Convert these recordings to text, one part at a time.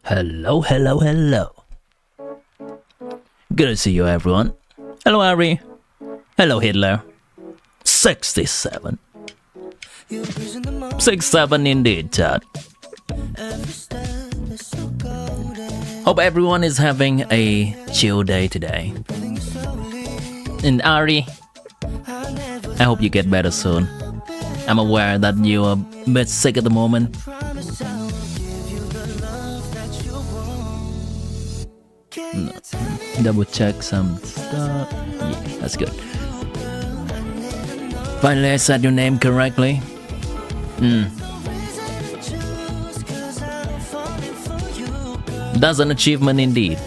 Hello. Good to see you, everyone. Hello, Ari. Hello, Hitler. 67. 67 indeed, chat. Hope everyone is having a chill day today. And Ari, I hope you get better soon. I'm aware that you're a bit sick at the moment. No. Double check some stuff. Yeah, that's good. Finally, I said your name correctly. That's an achievement indeed.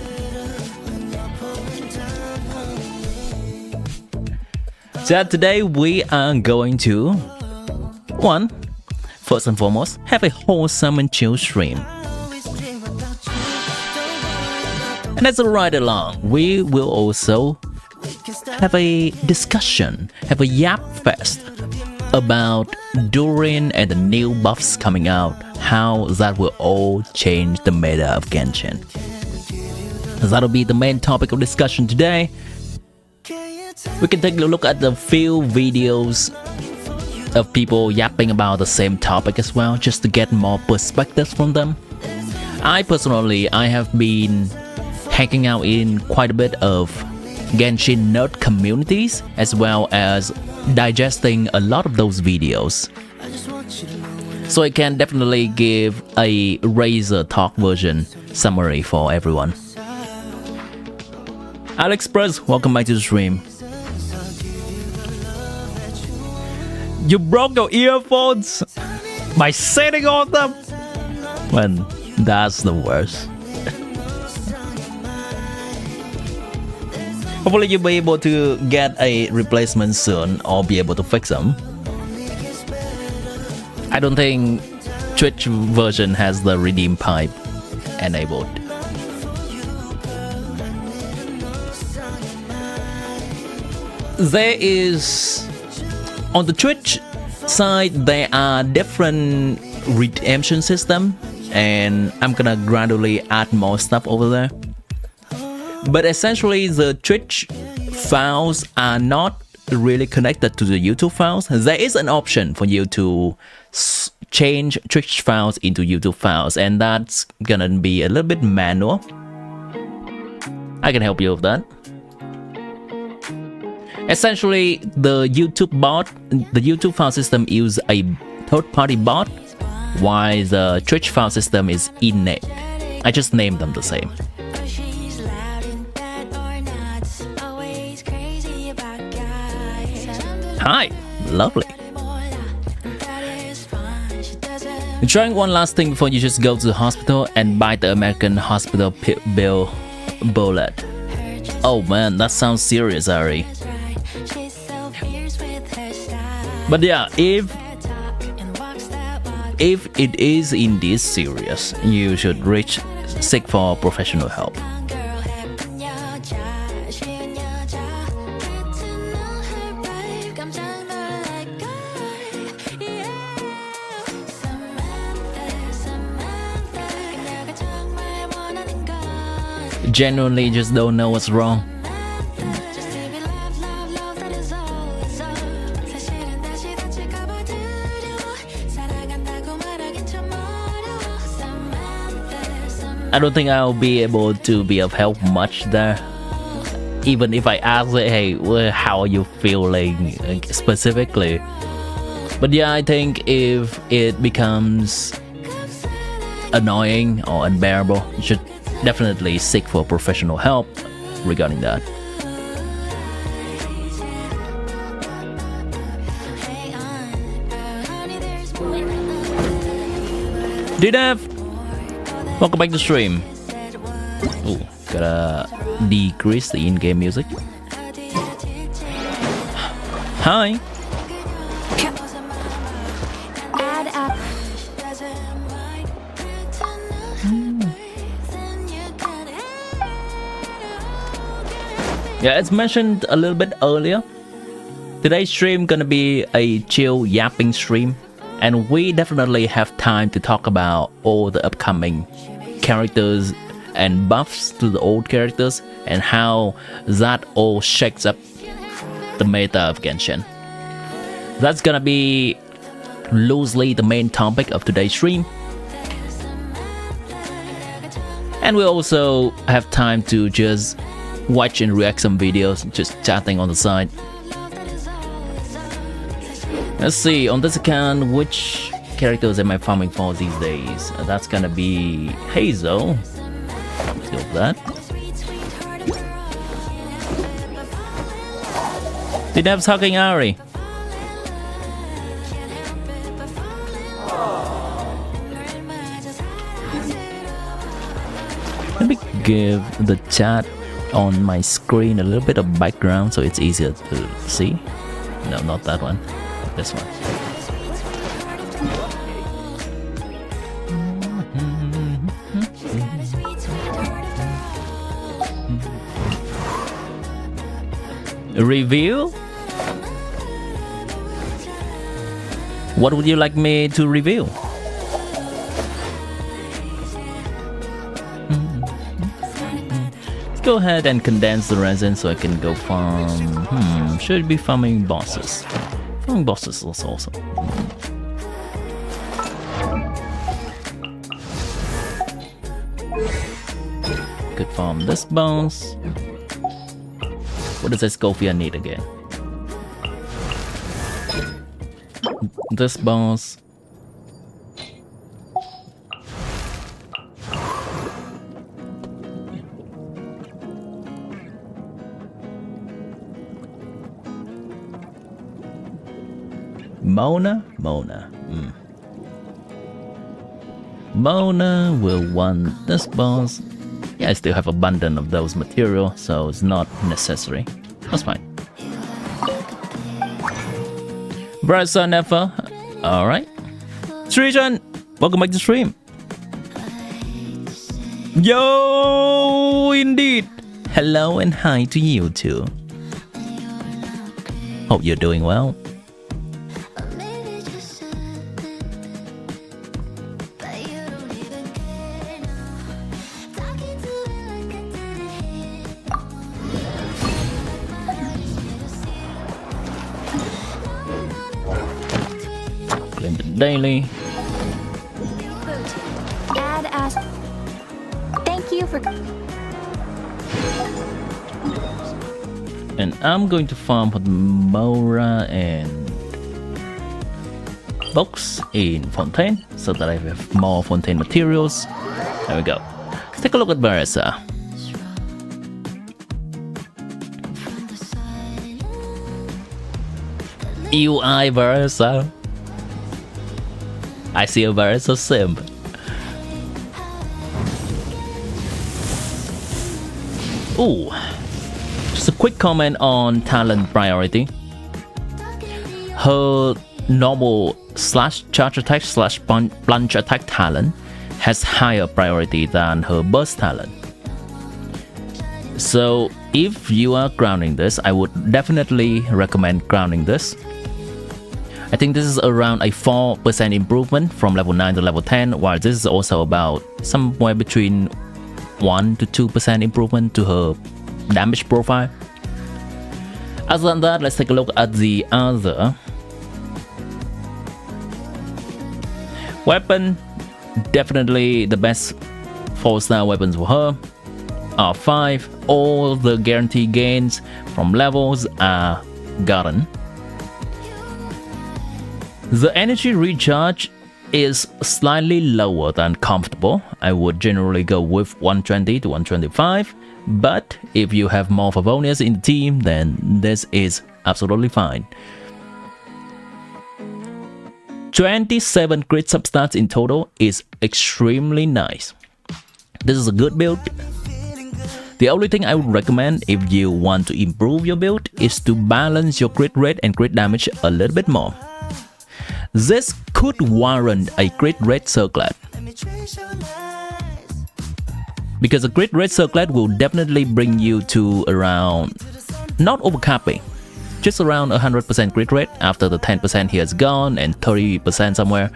So today we are going to first and foremost, have a wholesome and chill stream. And as a ride along, we will also have a discussion, have a yap fest about Durin and the new buffs coming out, how that will all change the meta of Genshin. That'll be the main topic of discussion today. We can take a look at the few videos of people yapping about the same topic as well, just to get more perspectives from them. I have been hanging out in quite a bit of Genshin nerd communities, as well as digesting a lot of those videos. So I can definitely give a Razor Talk version summary for everyone. Alex Press, welcome back to the stream. You broke your earphones by sitting on them? Well, that's the worst. Hopefully you'll be able to get a replacement soon or be able to fix them. I don't think Twitch version has the redeem pipe enabled. There is, on the Twitch side, there are different redemption system, and I'm gonna gradually add more stuff over there. But essentially, the Twitch files are not really connected to the YouTube files. There is an option for you to change Twitch files into YouTube files, and that's gonna be a little bit manual. I can help you with that. Essentially, the YouTube file system uses a third-party bot, while the Twitch file system is innate. I just named them the same. Hi, lovely. Trying one last thing before you just go to the hospital and buy the American hospital bill bullet. Oh man, that sounds serious, Ari. But yeah, if it is indeed serious, you should seek for professional help. Genuinely just don't know what's wrong. I don't think I'll be able to be of help much there. Even if I ask, hey, how are you feeling specifically? But yeah, I think if it becomes annoying or unbearable, you should definitely seek for professional help regarding that. DDF, welcome back to stream. Ooh, gotta decrease the in-game music. Hi. Yeah, as mentioned a little bit earlier, today's stream gonna be a chill yapping stream, and we definitely have time to talk about all the upcoming characters and buffs to the old characters, and how that all shakes up the meta of Genshin. That's gonna be loosely the main topic of today's stream. And we also have time to just watch and react some videos, just chatting on the side. Let's see, on this account, which characters am I farming for these days? That's gonna be Hazel. Let's go with that. Dinev's hugging Ari. Let me give the chat on my screen a little bit of background so it's easier to see. No, not that one. This one. Review? What would you like me to review? Let's go ahead and condense the resin so I can go farm. Should be farming bosses. Farming bosses is awesome. Could farm this boss. What does Escofia need again? This boss. Mona? Mona will want this boss. Yeah, I still have abundance of those materials, so it's not necessary. That's fine. Bryson Never. Alright. Trijan, welcome back to stream. Yo, indeed. Hello and hi to you too. Hope you're doing well. Daily. Add ask. Thank you for. And I'm going to farm for Mora and Box in Fontaine so that I have more Fontaine materials. There we go. Let's take a look at Baressa. UI Baressa. I see a Baressa simp. Ooh. Just a quick comment on talent priority. Her normal slash charge attack slash plunge attack talent has higher priority than her burst talent. So if you are grounding this, I would definitely recommend grounding this. I think this is around a 4% improvement from level 9 to level 10, while this is also about somewhere between 1 to 2% improvement to her damage profile. Other than that, let's take a look at the other weapon. Definitely the best 4-star weapons for her are 5. All the guaranteed gains from levels are gotten. The energy recharge is slightly lower than comfortable. I would generally go with 120 to 125, but if you have more Favonias in the team, then this is absolutely fine. 27 crit substats in total is extremely nice. This is a good build. The only thing I would recommend if you want to improve your build is to balance your crit rate and crit damage a little bit more. This could warrant a crit rate circlet, because a crit rate circlet will definitely bring you to around, not overcapping, just around 100% crit rate after the 10% here is gone and 30% somewhere.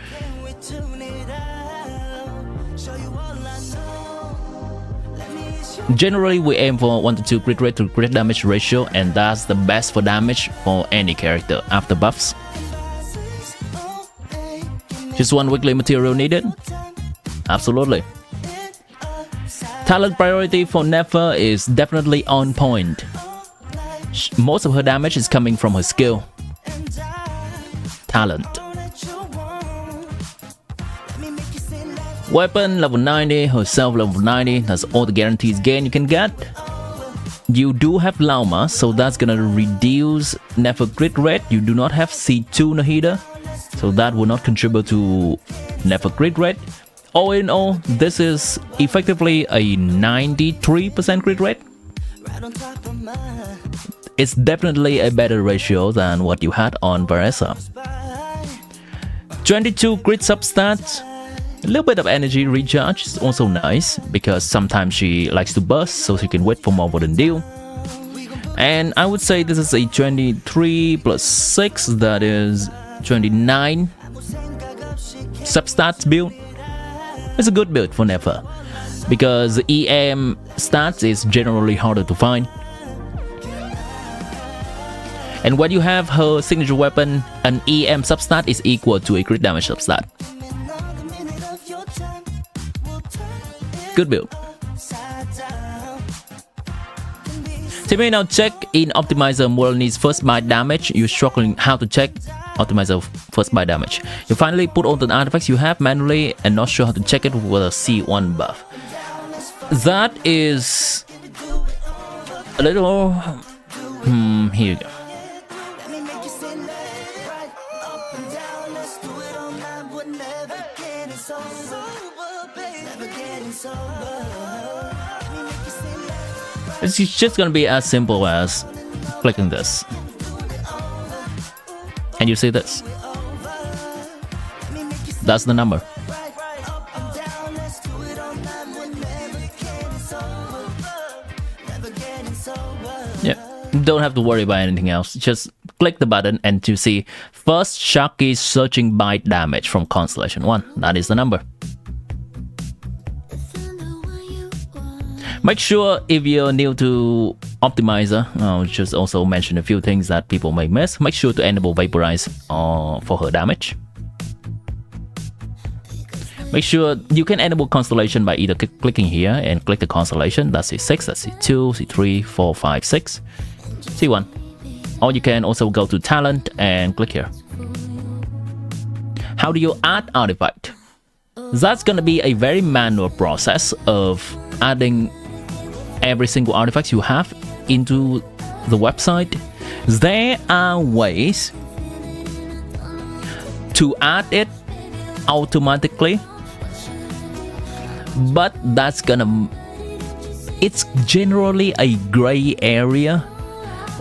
Generally, we aim for 1 to 2 crit rate to crit damage ratio, and that's the best for damage for any character after buffs. Just 1 weekly material needed? Absolutely. Talent priority for Nefer is definitely on point. Most of her damage is coming from her skill. Talent. Weapon level 90, herself level 90, that's all the guarantees gain you can get. You do have Lauma, so that's gonna reduce Nefer crit rate. You do not have C2 Nahida, so that will not contribute to Nefer crit rate. All in all, this is effectively a 93% crit rate. It's definitely a better ratio than what you had on Varesa. 22 crit substats. A little bit of energy recharge is also nice, because sometimes she likes to burst, so she can wait for more than deal. And I would say this is a 23 plus 6, that is 29 substats build. It's a good build for Nefer, because EM stats is generally harder to find. And when you have her signature weapon, an EM substat is equal to a crit damage substat. Good build. Team A now check in Optimizer Moral needs first bite damage. You're struggling how to check Optimizer first bite damage. You finally put all the artifacts you have manually and not sure how to check it with a C1 buff. That is a little... here you go. It's just gonna be as simple as clicking this. And you see this. That's the number. Yeah, don't have to worry about anything else. Just click the button and to see first Shaki searching bite damage from Constellation 1. That is the number. Make sure if you're new to Optimizer, I'll just also mention a few things that people may miss. Make sure to enable Vaporize for her damage. Make sure you can enable Constellation by either clicking here and click the Constellation. That's C6, that's C2, C3, 4, 5, 6, C1. Or you can also go to Talent and click here. How do you add artifact? That's gonna be a very manual process of adding every single artifact you have into the website. There are ways to add it automatically, but it's generally a gray area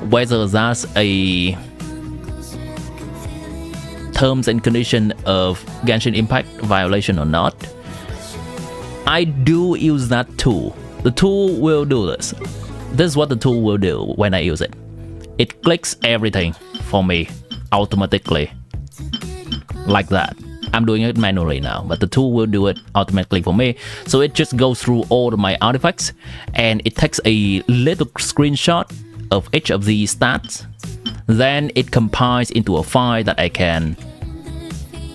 whether that's a terms and condition of Genshin Impact violation or not. I do use that tool. The tool will do this. This is what the tool will do when I use it. It clicks everything for me automatically, like that. I'm doing it manually now, but the tool will do it automatically for me. So it just goes through all of my artifacts and it takes a little screenshot of each of these stats. Then it compiles into a file that I can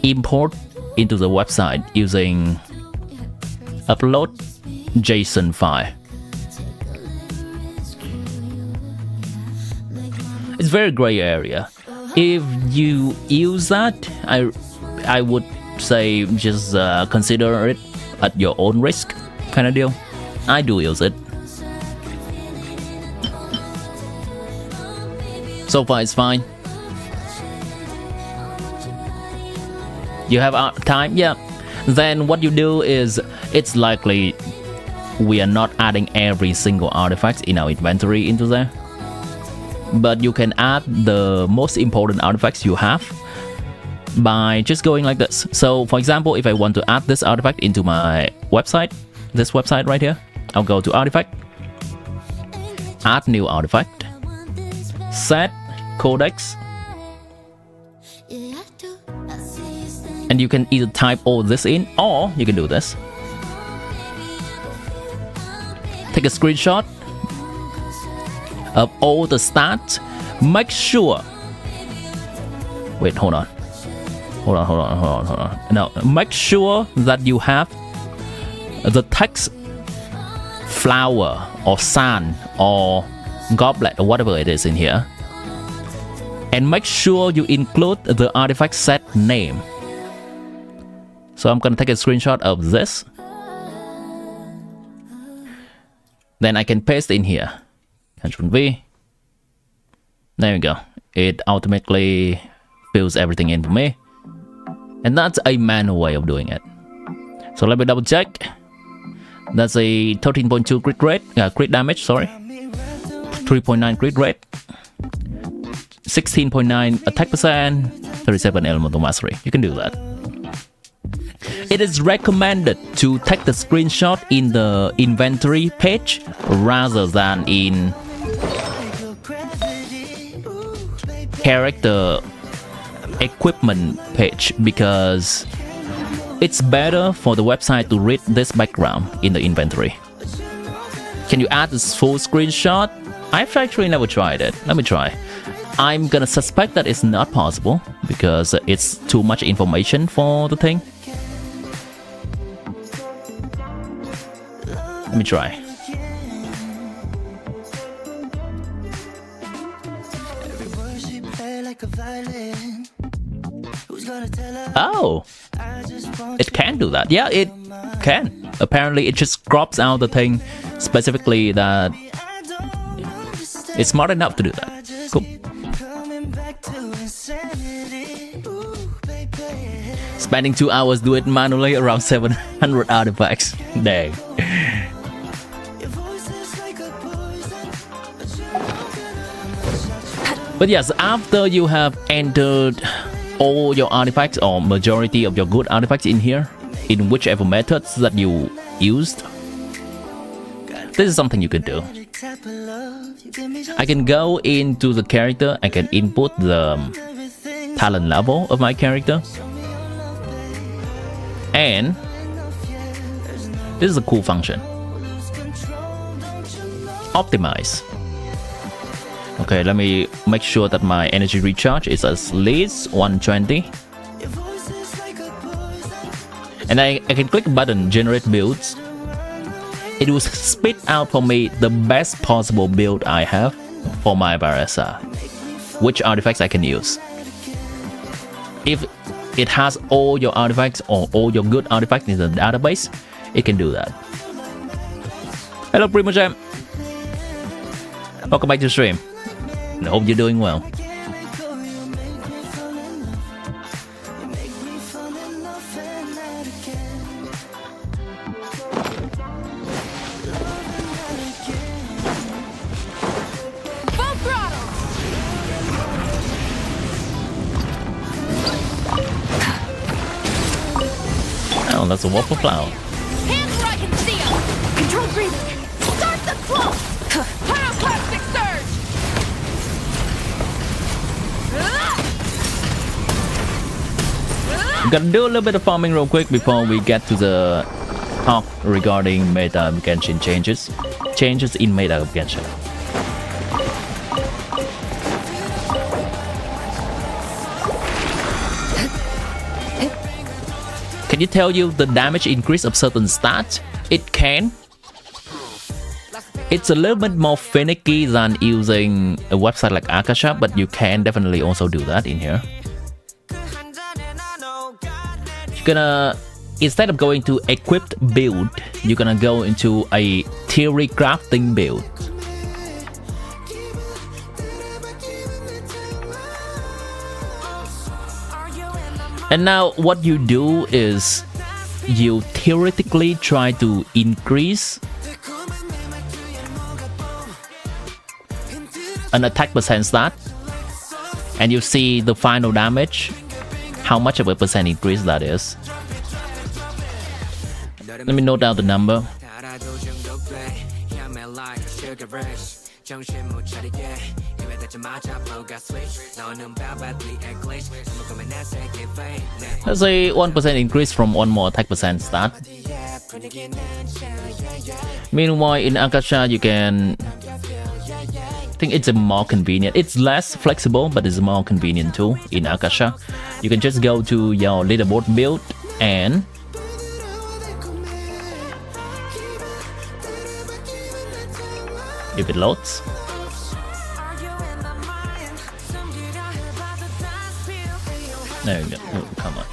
import into the website using upload JSON file. It's very gray area. If you use that, I would say just consider it at your own risk kind of deal. I do use it. So far it's fine. You have time? Yeah. Then what you do is, it's likely we are not adding every single artifact in our inventory into there, but you can add the most important artifacts you have by just going like this. So for example, if I want to add this artifact into my website, this website right here, I'll go to artifact, add new artifact, set codex, and you can either type all this in or you can do this. take a screenshot of all the stats. Make sure. Wait, hold on. No, make sure that you have the text flower or sun or goblet or whatever it is in here. And make sure you include the artifact set name. So I'm gonna take a screenshot of this. Then I can paste in here. Ctrl V. There we go. It automatically fills everything in for me. And that's a manual way of doing it. So let me double check. That's a 13.2 crit rate, crit damage, sorry. 3.9 crit rate. 16.9 attack percent. 37 elemental mastery. You can do that. It is recommended to take the screenshot in the inventory page rather than in character equipment page, because it's better for the website to read this background in the inventory. Can you add this full screenshot? I've actually never tried it. Let me try. I'm gonna suspect that it's not possible because it's too much information for the thing. Let me try. Oh, it can do that. Yeah, it can. Apparently, it just crops out the thing specifically that it's smart enough to do that. Cool. Spending 2 hours do it manually, around 700 artifacts. Dang. But yes, after you have entered all your artifacts or majority of your good artifacts in here, in whichever methods that you used, this is something you can do. I can go into the character, I can input the talent level of my character, and this is a cool function. Optimize. Okay, let me make sure that my energy recharge is at least 120. And I can click a button, generate builds. It will spit out for me the best possible build I have for my Baressa, which artifacts I can use. If it has all your artifacts or all your good artifacts in the database, it can do that. Hello Primo Jam. Welcome back to the stream. I hope you're doing well. Oh, that's a waffle flower. Hands where I can see 'em. Control breathing. Start the flow. Pyroclastic surge. I'm gonna do a little bit of farming real quick before we get to the talk regarding meta of Genshin changes. Changes in meta of Genshin. Can you tell you the damage increase of certain stats? It can. It's a little bit more finicky than using a website like Akasha, but you can definitely also do that in here. You're gonna, instead of going to equipped build, you're gonna go into a theory crafting build. And now what you do is you theoretically try to increase an attack percent stat, and you see the final damage, how much of a percent increase that is. Let me note down the number. Let's say 1% increase from one more attack percent stat. Meanwhile, in Akasha, you can... I think it's a more convenient. It's less flexible, but it's more convenient too. In Akasha, you can just go to your leaderboard build and if it loads. There you go. Oh, come on.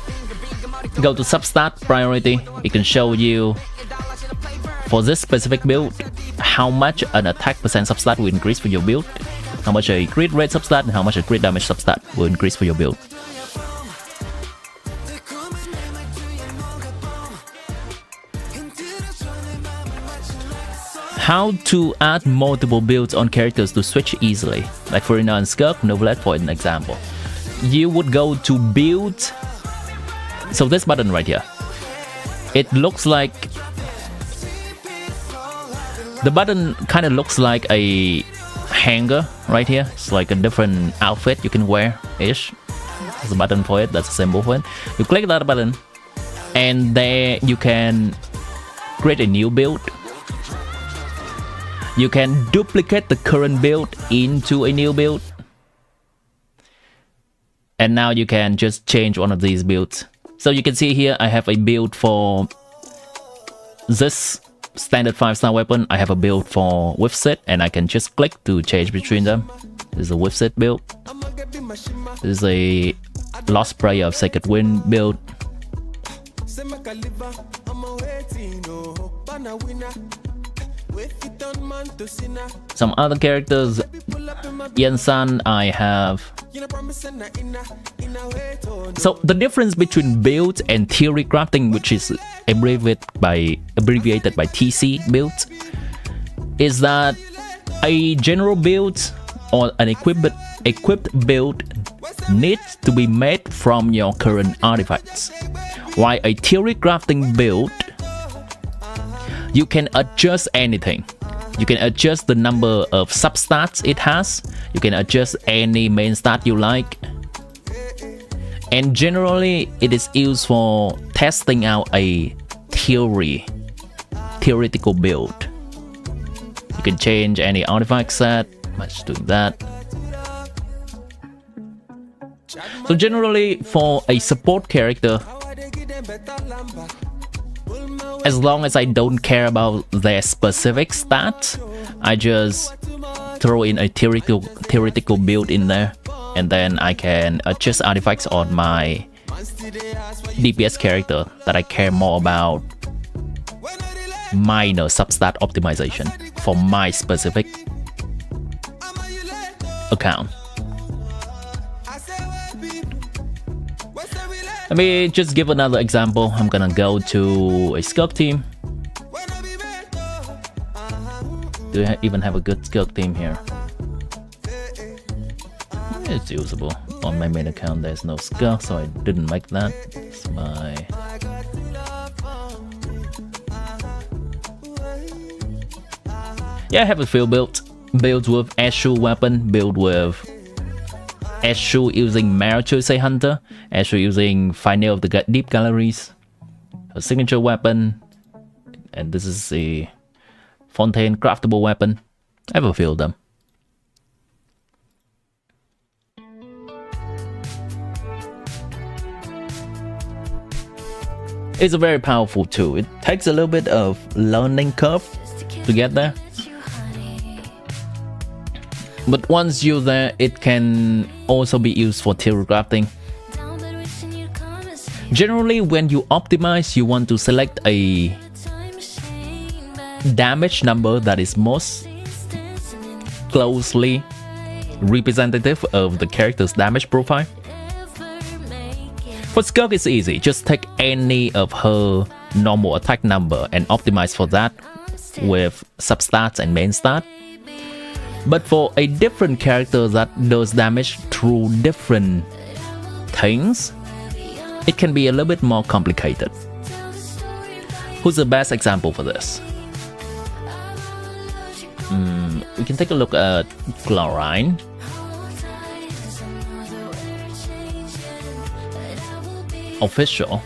Go to substat priority. It can show you for this specific build how much an attack percent substat will increase for your build, how much a crit rate substat, and how much a crit damage substat will increase for your build. How to add multiple builds on characters to switch easily. Like for instance, Skirk, Novelet for an example. You would go to build. So this button right here, it looks like the button kind of looks like a hanger right here. It's like a different outfit you can wear ish. There's a button for it, that's a symbol for it. You click that button and there you can create a new build. You can duplicate the current build into a new build. And now you can just change one of these builds. So you can see here I have a build for this standard 5-star weapon. I have a build for Whipset and I can just click to change between them. This is a Whipset build. This is a Lost Prayer of Sacred Wind build. Some other characters, Yensan, I have. So the difference between builds and theory crafting, which is abbreviated by TC builds, is that a general build or an equipped build needs to be made from your current artifacts, while a theory crafting build, you can adjust anything. You can adjust the number of substats it has. You can adjust any main stat you like. And generally, it is used for testing out a theoretical build. You can change any artifact set. Much doing that. So generally, for a support character, as long as I don't care about their specific stats, I just throw in a theoretical build in there, and then I can adjust artifacts on my DPS character that I care more about minor substat optimization for my specific account. Let me just give another example. I'm gonna go to a Skirk team. Do I even have a good Skirk team here? It's usable. On my main account there's no Skirk, so I didn't make that. It's my... Yeah, I have a few builds. Builds with Ashu weapon, build with Ashu using Marichuse Hunter, Ashu using Final of the Deep Galleries, a signature weapon, and this is a Fontaine craftable weapon. I have a few of them. It's a very powerful tool. It takes a little bit of learning curve to get there. But once you're there, it can also be used for theory crafting. Generally, when you optimize, you want to select a damage number that is most closely representative of the character's damage profile. For Skirk, it's easy. Just take any of her normal attack number and optimize for that with substats and main stat. But for a different character that does damage through different things, it can be a little bit more complicated. Who's the best example for this? we can take a look at chlorine. Official.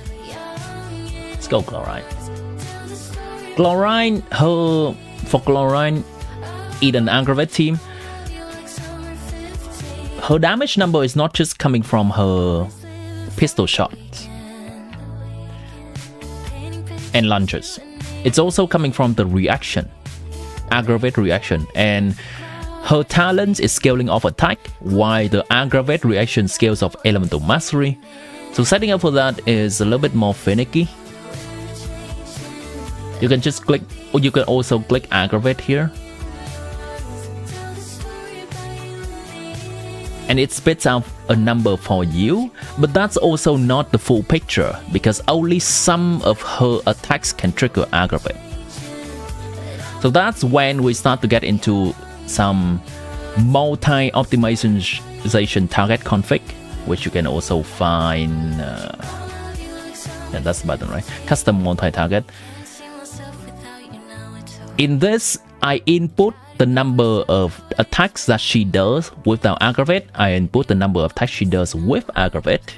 Let's go chlorine. Chlorine, for chlorine in an aggravate team, her damage number is not just coming from her pistol shots and lunges. It's also coming from the reaction, aggravate reaction, and her talent is scaling off attack, while the aggravate reaction scales off elemental mastery. So setting up for that is a little bit more finicky. You can just click, or you can also click aggravate here. And it spits out a number for you, but that's also not the full picture because only some of her attacks can trigger aggravate. So that's when we start to get into some multi-optimization target config, which you can also find, yeah, that's the button, right? Custom multi-target. In this, I input the number of attacks that she does without aggravate. I input the number of attacks she does with aggravate.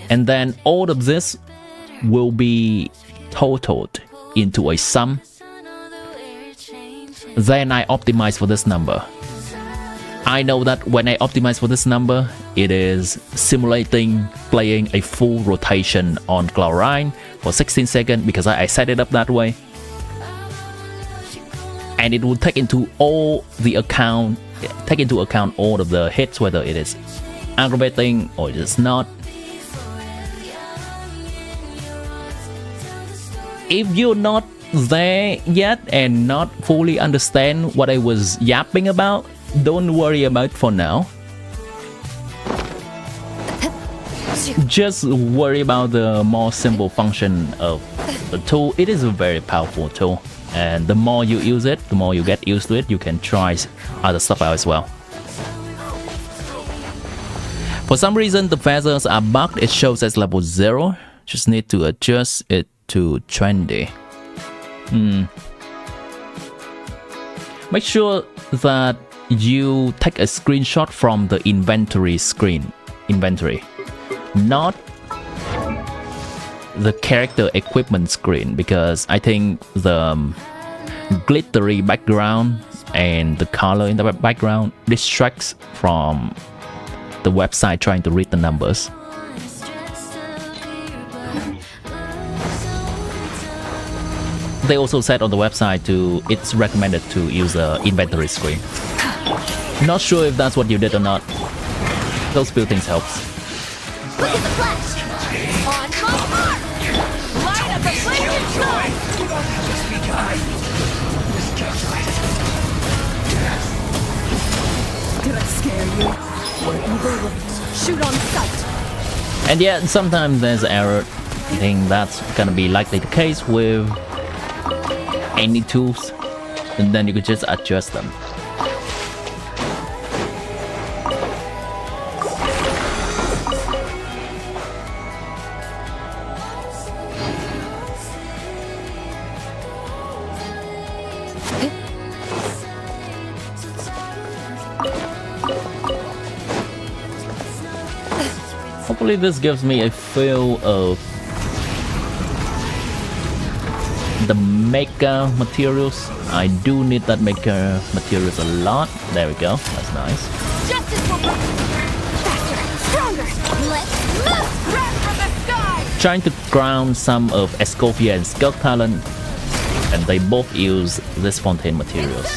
And then all of this will be totaled into a sum. Then I optimize for this number. I know that when I optimize for this number, it is simulating playing a full rotation on chlorine for 16 seconds because I set it up that way. And it will take into account all of the hits, whether it is aggravating or it is not. If you're not there yet and not fully understand what I was yapping about, don't worry about it for now. Just worry about the more simple function of the tool. It is a very powerful tool. And the more you use it, the more you get used to it, you can try other stuff out as well. For some reason, the feathers are bugged. It shows as level 0. Just need to adjust it to trendy. Make sure that you take a screenshot from the inventory screen. Not the character equipment screen, because I think the glittery background and the color in the background distracts from the website trying to read the numbers. They also said on the website it's recommended to use the inventory screen. Not sure if that's what you did or not. Those few things helps. Look at the flash! On my mark! Light up the blazing sun! Did I scare you? Or evil wings? Shoot on sight! And yeah, sometimes there's error. I think that's gonna be likely the case with any tools, and then you could just adjust them. Hopefully this gives me a feel of the mecha materials. I do need that mecha materials a lot. There we go. That's nice. Justice will bring faster, stronger. Let's move! Grab from the sky! Trying to ground some of Escofia and Skunk Talent, and they both use this Fontaine materials.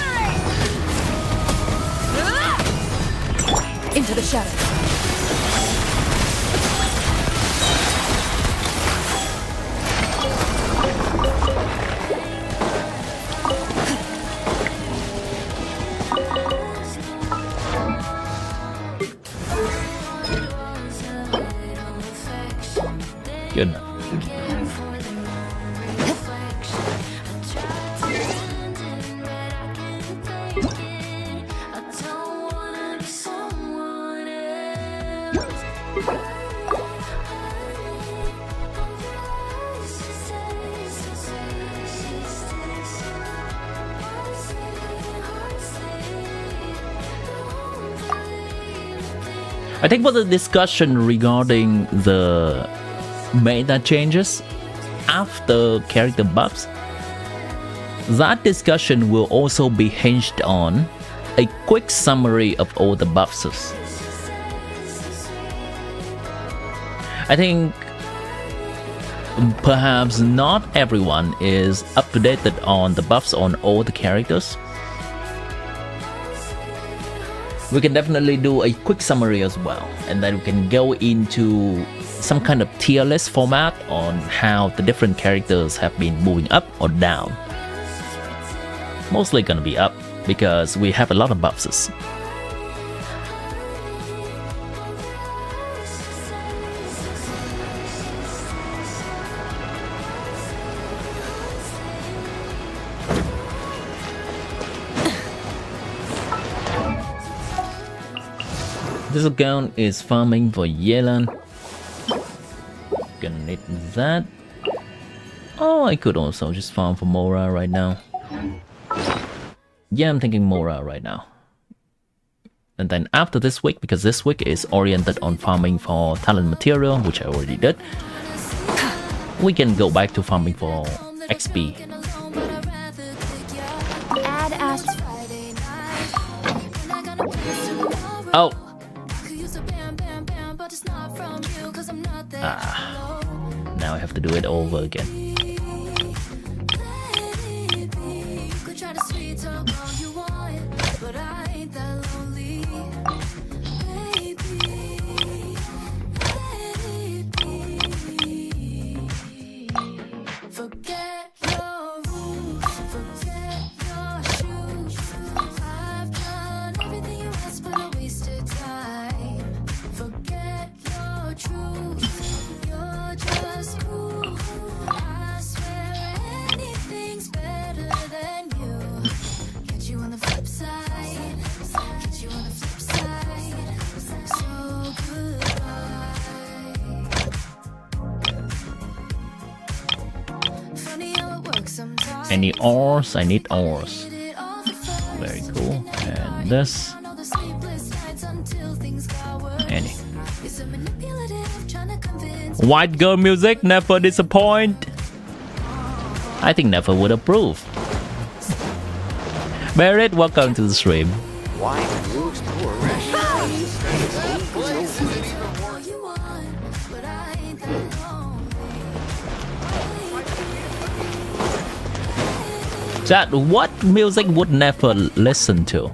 Into the shadow. Good. I think for the discussion regarding the meta changes after character buffs, that discussion will also be hinged on a quick summary of all the buffs. I think perhaps not everyone is up to date on the buffs on all the characters. We can definitely do a quick summary as well, and then we can go into some kind of tier list format on how the different characters have been moving up or down. Mostly gonna be up because we have a lot of buffs. This account is farming for Yelan. Gonna need that. Oh, I could also just farm for Mora right now. Yeah, I'm thinking Mora right now. And then after this week, because this week is oriented on farming for talent material, which I already did, we can go back to farming for XP. Add Ash. Oh! Now I have to do it over again. Any ores? I need ores. Very cool. And this. Any. White girl music never disappoint. I think never would approve. Barrett, welcome to the stream. Chat, what music would never listen to?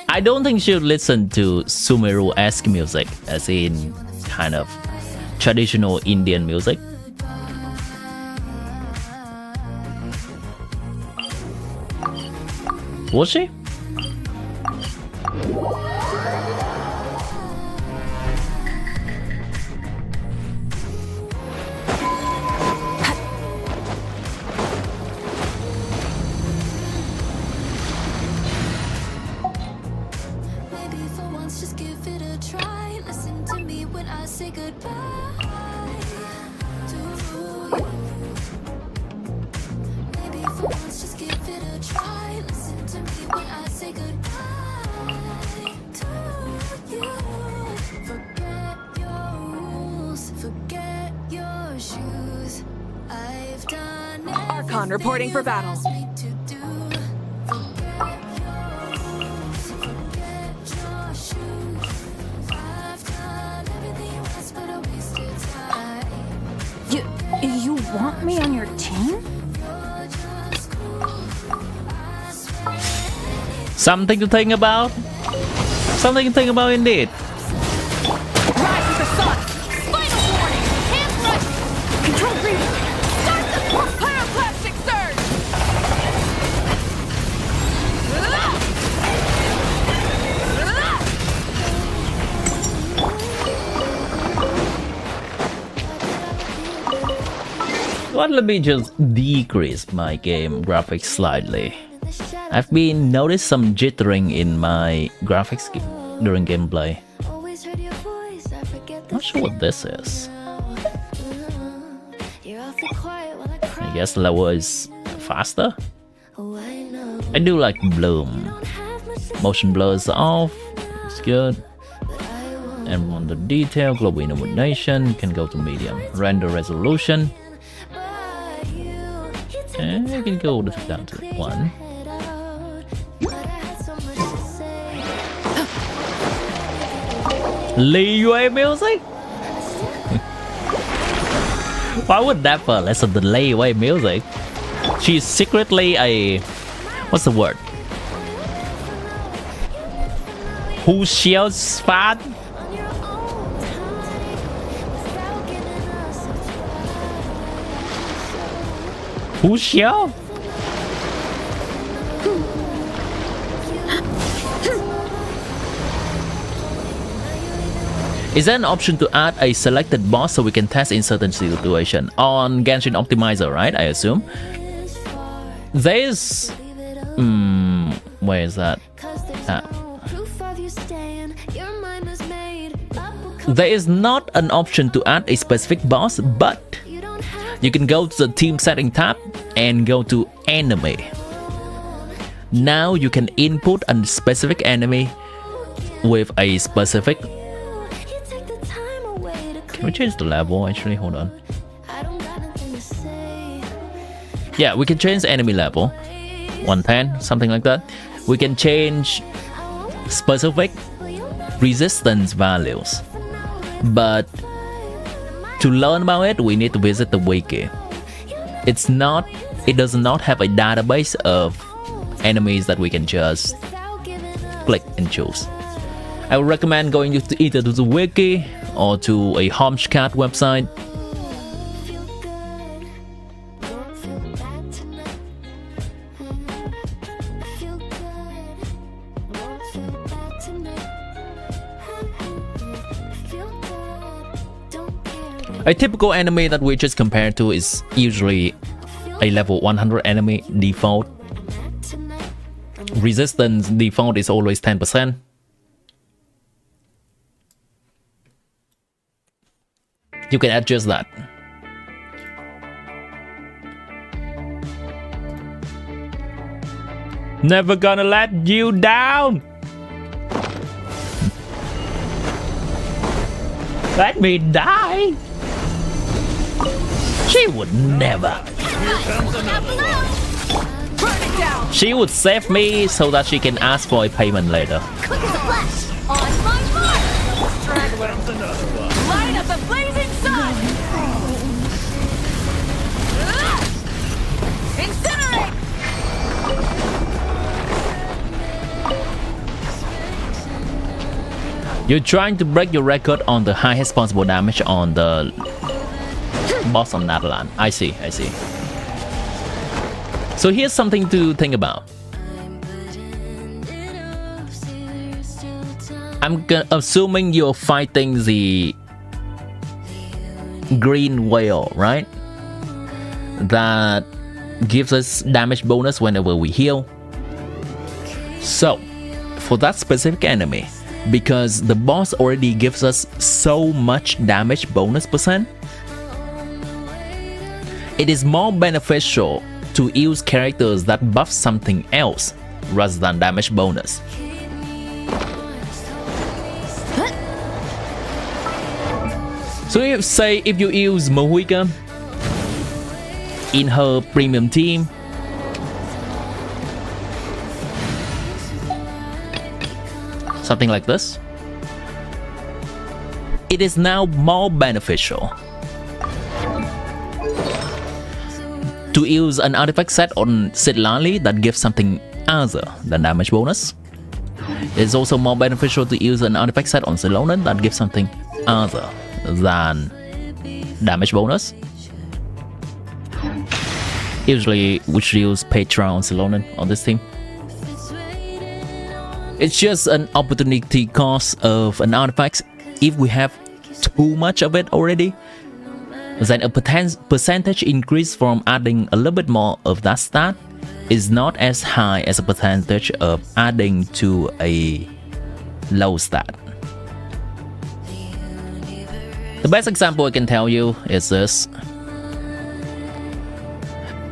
I don't think she'll listen to Sumeru-esque music, as in kind of traditional Indian music. Was she? Reporting for battle. You want me on your team? Something to think about. Something to think about indeed. Rise with the sun. Final warning. Hand rush. Control breathing. Start the pyroclastic surge. Well, let me just decrease my game graphics slightly. I've been noticed some jittering in my graphics during gameplay. Not sure what this is. I guess the level is faster. I do like bloom. Motion blur is off. It's good. And on the detail, global illumination can go to medium. Render resolution. And you can go down to 1. Leeway music? Why would that for less of the leeway music? She's secretly a... what's the word? Who shields fan? Who shield? Is there an option to add a selected boss so we can test in certain situation? On Genshin Optimizer, right? I assume. There's... where is that? There is not an option to add a specific boss, but you can go to the team setting tab and go to enemy. Now you can input a specific enemy with a specific... Can we change the level actually? Hold on. Yeah, we can change the enemy level. 110, something like that. We can change specific resistance values. But to learn about it, we need to visit the wiki. It does not have a database of enemies that we can just click and choose. I would recommend going either to the wiki or to a Homescat website. A typical enemy that we just compare to is usually a level 100 enemy default. Resistance default is always 10%. You can adjust that. Never gonna let you down. Let me die. She would never. She would save me so that she can ask for a payment later. Quick as a flash. On my mark. Light up the blazing sun. Incinerate. You're trying to break your record on the highest possible damage on the boss on Natalan. I see. So here's something to think about. I'm assuming you're fighting the green whale, right? That gives us damage bonus whenever we heal. So, for that specific enemy, because the boss already gives us so much damage bonus percent, it is more beneficial to use characters that buff something else rather than damage bonus. So if you use Mohuika in her premium team, something like this, it is now more beneficial to use an artifact set on Sidlali that gives something other than damage bonus. It is also more beneficial to use an artifact set on Celonan that gives something other than damage bonus. Usually we should use Petra on Celonan on this team. It's just an opportunity cost of an artifact. If we have too much of it already, then a percentage increase from adding a little bit more of that stat is not as high as a percentage of adding to a low stat. The best example I can tell you is this.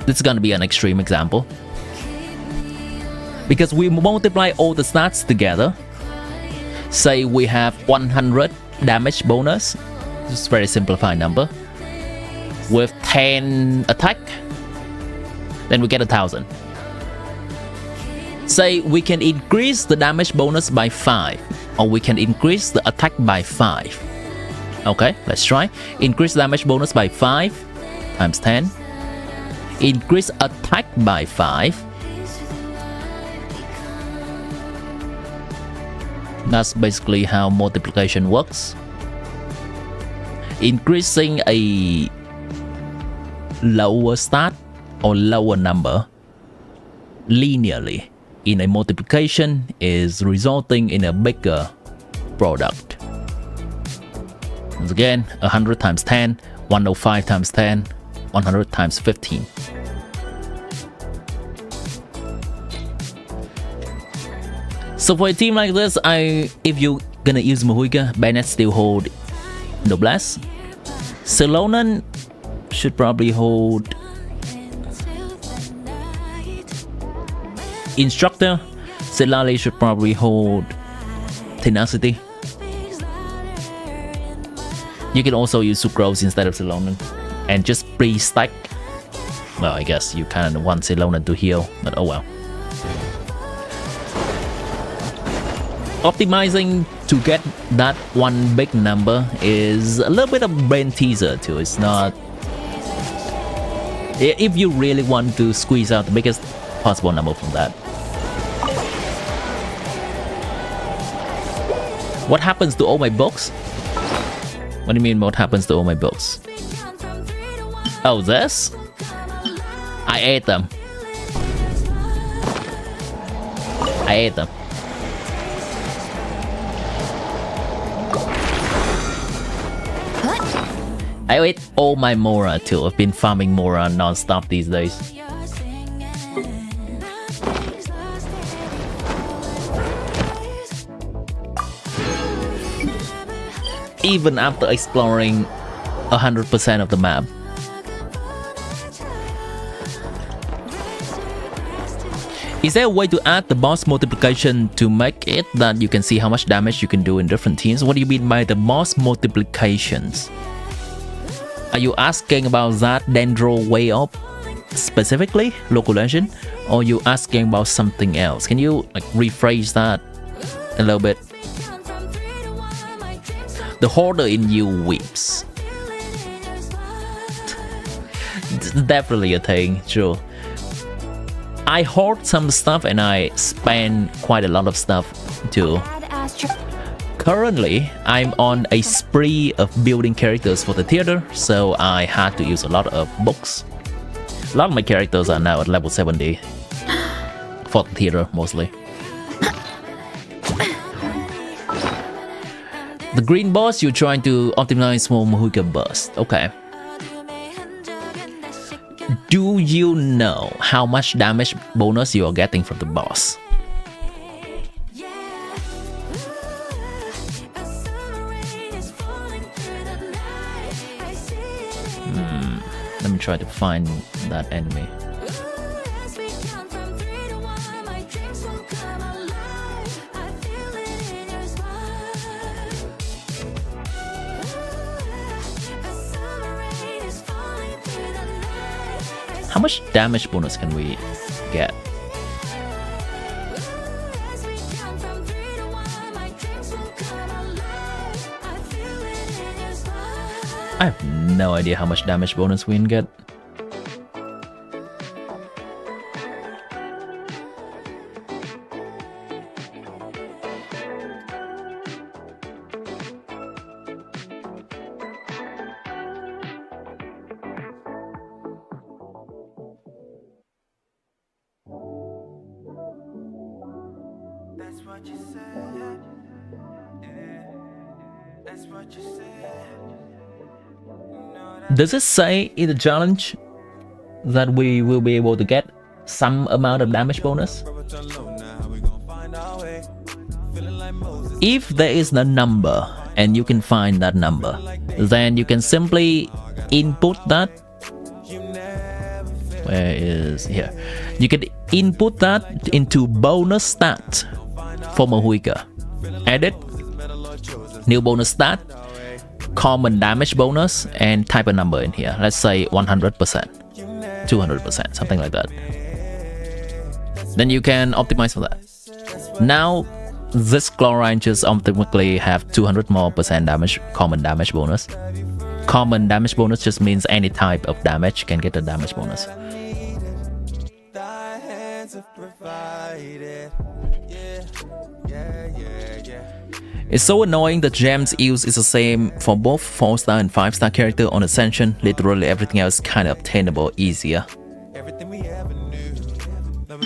This is gonna be an extreme example. Because we multiply all the stats together. Say we have 100 damage bonus. This is a very simplified number. With 10 attack, then we get 1,000. Say we can increase the damage bonus by 5, or we can increase the attack by 5. Okay, let's try. Increase damage bonus by 5 times 10. Increase attack by 5. That's basically how multiplication works. Increasing a lower stat or lower number linearly in a multiplication is resulting in a bigger product. Once again, 100 times 10, 105 times 10, 100 times 15. So for a team like this, if you're gonna use Mahuika, Bennett still hold Noblesse. Celonan should probably hold Instructor. Celali should probably hold Tenacity. You can also use Sucrose instead of Celonan and just pre-stack. Well, I guess you kind of want Celonan to heal, but oh well. Optimizing to get that one big number is a little bit of brain teaser too. It's not... If you really want to squeeze out the biggest possible number from that. What happens to all my books? What do you mean what happens to all my books? Oh, this? I ate them. I ate them. I ate all my Mora too. I've been farming Mora non-stop these days. Even after exploring 100% of the map. Is there a way to add the boss multiplication to make it that you can see how much damage you can do in different teams? What do you mean by the boss multiplications? Are you asking about that Dendro way up specifically, local legend? Or are you asking about something else? Can you like rephrase that a little bit? The hoarder in you weeps. Definitely a thing, sure. I hoard some stuff and I spend quite a lot of stuff too. Currently, I'm on a spree of building characters for the theater, so I had to use a lot of books. A lot of my characters are now at level 70. For the theater, mostly. The green boss, you're trying to optimize for Mahuika burst. Okay. Do you know how much damage bonus you are getting from the boss? Let me try to find that enemy. How much damage bonus can we get? I have no idea how much damage bonus we can get. That's what you said. Yeah, that's what you said. Does it say in the challenge that we will be able to get some amount of damage bonus. If there is a number and you can find that number, then you can simply input that. Where is here? You can input that into bonus stat for Mahuika. Edit, new bonus stat, common damage bonus, and type a number in here. Let's say 100%, 200%, something like that. Then you can optimize for that. Now this chlorine just automatically have 200% more damage, common damage bonus. Common damage bonus just means any type of damage can get a damage bonus. It's so annoying that gems use is the same for both 4-star and 5-star character on Ascension. Literally everything else kind of obtainable easier.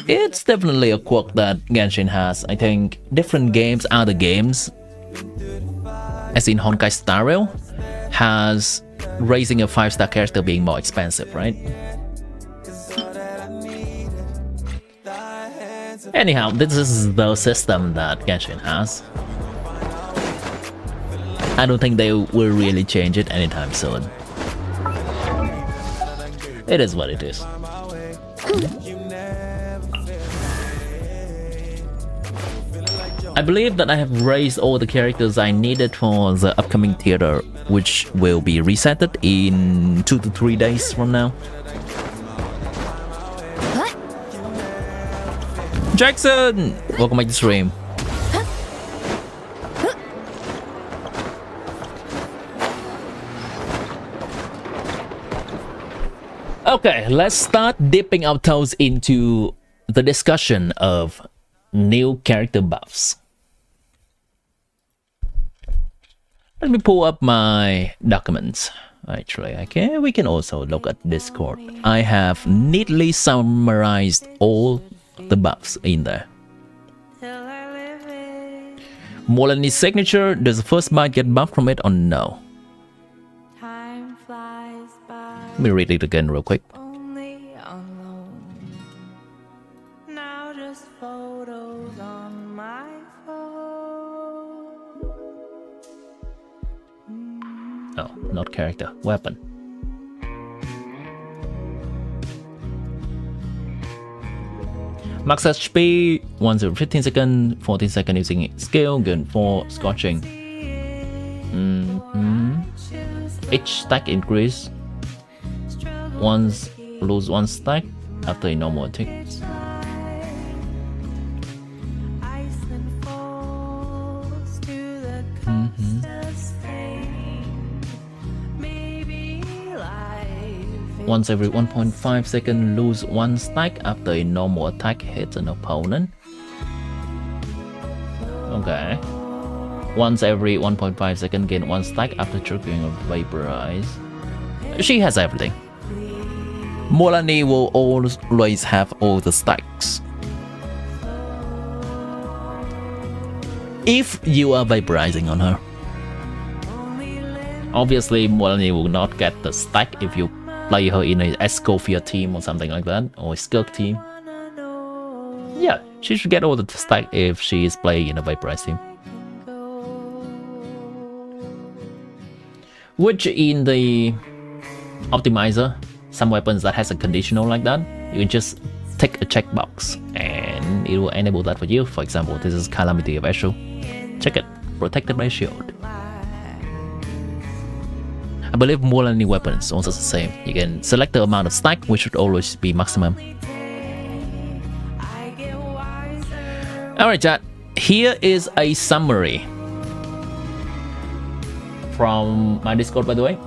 It's definitely a quirk that Genshin has. I think different games, other games, as in Honkai Star Rail, has raising a 5-star character being more expensive, right? Anyhow, this is the system that Genshin has. I don't think they will really change it anytime soon. It is what it is. I believe that I have raised all the characters I needed for the upcoming theater, which will be resetted in 2 to 3 days from now. Jackson! Welcome back to the stream. Okay, let's start dipping our toes into the discussion of new character buffs. Let me pull up my documents. Actually, okay, we can also look at Discord. I have neatly summarized all the buffs in there. Molani's signature, does the first bite get buffed from it or no? Let me read it again real quick. Oh, not character, weapon. Max HP 15 seconds, 14 seconds using skill, gain 4 scorching. Each stack increase. Once lose 1 stack after a normal attack. Once every 1.5 seconds, lose 1 stack after a normal attack hits an opponent. Okay. Once every 1.5 seconds, gain 1 stack after triggering a vaporize. She has everything. Molani will always have all the stacks. If you are vaporizing on her. Obviously, Molani will not get the stack if you play her in a Escofia team or something like that, or a Skirk team. Yeah, she should get all the stack if she is playing in a Vaporize team. Which in the optimizer, some weapons that has a conditional like that, you can just take a checkbox and it will enable that for you. For example, this is Calamity of Eshu. Check it, protected by shield. I believe Molani weapons also the same. You can select the amount of stack, which should always be maximum. Alright chat, here is a summary from my Discord, by the way.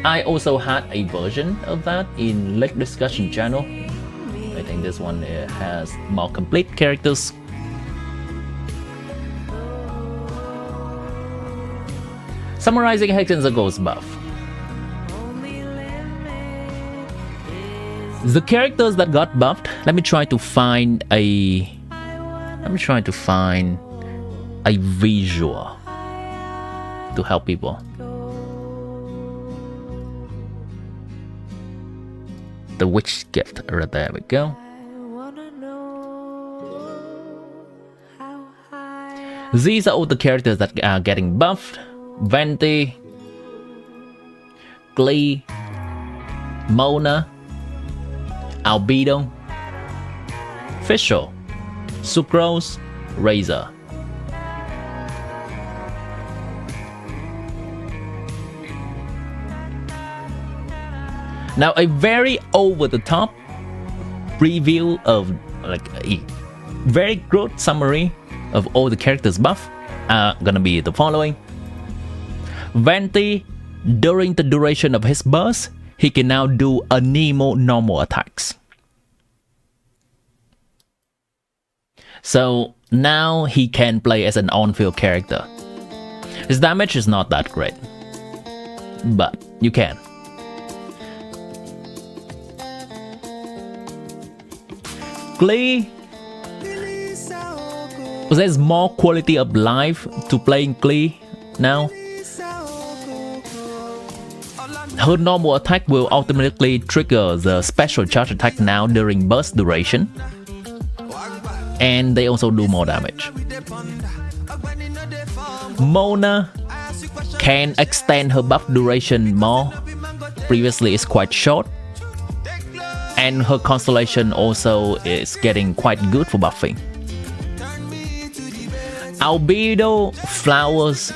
I also had a version of that in Lake Discussion channel. I think this one has more complete characters. Summarizing Hexen's Ghost buff. The characters that got buffed, let me try to find a visual to help people. the witch gift. Right there we go. These are all the characters that are getting buffed. Venti, Glee, Mona, Albedo, Fischl, Sucrose, Razor. Now a very over-the-top review of like a very good summary of all the characters buff are gonna be the following. Venti, during the duration of his burst, he can now do a Nemo normal attacks. So now he can play as an on-field character. His damage is not that great, but you can. Glee, there's more quality of life to playing Glee now. Her normal attack will automatically trigger the special charge attack now during burst duration, and they also do more damage. Mona can extend her buff duration more. Previously it's quite short, and her constellation also is getting quite good for buffing. Albedo Flowers,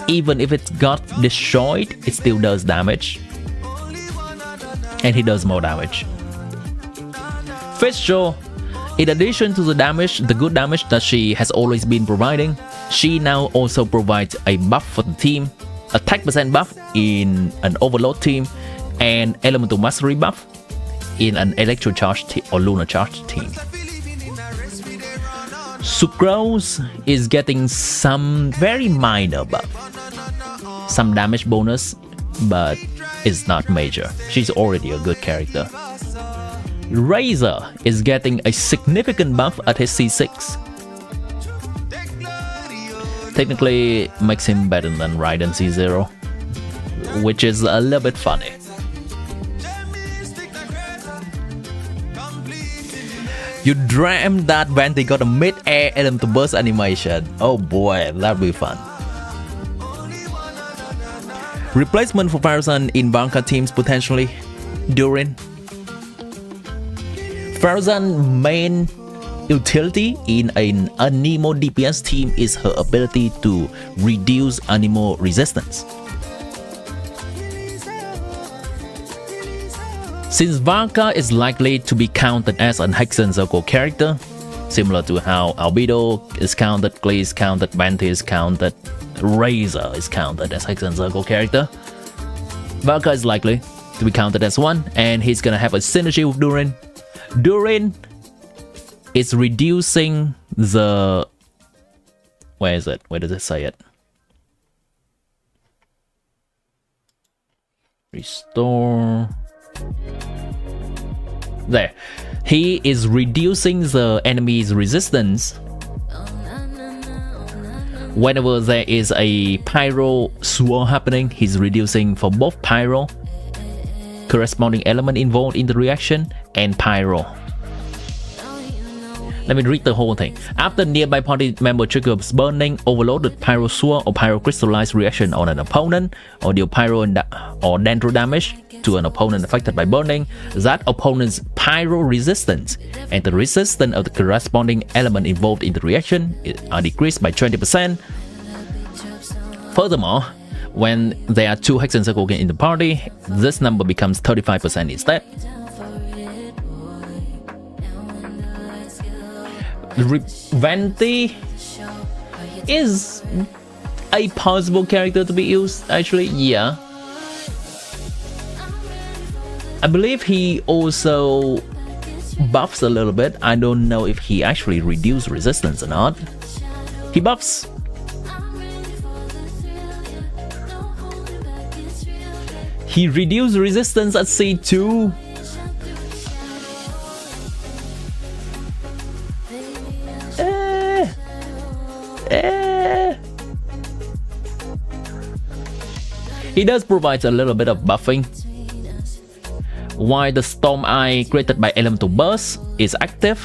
even if it got destroyed, it still does damage, and he does more damage. Fischl, in addition to the damage, the good damage that she has always been providing, she now also provides a buff for the team, attack percent buff in an overload team, and elemental mastery buff in an electro charge or lunar charge team. Sucrose is getting some very minor buff, some damage bonus, but it's not major. She's already a good character. Razor is getting a significant buff at his C6. Technically makes him better than Raiden C0, which is a little bit funny. You dreamt that Venti got a mid-air elemental burst animation. Oh boy, that'd be fun. Replacement for Farazan in Banka teams potentially. Durin. Farazan's main utility in an Anemo DPS team is her ability to reduce Anemo resistance. Since Vanka is likely to be counted as an Hexen Circle character, similar to how Albedo is counted, Glee is counted, Venti is counted, Razor is counted as Hexen Circle character, Vanka is likely to be counted as one, and he's gonna have a synergy with Durin. Durin is reducing the... where is it? Where does it say it? Restore... there. He is reducing the enemy's resistance whenever there is a pyro swirl happening. He's reducing for both pyro, corresponding element involved in the reaction, and pyro. Let me read the whole thing. After nearby party member triggers burning, overloaded pyro swirl or pyro crystallized reaction on an opponent, or deal pyro or dendro damage to an opponent affected by burning, that opponent's pyro resistance and the resistance of the corresponding element involved in the reaction are decreased by 20%. Furthermore, when there are two Hexen Circle in the party, this number becomes 35% instead. Venti is a possible character to be used, actually, yeah. I believe he also buffs a little bit. I don't know if he actually reduces resistance or not. He buffs. He reduced resistance at C2. He does provide a little bit of buffing, While the Storm Eye created by Elemental Burst is active,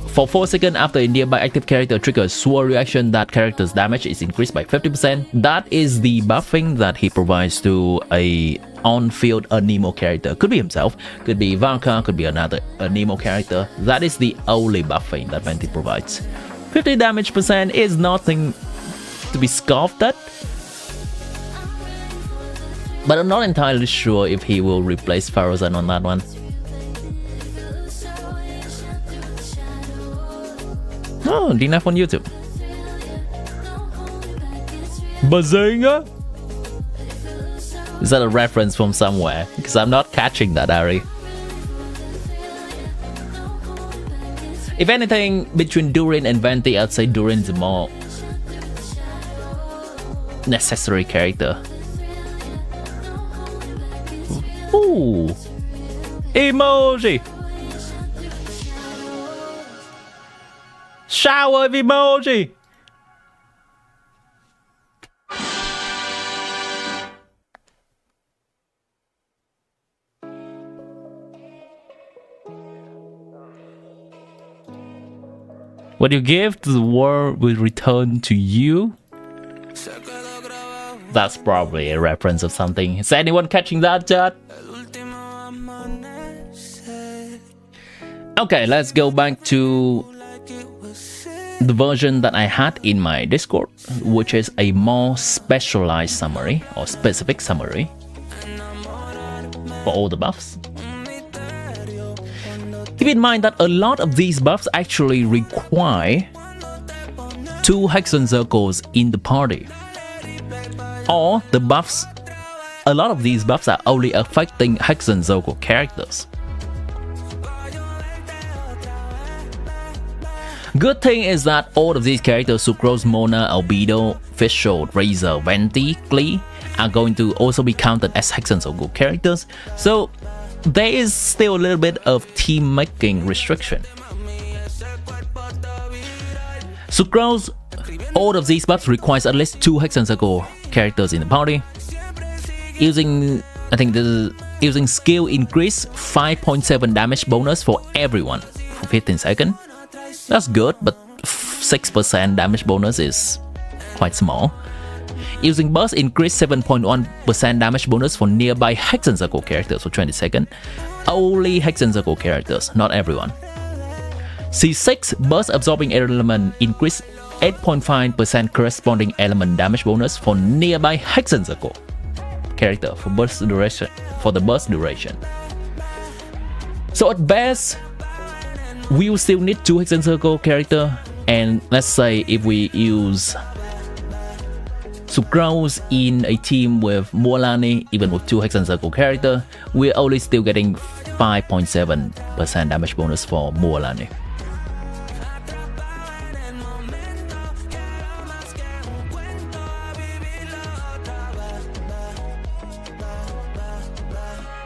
for 4 seconds after a nearby active character triggers sword reaction, that character's damage is increased by 50%. That is the buffing that he provides to a on-field Nemo character. Could be himself, could be Valka, could be another Nemo character. That is the only buffing that Venti provides. 50 damage percent is nothing to be scoffed at, but I'm not entirely sure if he will replace Fowls on that one. Oh, DNF on YouTube. Bazinga? Is that a reference from somewhere? Because I'm not catching that, Ari. If anything, between Durin and Venti, I'd say Durin's a more necessary character. Ooh! Emoji! Shower of emoji! What you give to the world will return to you. That's probably a reference of something. Is anyone catching that, chat? Okay, let's go back to the version that I had in my Discord, which is a more specialized summary or specific summary for all the buffs. Keep in mind that a lot of these buffs actually require 2 Hexen circles in the party. Or the buffs, a lot of these buffs are only affecting Hexen circle characters. Good thing is that all of these characters, Sucrose, Mona, Albedo, Fischl, Razor, Venti, Klee, are going to also be counted as Hexen circle characters. So there is still a little bit of team making restriction. Sucrose, all of these buffs requires at least 2 Hexen circle characters in the party. Using, I think this is using skill increase 5.7 damage bonus for everyone for 15 seconds. That's good, but 6% damage bonus is quite small. Using burst increase 7.1% damage bonus for nearby Hexen circle characters for 20 seconds. Only Hexen circle characters, not everyone. C6 burst absorbing element increase 8.5% corresponding element damage bonus for nearby Hexen circle character for burst duration. So at best, we will still need 2 Hexen circle character, and let's say if we use Sucrose in a team with Mualani, even with 2 Hexen circle character, we're only still getting 5.7% damage bonus for Mualani.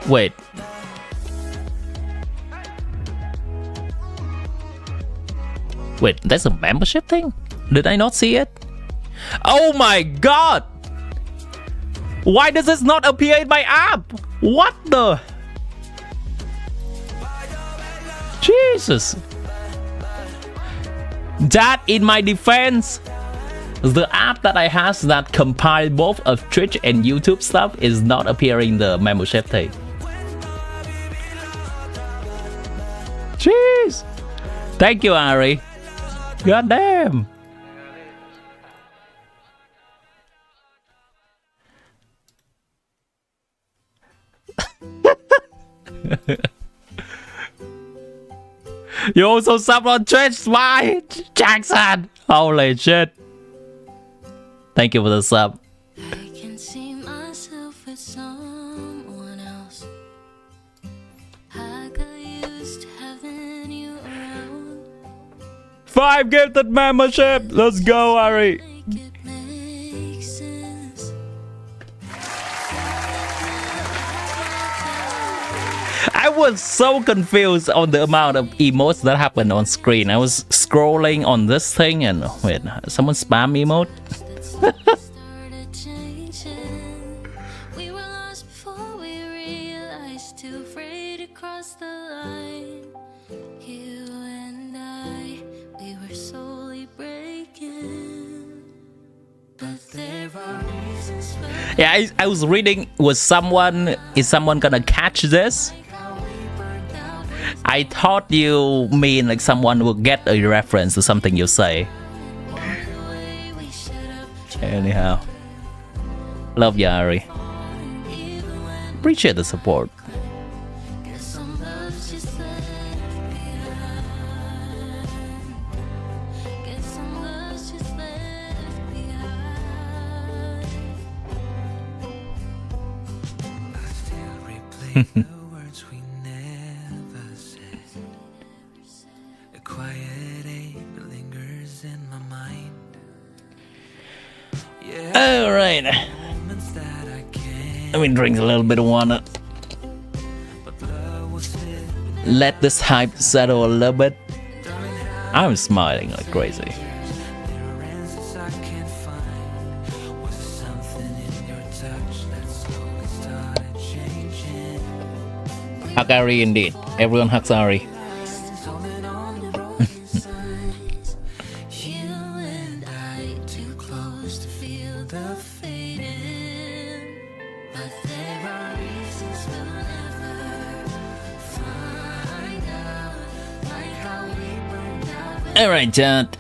Wait. Wait, that's a membership thing? Did I not see it? Oh my god! Why does this not appear in my app? What the? Jesus! That, in my defense, the app that I have that compile both of Twitch and YouTube stuff is not appearing the membership thing. Jeez! Thank you, Ari. God damn! You also sub on Twitch? Why? Jackson! Holy shit! Thank you for the sub. I can see myself with someone else. I got used to having you around. 5 gifted membership! Let's go, Ari! Make it make sense. I was so confused on the amount of emotes that happened on screen. I was scrolling on this thing and wait, someone spam emote? Started changing. We were lost before we realized too afraid to cross the line. You and I, we were slowly breaking. But there are reasons for Yeah, I was reading, is someone gonna catch this? I thought you mean like someone will get a reference to something you say. the way we should have. Anyhow, love you, Ari. Even when Appreciate the support. guess some love's just left behind. Guess some love's just left behind. I still replay the words we never said. A quiet ache lingers in my mind. Yeah, All right, moments that I can't. let me drink a little bit of water. But love was slipping. Let this hype settle a little bit. I'm smiling like crazy. There are answers I can't find. Was there something in your touch that slowly started changing? Hakari indeed. Everyone hugs Ari. Holding on to broken signs. You and I too close to feel the fading. But there are reasons we'll never find out. Like how we burned out. Alright, chat.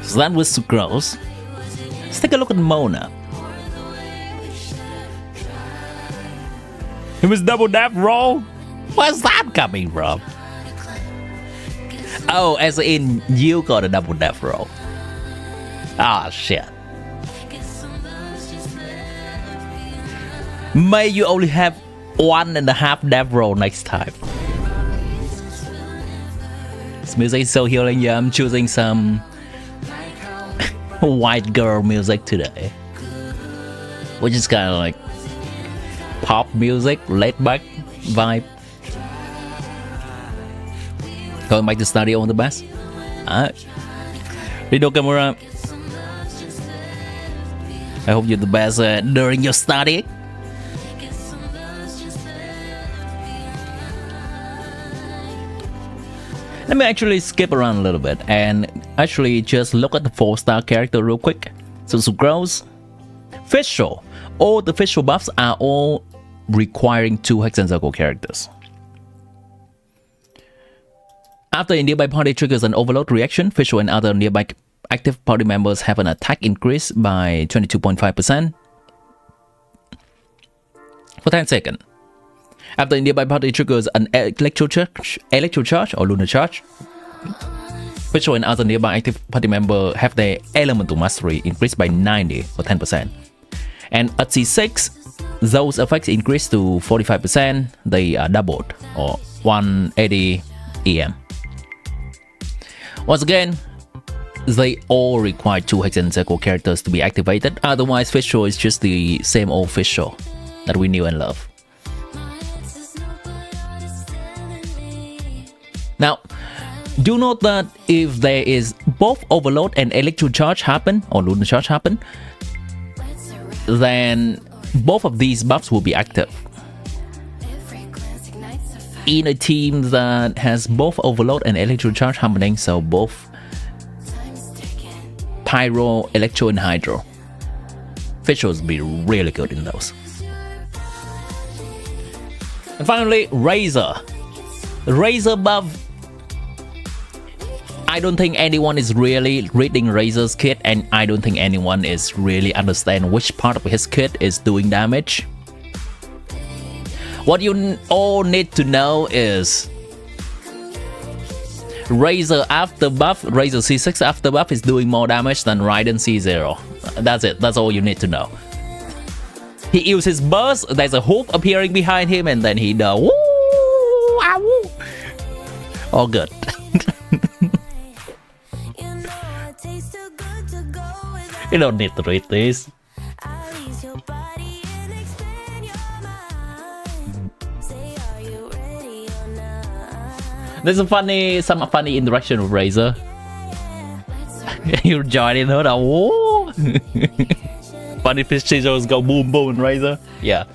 So that was Sucrose. Let's take a look at Mona. It was double death roll? Where's that coming from? Oh, as in you got a double death roll. Ah, shit. May you only have 1.5 death roll next time. This music is so healing. Yeah, I'm choosing some white girl music today, which is kind of like pop music, laid back vibe. Going back to study on the best. Alright. Rido Kamura, I hope you're the best during your study. Let me actually skip around a little bit and actually just look at the 4-star character real quick. So Sucrose, Facial. All the facial buffs are all requiring 2 Hex and Circle characters. After a nearby party triggers an overload reaction, Facial and other nearby active party members have an attack increase by 22.5% for 10 seconds. After a nearby party triggers an electro charge or lunar charge, Facial and other nearby active party member have their elemental mastery increased by 90 or 10%. And at C6, those effects increase to 45%, they are doubled or 180 EM. Once again, they all require 2 Hex and Circle characters to be activated, otherwise Facial is just the same old Facial that we knew and love. Now, do note that if there is both overload and electro charge happen or lunar charge happen, then both of these buffs will be active. In a team that has both overload and electro charge happening, so both pyro, electro, and hydro, Facials will be really good in those. And finally, Razor. Razor buff. I don't think anyone is really reading Razor's kit, and I don't think anyone is really understand which part of his kit is doing damage. What you all need to know is Razor after buff, Razor C6 after buff is doing more damage than Raiden C0. That's it, that's all you need to know. He uses burst, there's a hook appearing behind him, and then he does woo, ah, woo. All good. You don't need to read this. There's some funny interaction with Razor. You're joining her now. Whoa. Funny fish scissors go boom boom Razor. Yeah.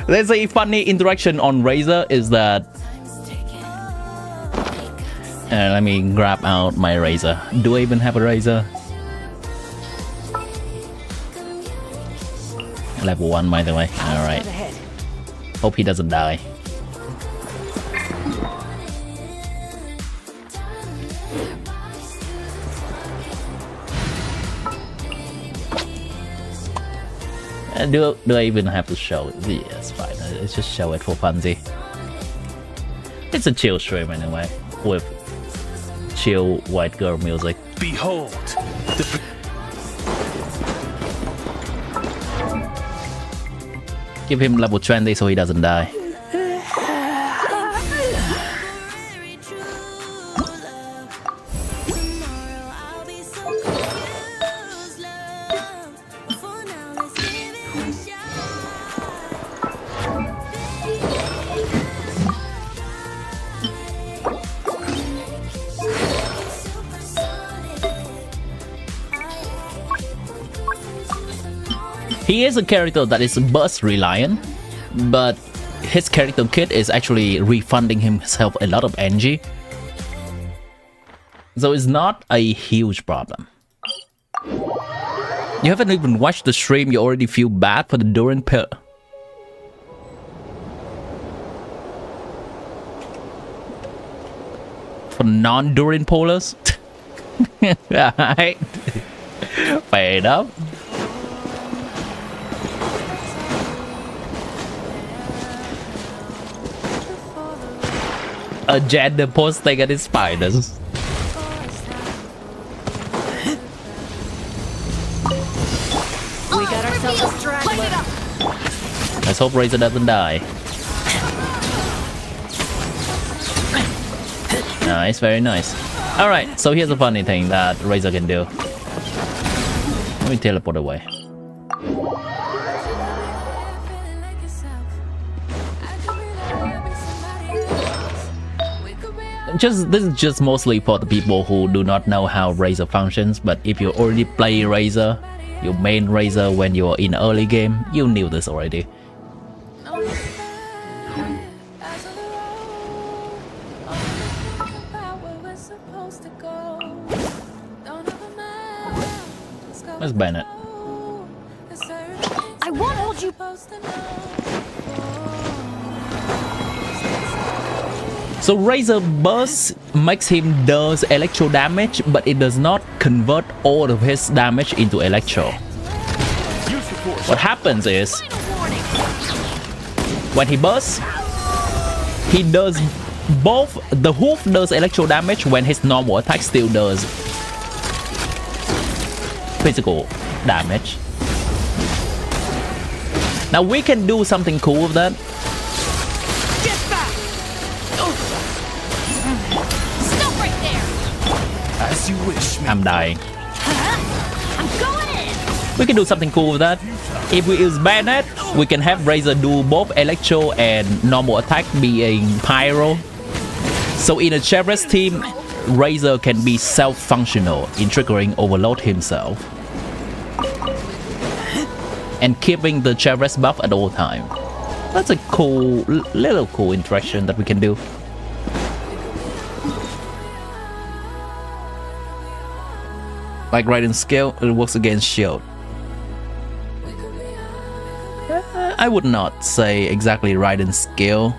There's a funny interaction on Razor is that let me grab out my Razor. Do I even have a Razor? Level 1 by the way. Alright. Hope he doesn't die. Do I even have to show it? Yeah, it's fine. Let's just show it for funsy. It's a chill stream anyway, with chill white girl music. Behold, Give him level 20 so he doesn't die. Very true love. Tomorrow I'll be so confused, love. For now, let's give it a shot. He is a character that is burst reliant, but his character kit is actually refunding himself a lot of energy. So it's not a huge problem. You haven't even watched the stream, you already feel bad for the Durin pill. For non-Durin polars? Right. Fair enough. A gender posting at his spiders. We got ourselves a straggler. Let's hope Razor doesn't die. Nice, very nice. Alright, so here's a funny thing that Razor can do. Let me teleport away. This is just mostly for the people who do not know how Razor functions, but if you already play Razor, your main Razor when you're in early game, you knew this already. Let's ban it. I won't hold you. So Razor Burst makes him does electro damage, but it does not convert all of his damage into electro. What happens is, when he bursts, he does both. The hoof does electro damage when his normal attack still does physical damage. Now we can do something cool with that. as you wish. I'm dying. I'm going in. We can do something cool with that. If we use Bayonet, we can have Razor do both electro and normal attack being pyro. So in a Cherez team, Razor can be self-functional in triggering Overload himself and keeping the Cherez buff at all time. That's a cool, little cool interaction that we can do. Like Raiden skill, it works against shield. I would not say exactly Raiden's skill.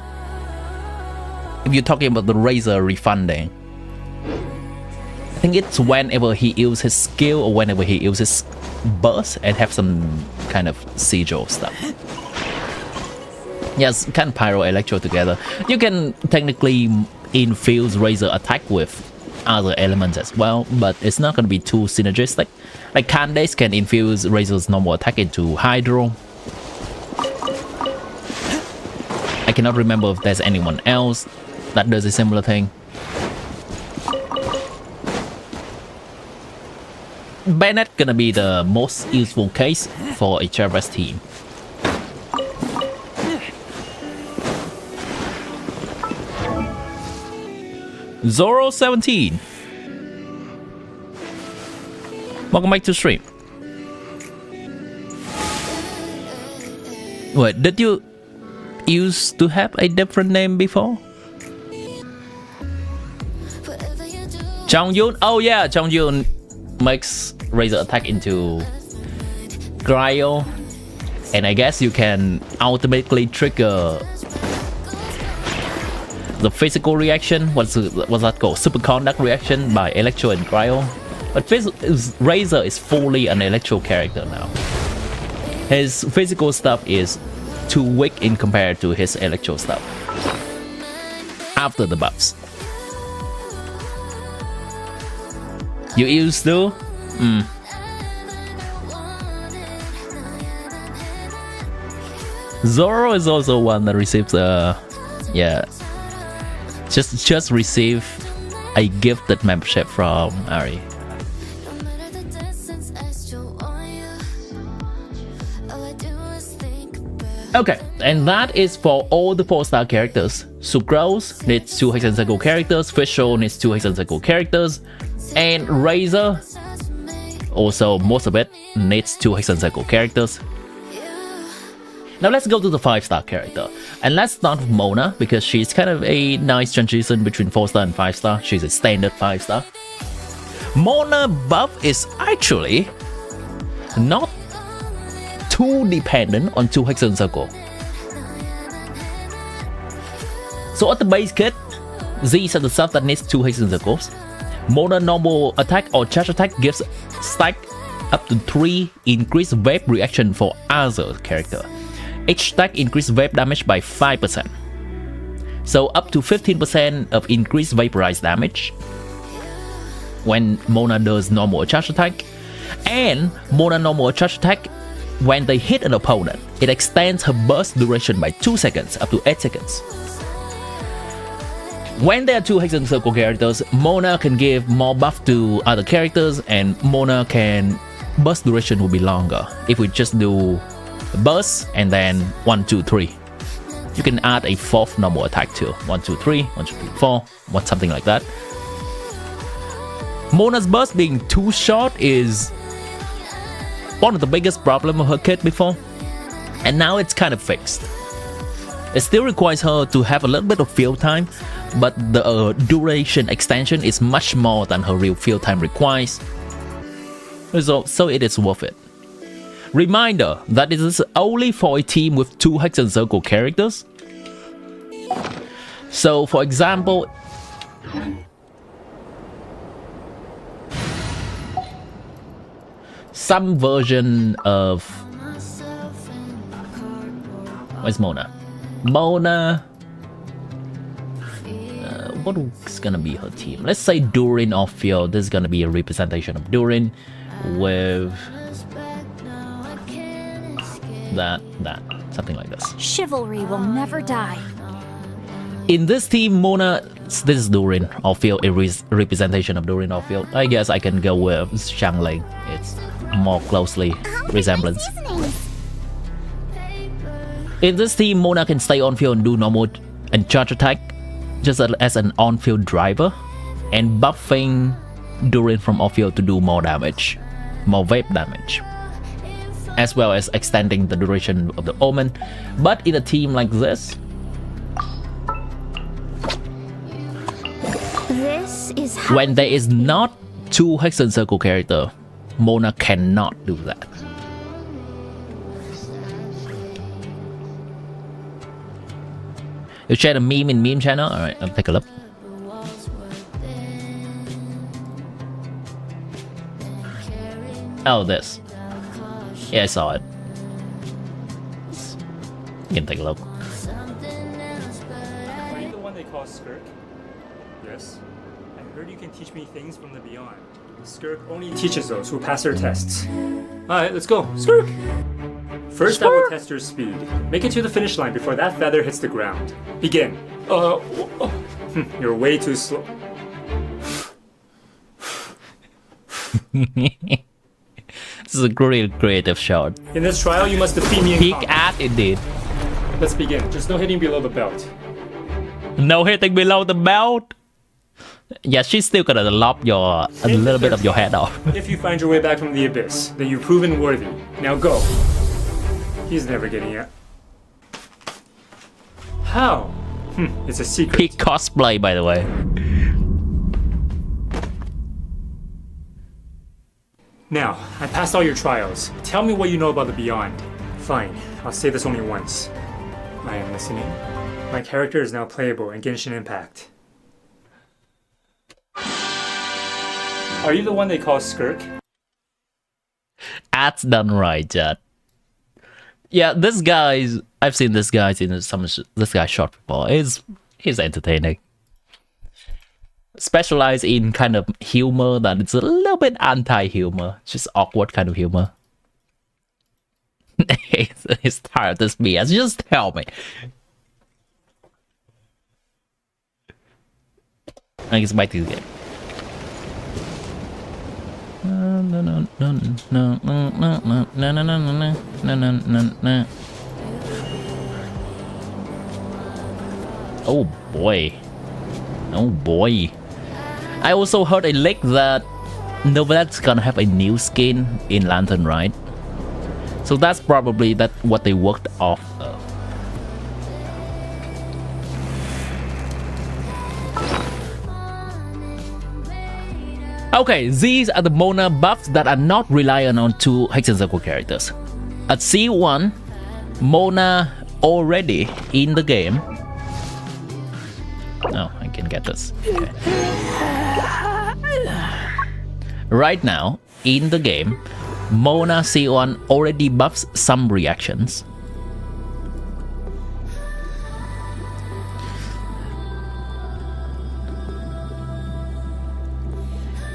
If you're talking about the Razor refunding, I think it's whenever he uses his skill or whenever he uses burst and have some kind of sigil stuff. Yes, kind of pyro electro together. You can technically infuse Razor attack with other elements as well, but it's not going to be too synergistic. Like Candace can infuse Razor's normal attack into Hydro. I cannot remember if there's anyone else that does a similar thing. Bayonet gonna be the most useful case for a Cherez team. Zoro17, welcome back to stream. Wait, did you used to have a different name before? Chongyun. Oh yeah, Chongyun makes Razor attack into cryo, and I guess you can automatically trigger the physical reaction. What's that called? Superconduct reaction by electro and cryo. But Razor is fully an electro character now. His physical stuff is too weak in compared to his electro stuff after the buffs. You used to? Zoro is also one that receives just receive a gifted membership from Ari. Okay, and that is for all the 4-star characters. Sucrose needs 2 Hexen Circle characters, Fischl needs 2 Hexen Circle characters, and Razor, also most of it, needs 2 Hexen Circle characters. Now let's go to the 5-star character. And let's start with Mona, because she's kind of a nice transition between 4-star and 5-star. She's a standard 5-star. Mona buff is actually not too dependent on 2 Hexen Circle. So at the base kit, these are the stuff that needs 2 Hexen Circles. Mona normal attack or charge attack gives stack up to 3 increased wave reaction for other character. Each stack increased wave damage by 5%. So up to 15% of increased vaporized damage when Mona does normal charge attack. And Mona normal charge attack, when they hit an opponent, it extends her burst duration by 2 seconds up to 8 seconds. When there are 2 Hexen Circle characters, Mona can give more buff to other characters, and Mona can burst duration will be longer. If we just do burst and then 1, 2, 3, you can add a 4th normal attack too. 1, 2, 3, 1, 2, 3, 4, something like that. Mona's burst being too short is one of the biggest problems of her kit before, and now it's kind of fixed. It still requires her to have a little bit of field time, but the duration extension is much more than her real field time requires, so it is worth it. Reminder that it is only for a team with 2 Hexen Circle characters. So for example, some version of... Where's Mona? Mona... what is gonna be her team? Let's say Durin off field. This is gonna be a representation of Durin with that, something like this. Chivalry will never die. In this team, Mona, this is Durin off field, a representation of Durin off field. I guess I can go with Xiangling. It's more closely resemblance. In this team, Mona can stay on field and do normal and charge attack just as an on-field driver, and buffing Durin from off-field to do more damage, more vape damage, as well as extending the duration of the Omen. But in a team like this, when there is not 2 Hexen Circle character, Mona cannot do that. You share the meme in meme channel? Alright, I'll take a look. Oh, this. Yeah, I saw it. You can take a look. Are you the one they call Skirk? Yes. I heard you can teach me things from the beyond. Skirk only teaches those who pass their tests. Alright, let's go. Skirk! First, I will test your speed. Make it to the finish line before that feather hits the ground. Begin. You're way too slow. This is a great creative shot. In this trial, you must defeat me in Peek combat. at indeed. Let's begin. Just no hitting below the belt. No hitting below the belt. Yeah, she's still gonna lop a little bit of your head off. If you find your way back from the abyss, then you've proven worthy. Now go. He's never getting it. How? It's a secret. Peak cosplay, by the way. Now, I passed all your trials. Tell me what you know about the Beyond. Fine, I'll say this only once. I am listening. My character is now playable in Genshin Impact. Are you the one they call Skirk? That's done right, Jad. Yeah, this guy's... I've seen this guy in this guy's short before. He's entertaining. Specialize in kind of humor that it's a little bit anti-humor. Just awkward kind of humor. He's tired of this BS. Just tell me. I guess back to the game. Oh boy. Oh boy. I also heard a leak that Novelet's gonna have a new skin in Lantern, right? So that's probably what they worked off of. Okay, these are the Mona buffs that are not reliant on two Hex and Circle characters. At C1, Mona already in the game. Oh, I can get this. Okay. Right now, in the game, Mona C1 already buffs some reactions.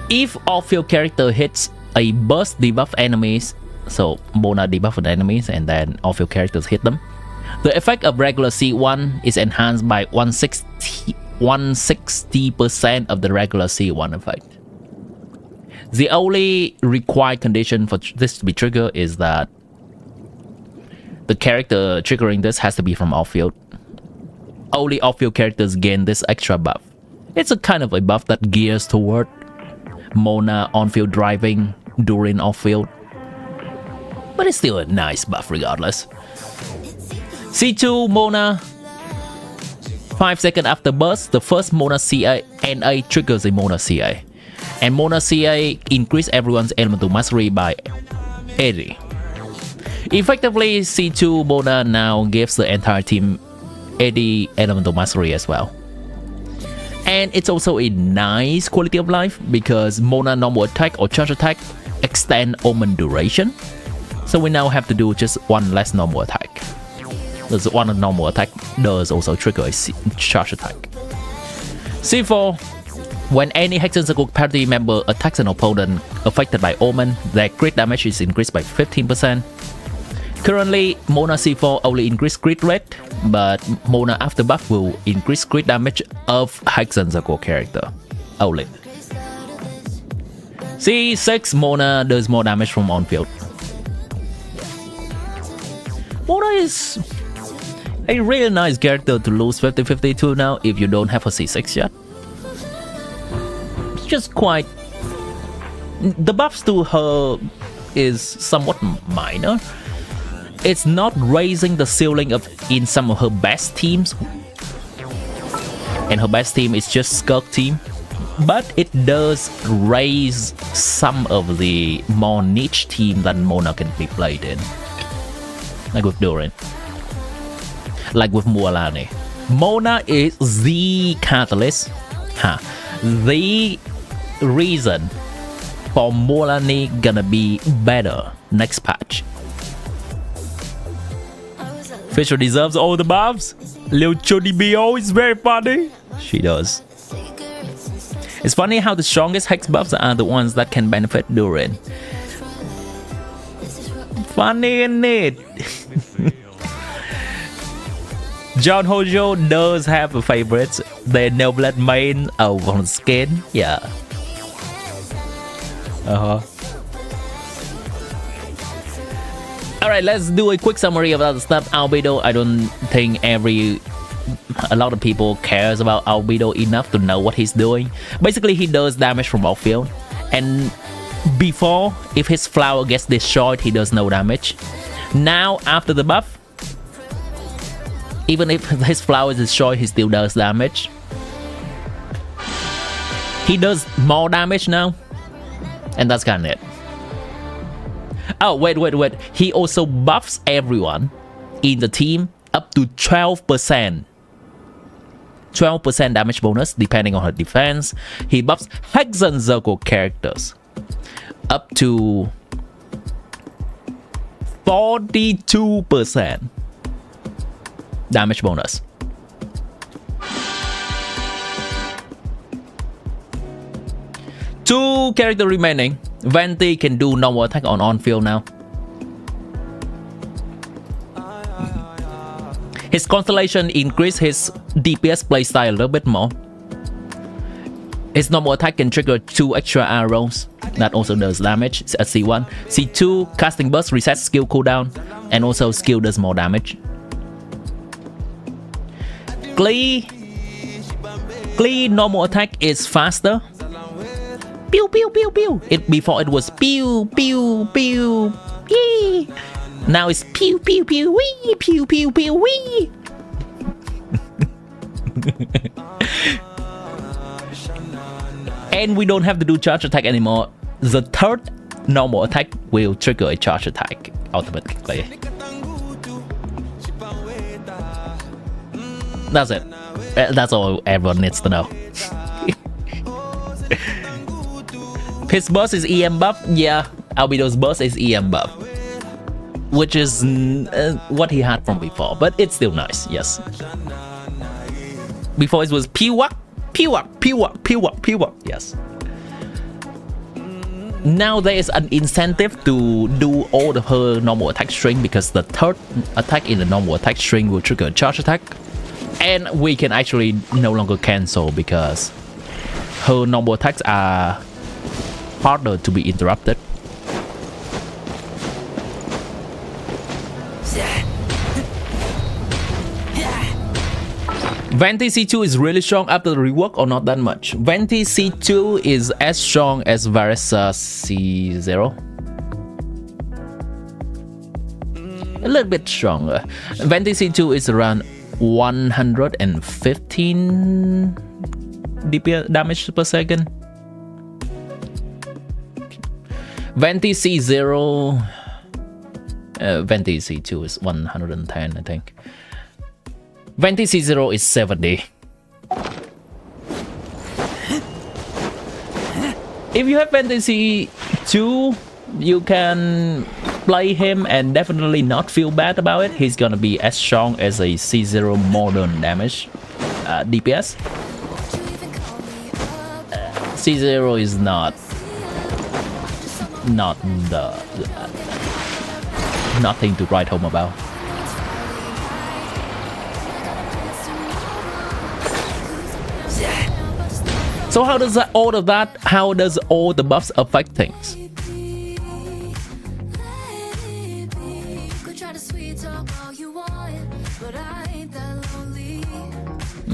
If off-field character hits a burst debuff enemies, so Mona debuffed enemies and then off-field characters hit them, the effect of regular C1 is enhanced by 160% of the regular C1 effect. The only required condition for this to be triggered is that the character triggering this has to be from off-field. Only off-field characters gain this extra buff. It's a kind of a buff that gears toward Mona on-field driving, Durin off-field. But it's still a nice buff regardless. C2 Mona, 5 seconds after burst, the first Mona CA NA triggers a Mona CA. And Mona CA increase everyone's elemental mastery by 80. Effectively, C2 Mona now gives the entire team 80 elemental mastery as well. And it's also a nice quality of life because Mona normal attack or charge attack extend omen duration. So we now have to do just one less normal attack. There's one normal attack does also trigger a charge attack. C4, when any Hex and Circle party member attacks an opponent affected by omen, their crit damage is increased by 15%. Currently, Mona C4 only increase crit rate, but Mona after buff will increase crit damage of Hex and Circle character only. C6 Mona does more damage from on field. Mona is a really nice character to lose 50-50 to now if you don't have a C6 yet. It's just quite... The buffs to her is somewhat minor. It's not raising the ceiling of in some of her best teams. And her best team is just Skirk team. But it does raise some of the more niche team that Mona can be played in. Like with Durin. Like with Mualani. Mona is the catalyst. The reason for Mualani gonna be better next patch. Fisher deserves all the buffs. Lil Chody BO is very funny. She does. It's funny how the strongest Hex buffs are the ones that can benefit Durin. Funny in it. John Hojo does have a favorites. The Novelet main on skin. Yeah. Alright, let's do a quick summary of other stuff. Albedo, I don't think a lot of people cares about Albedo enough to know what he's doing. Basically, he does damage from off-field. And before, if his flower gets destroyed, he does no damage. Now, after the buff, Even if his flower is destroyed, he still does damage. He does more damage now. And that's kind of it. Oh, wait. He also buffs everyone in the team up to 12%. 12% damage bonus depending on her defense. He buffs Hexen Circle characters up to 42% damage bonus. Two character remaining. Venti can do normal attack on field now. His constellation increase his DPS playstyle a little bit more. His normal attack can trigger 2 extra arrows. That also does damage at C1. C2 casting burst resets skill cooldown, and also skill does more damage. Glee normal attack is faster. Pew pew pew pew. Before it was pew pew pew. Yee. Now it's pew pew pew wee pew pew pew wee. And we don't have to do charge attack anymore. The third normal attack will trigger a charge attack automatically. That's it. That's all everyone needs to know. His burst is EM buff. Yeah, Albedo's burst is EM buff, which is what he had from before, but it's still nice. Yes. Before it was Pewak. Yes. Now there is an incentive to do all of her normal attack string, because the third attack in the normal attack string will trigger a charge attack, and we can actually no longer cancel because her normal attacks are harder to be interrupted. Venti C2 is really strong after the rework, or not that much? Venti C2 is as strong as Varesa C0. A little bit stronger. Venti C2 is around 115 DPS damage per second. Venti C0... Venti C2 is 110, I think. Venti C0 is 70. If you have Venti C2, you can play him and definitely not feel bad about it. He's gonna be as strong as a C0 modern damage DPS. C0 is not the nothing to write home about. So how does all the buffs affect things?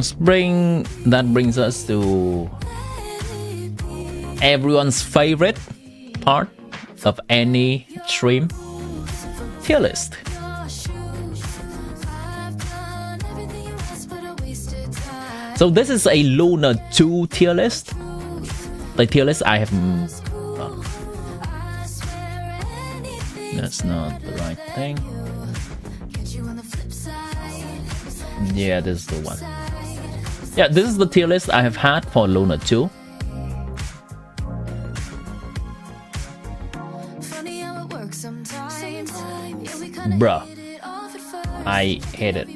Spring, that brings us to everyone's favorite part of any stream, tier list. So this is a Luna 2 tier list. The tier list I have... that's not the right thing. Yeah, this is the one. Yeah, this is the tier list I have had for Luna 2. Bruh, I hate it.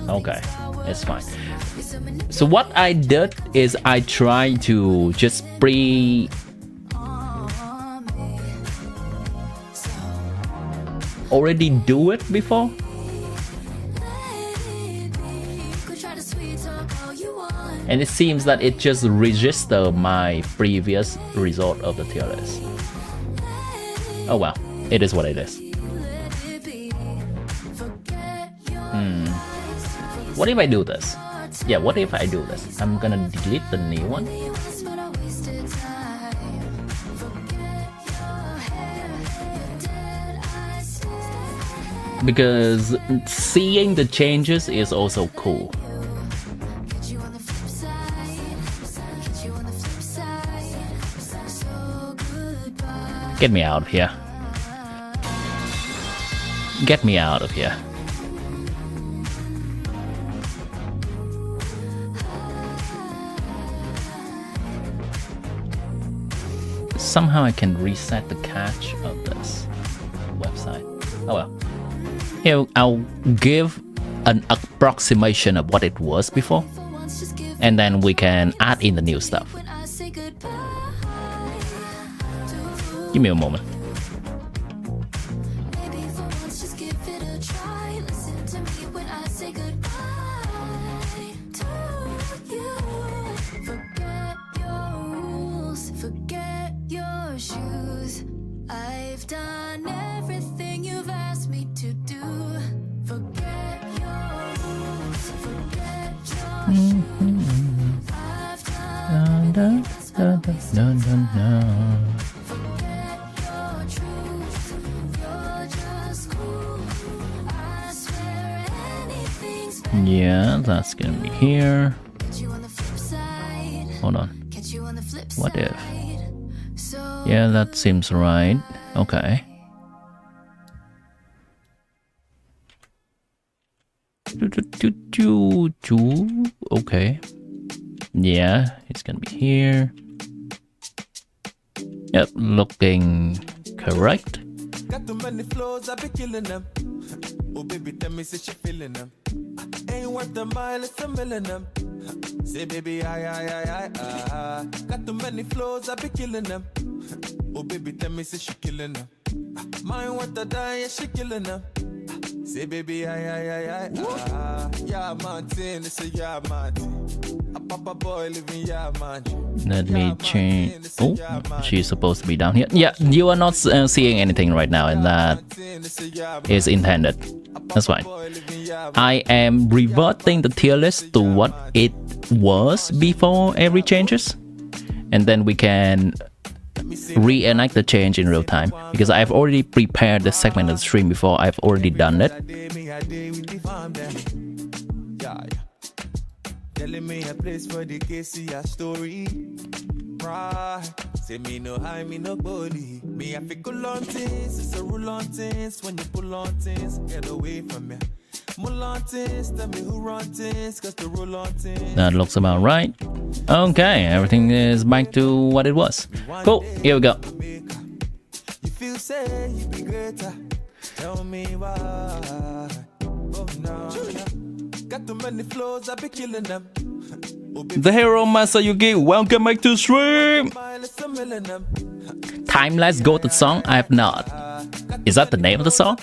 Okay, it's fine. So what I did is I tried to just already do it before. And it seems that it just registered my previous result of the tier list. Oh well, it is what it is. What if I do this? Yeah, what if I do this? I'm gonna delete the new one. because seeing the changes is also cool. Get you on the flip side. Get you on the flip side. So goodbye. Get me out of here. Get me out of here. Somehow I can reset the cache of this website. Oh well. Here, I'll give an approximation of what it was before, and then we can add in the new stuff. When I say goodbye. Give me a moment. Maybe for once just give it a try. Listen to me when I say goodbye to you. Forget your rules, forget your shoes. I've done everything you've asked me to do. Forget your rules, forget your shoes. I've done everything that's my business. Forget your truth, you're just cool. I swear anything's better. Yeah, that's gonna be here. Get you on the flip side. Hold on. Get you on the flip What if? side. So Yeah, that seems right. Okay. Okay. Yeah, it's gonna be here. Yep, looking correct. Got too many flows, I be killing them. Oh baby, tell me say she feeling them. Ain't worth a mile, it's a million them. Say baby, I. Got too many flows, I be killing them. Oh baby, tell me say she killing them. Mine worth a die, yeah, she killing them. Say baby, I. Yeah, Martin, it's a yeah, Martin. A papa boy living yeah, Martin. Let me change. Oh, she's supposed to be down here. Yeah, you are not seeing anything right now, and that is intended. That's fine. I am reverting the tier list to what it was before every changes, and then we can reenact the change in real time, because I've already prepared the segment of the stream before. I've already done it. Telling me a place for the KCR story. Right. Say me no high, me no bully. Me I feel cool on things, it's a rule on things. When you pull on things, get away from me. Mull on things, tell me who run things, cause the rule on things. That looks about right. Okay, everything is back to what it was. Cool, here we go. You feel say you be greater. Tell me why. Oh no. Got too many flows, I be killing them. The hero Masayuki, welcome back to stream. Timeless Goated song? I have not. Is that the name of the song?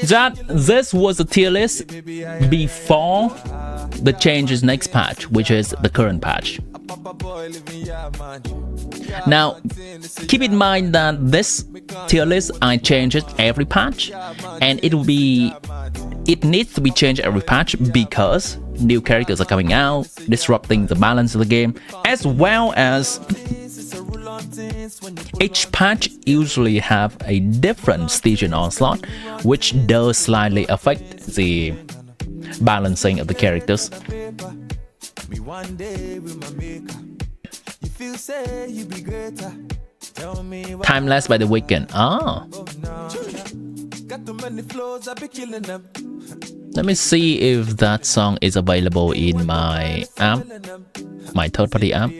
That this was the tier list before the changes next patch, which is the current patch. Now, keep in mind that this tier list I change it every patch, and it needs to be changed every patch because new characters are coming out, disrupting the balance of the game, as well as each patch usually have a different Stygian onslaught, which does slightly affect the balancing of the characters. Timeless by the Weekend. Ah. Let me see if that song is available in my app, my third-party app.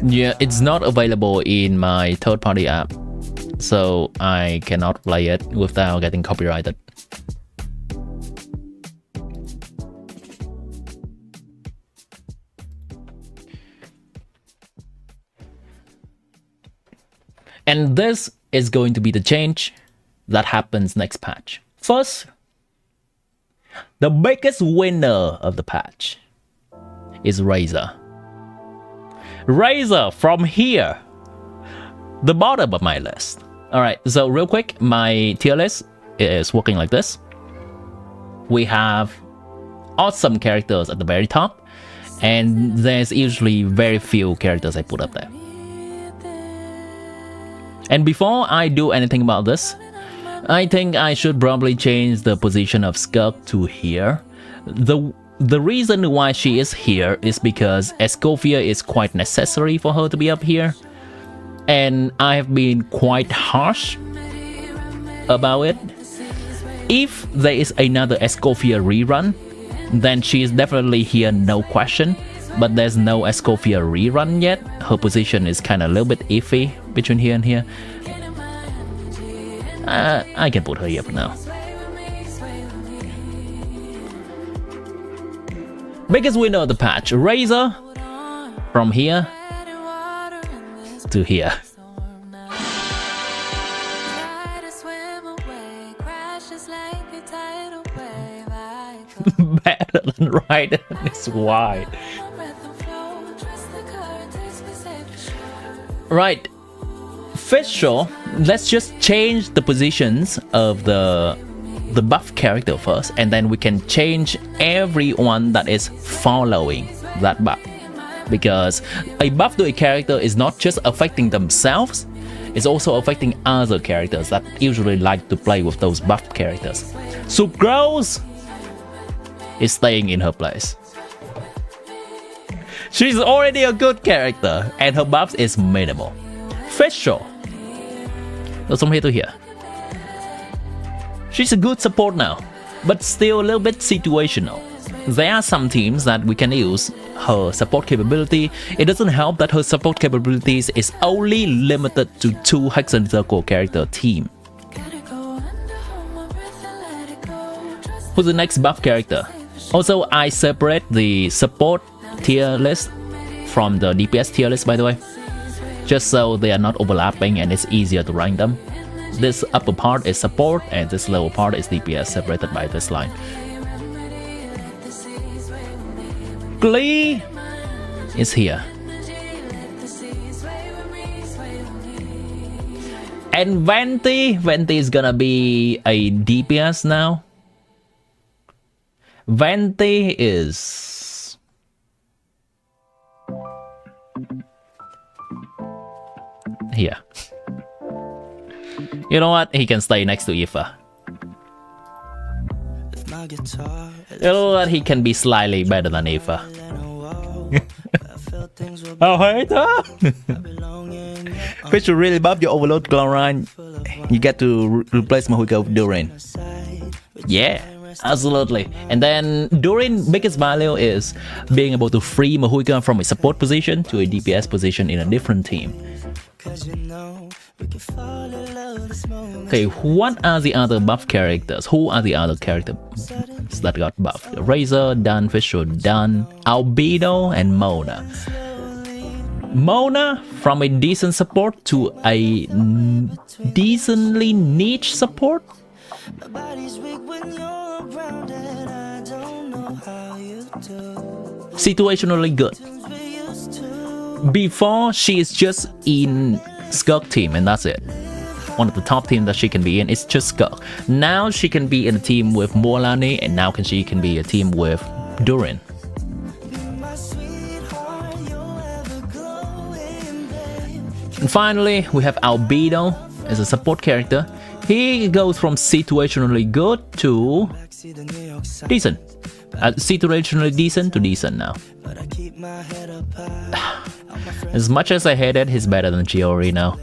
Yeah, it's not available in my third-party app, so I cannot play it without getting copyrighted. And this is going to be the change that happens next patch. First, the biggest winner of the patch is Razor. Razor from here, the bottom of my list. Alright, so real quick, my tier list is working like this. we have awesome characters at the very top, and there's usually very few characters I put up there. And before I do anything about this, I think I should probably change the position of Skirk to here. The reason why she is here is because Escofia is quite necessary for her to be up here, and I have been quite harsh about it. If there is another Escofia rerun, then she is definitely here, no question. But there's no Escofia rerun yet. Her position is kind of a little bit iffy between here and here. I can put her here for now. Biggest winner of the patch, Razor, from here to here. Better than Ryder, it's wide. Right, Fisher, let's just change the positions of the buff character first, and then we can change everyone that is following that buff. Because a buff to a character is not just affecting themselves, it's also affecting other characters that usually like to play with those buff characters. Sucrose is staying in her place. She's already a good character, and her buffs is minimal. Fisher goes from here to here. She's a good support now, but still a little bit situational. There are some teams that we can use her support capability. It doesn't help that her support capabilities is only limited to 2 Hex and Circle character team. Who's the next buff character? Also, I separate the support tier list from the DPS tier list, by the way, just so they are not overlapping and it's easier to rank them. This upper part is support and this lower part is DPS, separated by this line. Glee is here. And Venti is gonna be a DPS now. Venti is here. You know what? He can stay next to Aoife. You know what? He can be slightly better than Aoife. Oh, hater! Fish will really buff your overload Glorine. You get to replace Mahuika with Durin. Yeah, absolutely. And then Durin's biggest value is being able to free Mahuika from a support position to a DPS position in a different team. Okay, what are the other buff characters? Who are the other characters that got buffed? Razor, done, Fisher, done, Albedo, and Mona. Mona from a decent support to a decently niche support. Situationally good. Before, she is just in Skirk team and that's it. One of the top teams that she can be in is just Skirk. Now she can be in a team with Morlani, and now she can be a team with Durin. And finally, we have Albedo as a support character. He goes from situationally good to decent. Situationally decent to decent now. As much as I hate it, he's better than Chiori now.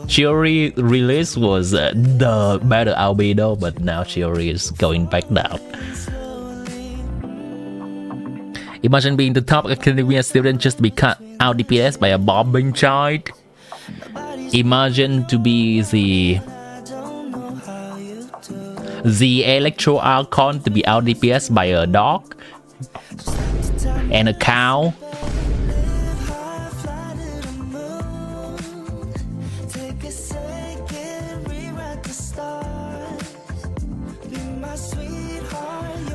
Chiori release was the better Albedo, but now Chiori is going back down. Imagine being the top academia student just to be cut out DPS by a bombing child. Imagine to be the Electro Archon to be out DPS by a dog and a cow.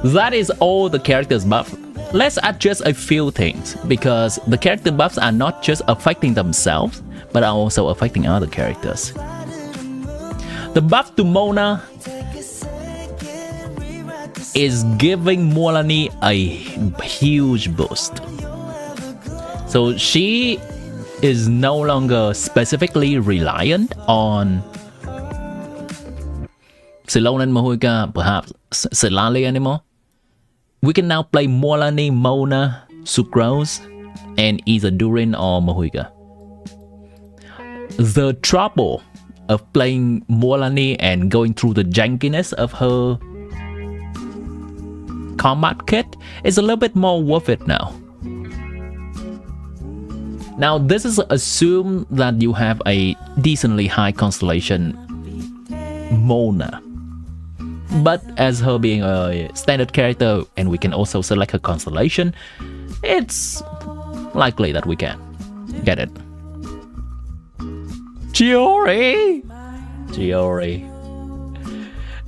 That is all the characters buff. Let's add just a few things, because the character buffs are not just affecting themselves, but are also affecting other characters. The buff to Mona is giving Mualani a huge boost. So she is no longer specifically reliant on Ceylon and Mahuika, perhaps Celali anymore. We can now play Mualani, Mona, Sucrose, and either Durin or Mahuika. The trouble of playing Mualani and going through the jankiness of her combat kit is a little bit more worth it now. Now this is assume that you have a decently high constellation Mona. But as her being a standard character and we can also select her constellation, it's likely that we can get it. Chiori!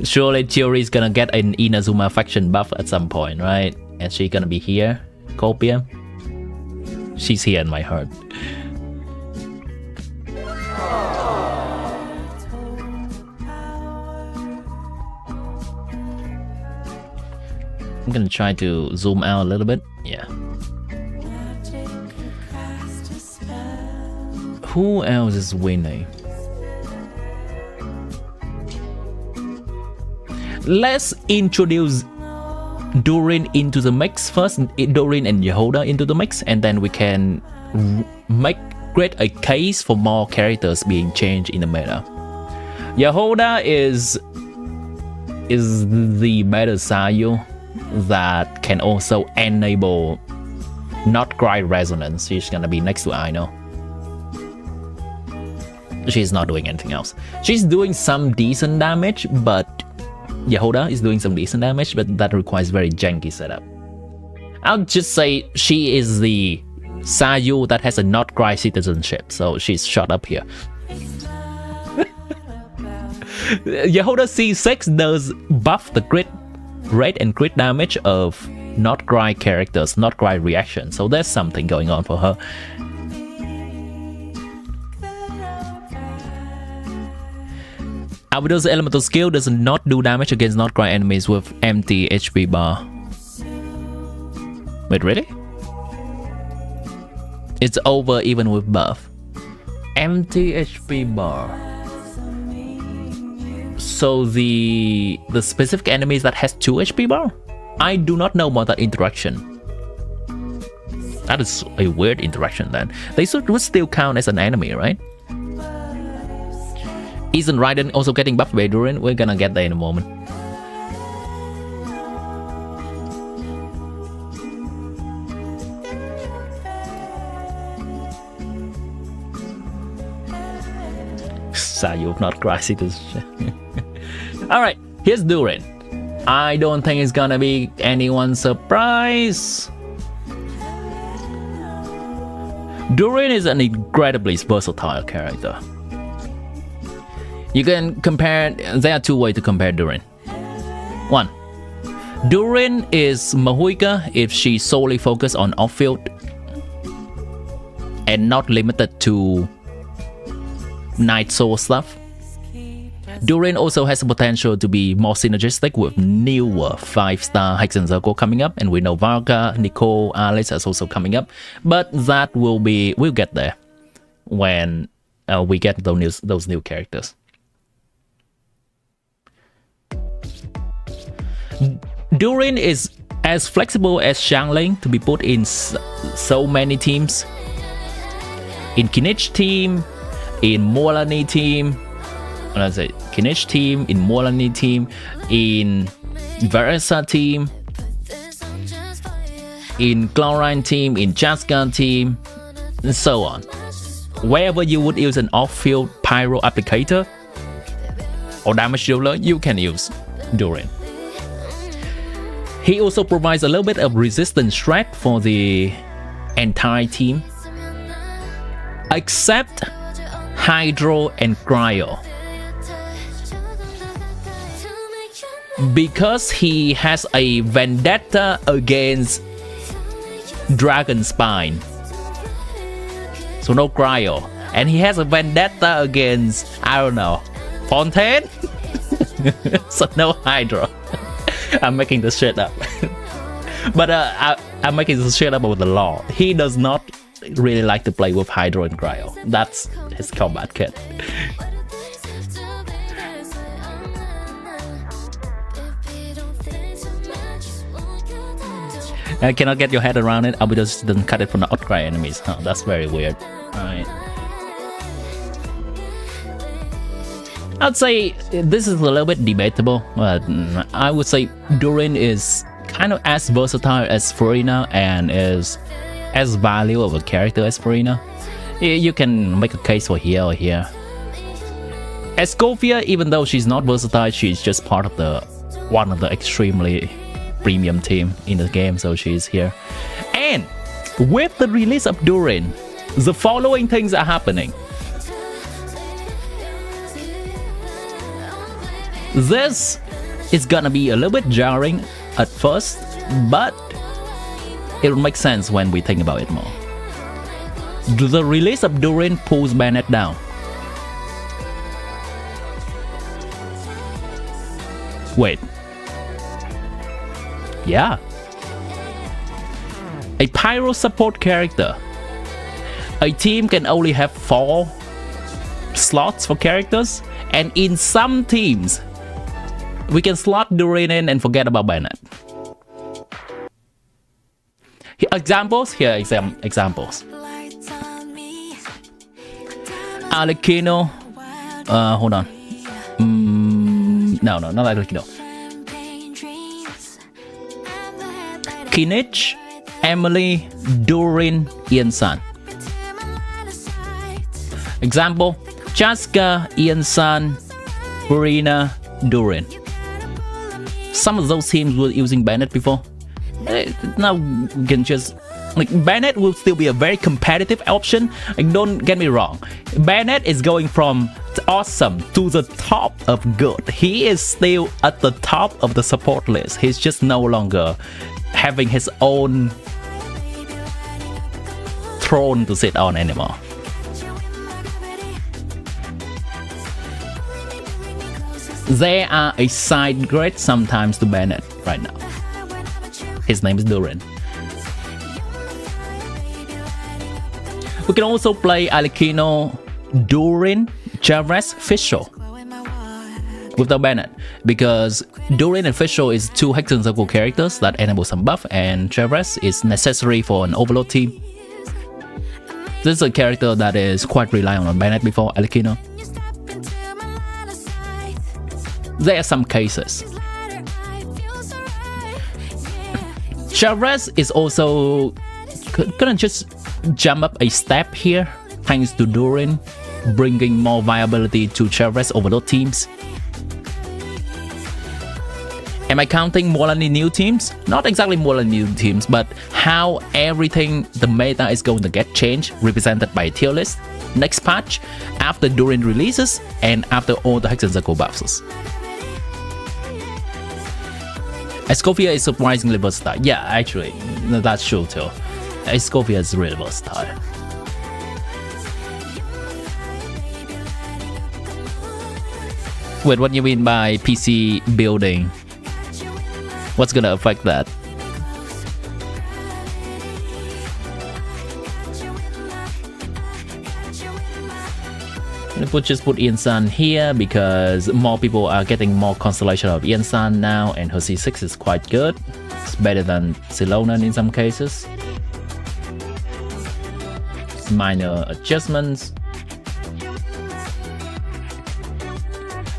Surely Chiori's gonna get an Inazuma faction buff at some point, right? And she's gonna be here. Copium. She's here in my heart. I'm gonna try to zoom out a little bit. Yeah. Who else is winning? Let's introduce Durin into the mix first. Durin and Yehoda into the mix, and then we can create a case for more characters being changed in the meta. Yehoda is the meta Sayu that can also enable nod-krai resonance. She's gonna be next to Aino. She's not doing anything else. She's doing some decent damage, but Yehoda is doing some decent damage, but that requires very janky setup. I'll just say she is the Sayu that has a nod-krai citizenship, so she's shot up here. Yehoda C6 does buff the crit rate and crit damage of nod-krai characters, nod-krai reaction, so there's something going on for her. Albedo's elemental skill does not do damage against nod-krai enemies with empty HP bar. Wait, really? It's over even with buff. Empty HP bar. So the specific enemies that has 2 HP bar? I do not know about that interaction. That is a weird interaction then. They would still count as an enemy, right? Isn't Raiden also getting buffed by Durin? We're gonna get there in a moment. Sayu, not crisis. Alright, here's Durin. I don't think it's gonna be anyone's surprise. Durin is an incredibly versatile character. You can compare, there are 2 ways to compare Durin. 1. Durin is Mahuika if she solely focused on off-field and not limited to Night Soul stuff. Durin also has the potential to be more synergistic with newer 5-star Hexen Circle coming up, and we know Varka, Nicole, Alice is also coming up, but that we'll get there when we get those new characters. Durin is as flexible as Xiangling to be put in so many teams. In Kinich team, in Mualani team, let's say Kinich team, in Mualani team, in Versa team, in Chlorine team, in Jaska team, and so on. Wherever you would use an off-field pyro applicator or damage dealer, you can use Durin. He also provides a little bit of resistance threat for the entire team, except Hydro and Cryo. Because he has a vendetta against Dragon Spine, so no Cryo. And he has a vendetta against, I don't know, Fontaine? So no Hydro. I'm making this shit up. But I'm making this shit up about the law. He does not really like to play with Hydro and Cryo. That's his combat kit. I cannot get your head around it. I'll just then cut it from the nod-krai enemies. Huh, that's very weird. Alright. I'd say this is a little bit debatable, but I would say Durin is kind of as versatile as Furina and is as value of a character as Furina. You can make a case for here or here. Escovia, even though she's not versatile, she's just part of the one of the extremely premium team in the game, so she's here. And with the release of Durin, the following things are happening. This is gonna be a little bit jarring at first, but it will make sense when we think about it more. The release of Durin pulls Bennett down. Wait. Yeah. A pyro support character. A team can only have 4 slots for characters, and in some teams, we can slot Durin in and forget about Bennett. Examples? Here are examples. Alecino. Hold on. No, not Alecino. Kinich, Emily, Durin, Ian San. Example: Chaska, Ian San, Furina, Durin. Some of those teams were using Bennett before. Now we can just Bennett will still be a very competitive option. Don't get me wrong. Bennett is going from awesome to the top of good. He is still at the top of the support list. He's just no longer having his own throne to sit on anymore. There are a side grade sometimes to Bennett right now. His name is Durin. We can also play Alecino, Durin, Javres, Fischl without Bennett, because Durin and Fischl is 2 Hex and Circle characters that enable some buff, and Javres is necessary for an Overlord team. This is a character that is quite reliant on Bennett before Alecino. There are some cases. Javres is also gonna just jump up a step here thanks to Durin, bringing more viability to Javres Overlord teams. Am I counting more than new teams? Not exactly more than new teams, but how everything, the meta is going to get changed, represented by a tier list next patch, after Durin releases, and after all the Hex and Circle buffs. Escovia is surprisingly versatile. Yeah, actually, that's true too. Escovia is really versatile. Wait, what do you mean by PC building? What's gonna affect that? Just put Ian San here because more people are getting more constellation of Ian San now, and her C6 is quite good. It's better than Silonan in some cases. Minor adjustments.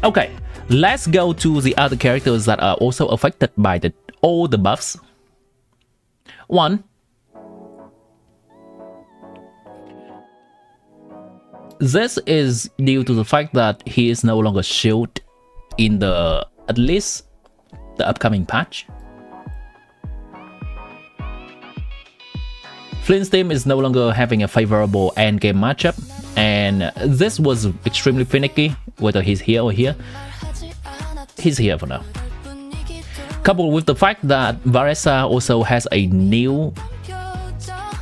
Okay, let's go to the other characters that are also affected by all the buffs. 1. This is due to the fact that he is no longer shield in at least the upcoming patch. Flint's team is no longer having a favorable endgame matchup, and this was extremely finicky whether he's here or here. He's here for now. Coupled with the fact that Varesa also has a new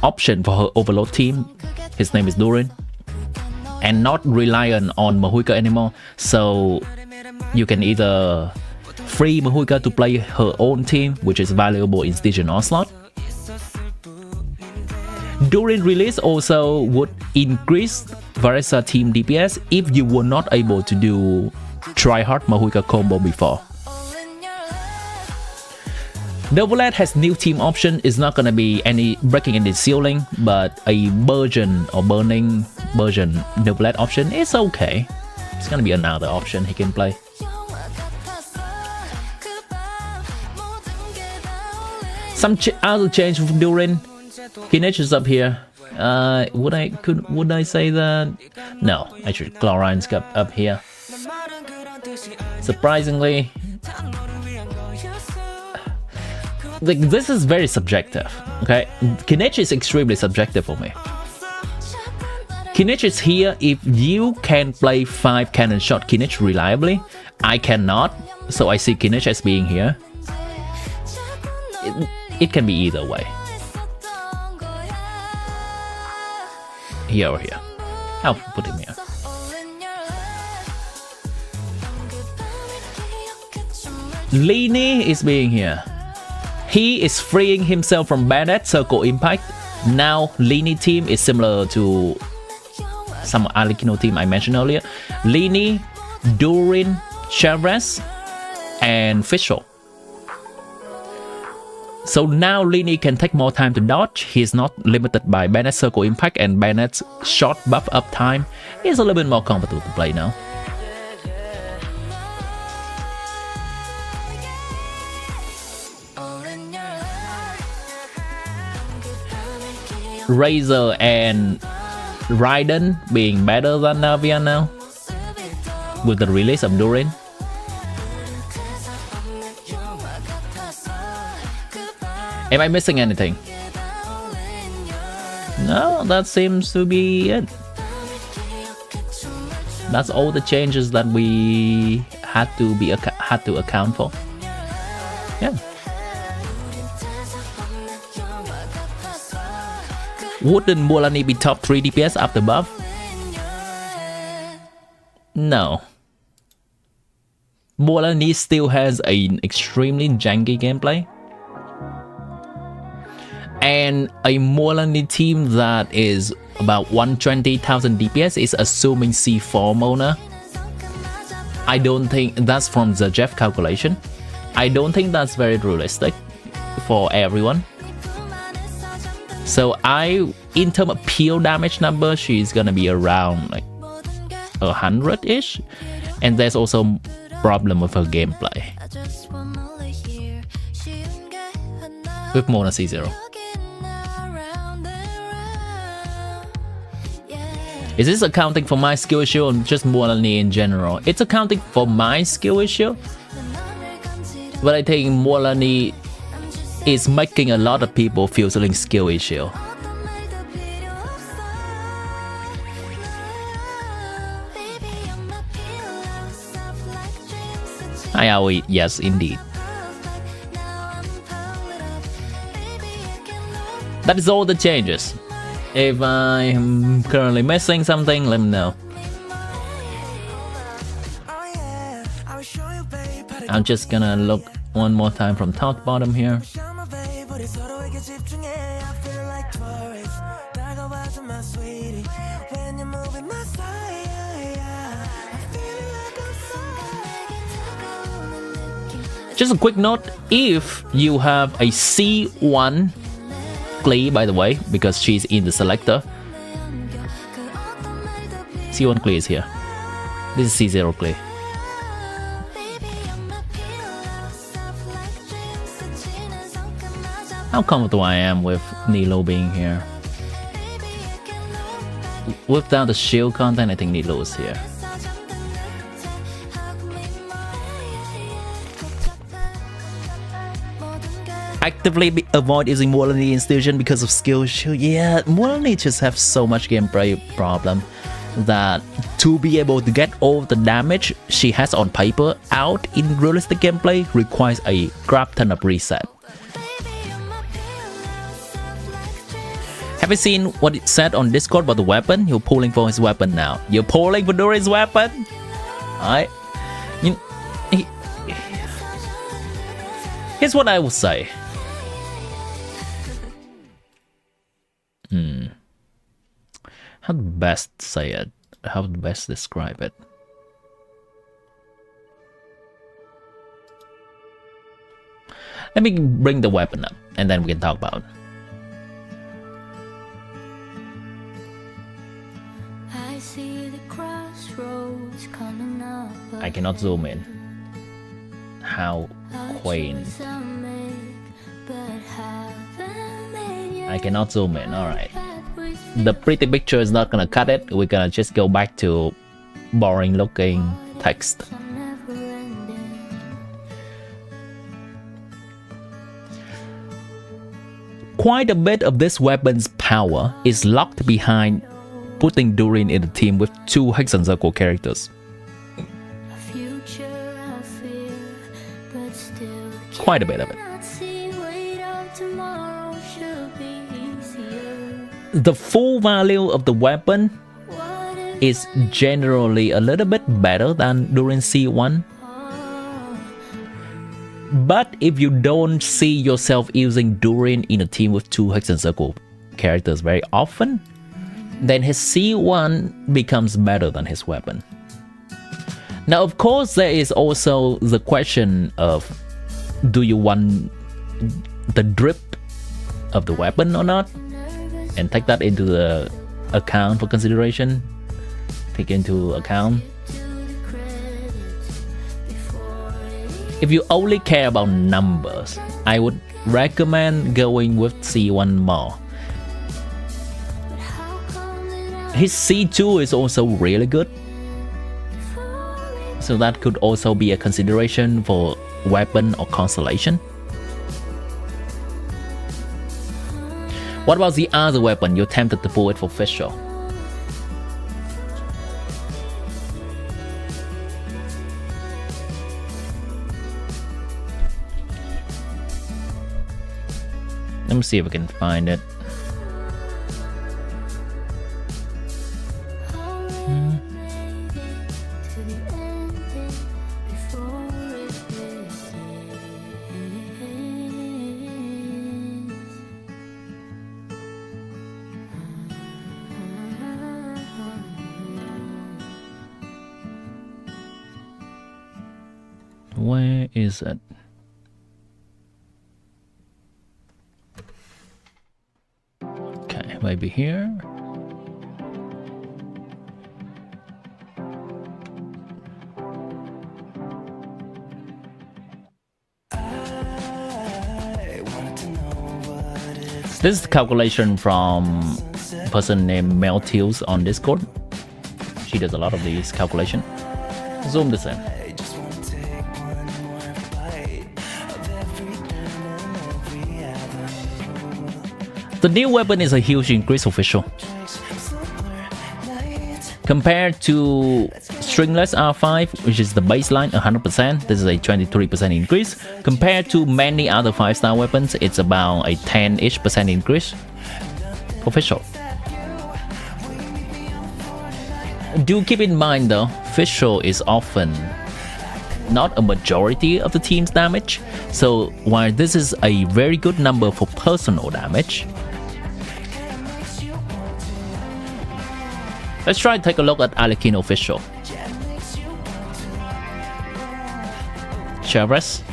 option for her Overlord team. His name is Durin, and not reliant on Mahuika anymore, so you can either free Mahuika to play her own team, which is valuable in Stage and Onslaught. Durin release also would increase Varesa team DPS if you were not able to do try-hard Mahuika combo before. Novelet has new team option. It's not gonna be any breaking any ceiling, but a version or burning version Novelet option is okay. It's gonna be another option he can play. Some other change from Durin. Kinech is up here. Would I say that? No, actually Chlorine's up here. Surprisingly, like, this is very subjective. Okay, Kinech is extremely subjective for me. Kinech is here if you can play 5 cannon shot Kinech reliably. I cannot, so I see Kinech as being here. It can be either way. Here or here. I'll put him here. Lini is being here. He is freeing himself from Bandit Circle Impact. Now Lini team is similar to some Alikino team I mentioned earlier. Lini, Durin, Chavez, and Fischl. So now Lini can take more time to dodge. He's not limited by Bandit Circle Impact, and Bandit's short buff up time is a little bit more comfortable to play now. Razor and Raiden being better than Navia now with the release of Durin. Am I missing anything? No, that seems to be it. That's all the changes that we had to account for. Yeah. Wouldn't Mualani be top 3 DPS after buff? No. Mualani still has an extremely janky gameplay. And a Mualani team that is about 120,000 DPS is assuming C4 Mona. I don't think that's from the Jeff calculation. I don't think that's very realistic for everyone. So in terms of pure damage number, she's gonna be around like 100-ish. And there's also problem with her gameplay with Mona C0. Is this accounting for my skill issue or just Mualani in general? It's accounting for my skill issue, but I think Mualani is making a lot of people feeling skill issue. Hi Aoi, yes indeed. That is all the changes. If I am currently missing something, let me know. I'm just gonna look one more time from top to bottom here. Just a quick note, if you have a C1 Klee, by the way, because she's in the selector, C1 Klee is here. This is C0 Klee. How comfortable I am with Nilo being here. Without the shield content, I think Nilo is here. Actively avoid using Mualani institution because of skill issue. Yeah, Mualani just have so much gameplay problem that to be able to get all the damage she has on paper out in realistic gameplay requires a crap ton of reset. Have you seen what it said on Discord about the weapon? You're pulling for his weapon now. You're pulling for Durin's weapon? Alright. Here's what I would say. How to best say it? How to best describe it? Let me bring the weapon up and then we can talk about it. I see the crossroads coming up. I cannot zoom in. How quaint. I cannot zoom in, alright. The pretty picture is not gonna cut it. We're gonna just go back to boring looking text. Quite a bit of this weapon's power is locked behind putting Durin in the team with 2 Hex and Circle characters. Quite a bit of it. The full value of the weapon is generally a little bit better than Durin C1. But if you don't see yourself using Durin in a team with 2 Hex and Circle characters very often, then his C1 becomes better than his weapon. Now, of course, there is also the question of, do you want the drip of the weapon or not? And take that into the account for consideration. Take into account. If you only care about numbers, I would recommend going with C1 more. His C2 is also really good, so that could also be a consideration for weapon or constellation. What about the other weapon you're tempted to pull it for official? Let me see if I can find it. Where is it? Okay, maybe here. This is the calculation from a person named Meltius on Discord. She does a lot of these calculations. Zoom this in. The new weapon is a huge increase official. Compared to stringless R5, which is the baseline 100%, this is a 23% increase. Compared to many other 5-star weapons, it's about a 10-ish% increase. Official. Do keep in mind though, official is often not a majority of the team's damage. So while this is a very good number for personal damage, let's try to take a look at Alekin official. Chavez,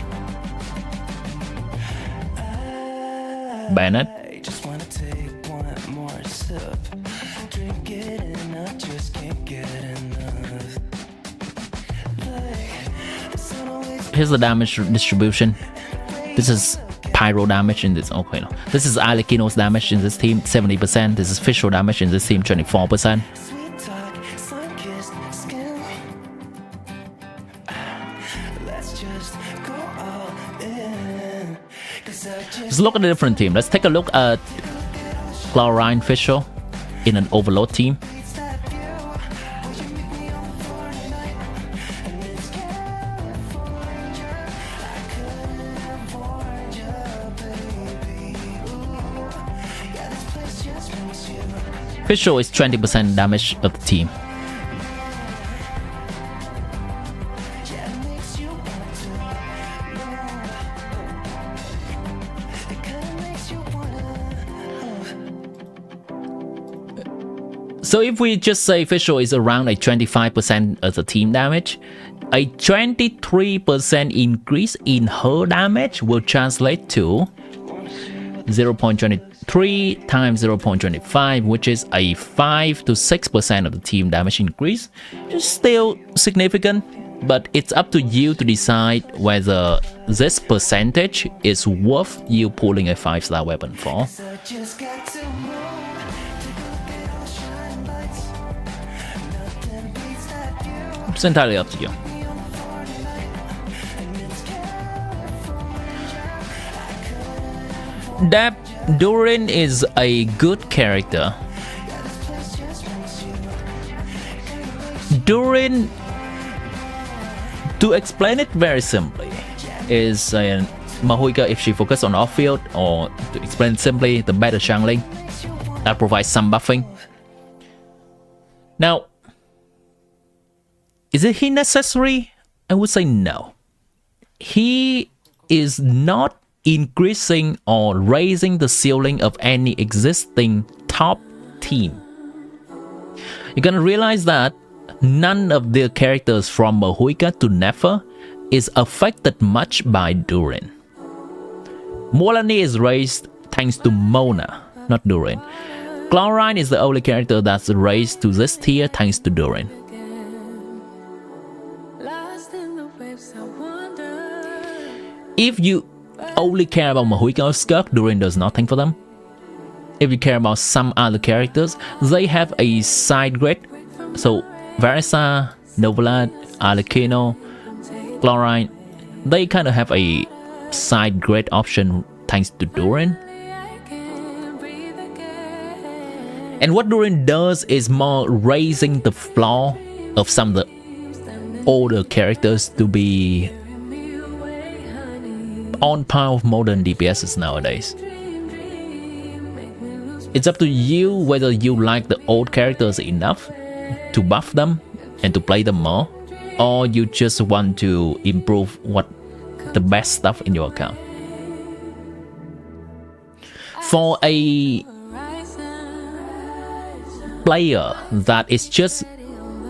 Bennett, here's the damage distribution. This is pyro damage in this. Okay, no. This is Alekino's damage in this team, 70%. This is official damage in this team, 24%. Let's look at a different team. Let's take a look at Chlorine Fisher in an Overlord team. Fisher is 20% damage of the team. So if we just say Fischl is around a 25% of the team damage, a 23% increase in her damage will translate to 0.23 times 0.25, which is a 5 to 6% of the team damage increase. It's still significant, but it's up to you to decide whether this percentage is worth you pulling a 5-star weapon for. It's entirely up to you. That Durin is a good character. Durin, to explain it very simply, is Mahuika if she focuses on off-field, or to explain it simply, the better jungling that provides some buffing. Now, is he necessary? I would say no. He is not increasing or raising the ceiling of any existing top team. You're gonna realize that none of the characters from Mahuika to Nefer is affected much by Durin. Molani is raised thanks to Mona, not Durin. Chlorine is the only character that's raised to this tier thanks to Durin. If you only care about Mahuika or Skirk, Durin does nothing for them. If you care about some other characters, they have a side grid. So Varisa, Novelad, Arlecchino, Chlorine, they kind of have a side grid option thanks to Durin. And what Durin does is more raising the floor of some of the older characters to be on par with modern DPSs nowadays. It's up to you whether you like the old characters enough to buff them and to play them more, or you just want to improve what the best stuff in your account. For a player that is just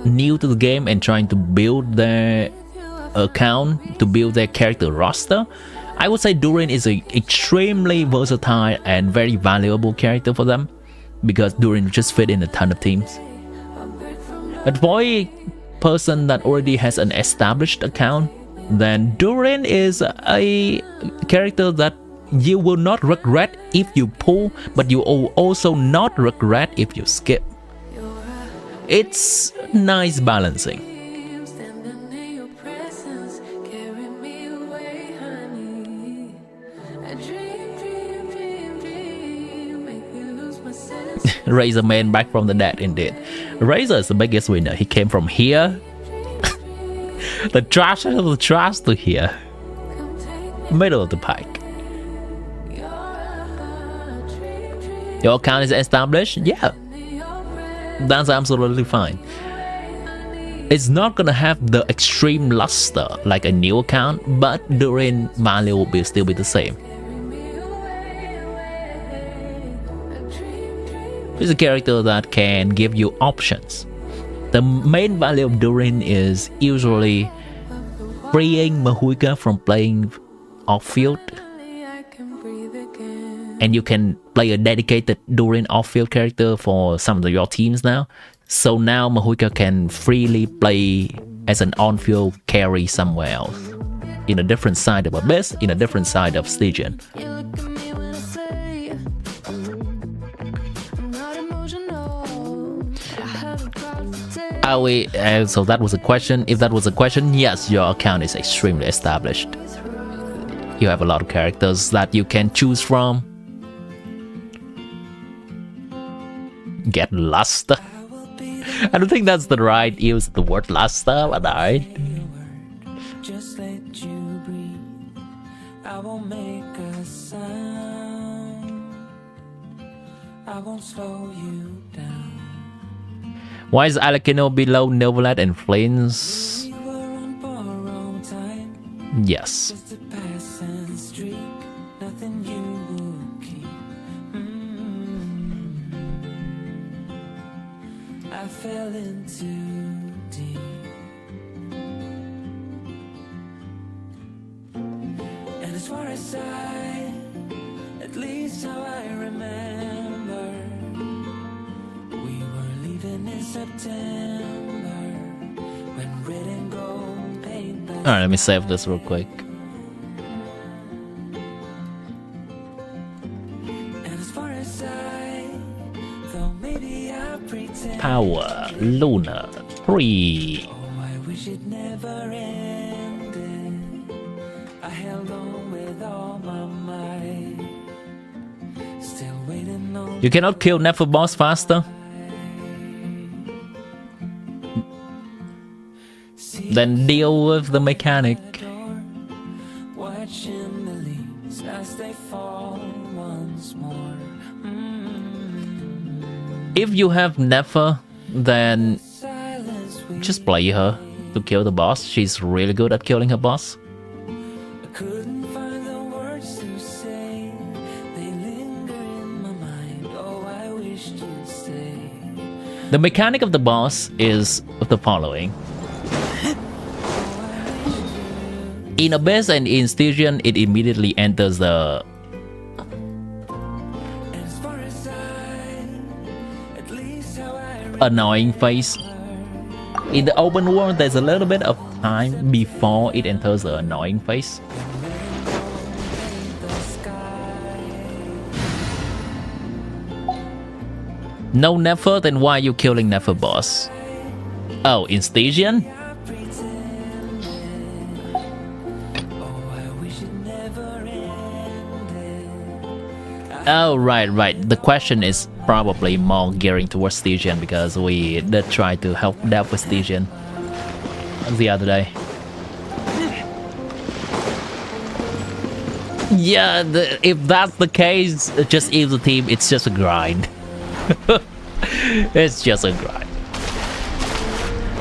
new to the game and trying to build their account, to build their character roster, I would say Durin is an extremely versatile and very valuable character for them, because Durin just fit in a ton of teams. But for a person that already has an established account, then Durin is a character that you will not regret if you pull, but you will also not regret if you skip. It's nice balancing. Razor Man back from the dead, indeed. Razor is the biggest winner. He came from here, the trash of the trash, to here, middle of the pike. Your account is established? Yeah, that's absolutely fine. It's not gonna have the extreme luster like a new account, but Durin value will still be the same. It's a character that can give you options. The main value of Durin is usually freeing Mahuika from playing off-field, and you can play a dedicated Durin off-field character for some of your teams now. So now Mahuika can freely play as an on-field carry somewhere else, in a different side of Abyss, in a different side of Stygian. So that was a question. If that was a question, yes, your account is extremely established. You have a lot of characters that you can choose from. Get luster. I don't think that's the right use of the word luster, but alright. Just let you breathe. I won't make a sound. I won't slow you down. Why is Arlecchino below Novelad and Flames? We were on borrowed time. Yes. Just a passing streak. Nothing you will keep. fell in too deep. And as far as at least how I remember, we were leaving in September when red and gold paint. Alright, let me save this real quick. And as far as though maybe I pretend. Power Luna 3. Oh, I wish it never ended. I held on with all my might. Still waiting on. You cannot kill Never boss faster. Then deal with the mechanic. Watching the leaves as they fall once more. If you have Never, then Silence we just play her to kill the boss. She's really good at killing her boss. couldn't find the words to say. They linger in my mind. Oh, I wished you'd stay. The mechanic of the boss is the following. In Abyss and in Stygian, it immediately enters the As far as at least how I annoying phase. In the open world, there's a little bit of time before it enters the annoying phase. No Never, then why are you killing Never boss? Oh, in Stygian? Oh, right. The question is probably more gearing towards Stygian because we did try to help dev with Stygian the other day. Yeah, if that's the case, just use the team. It's just a grind. It's just a grind.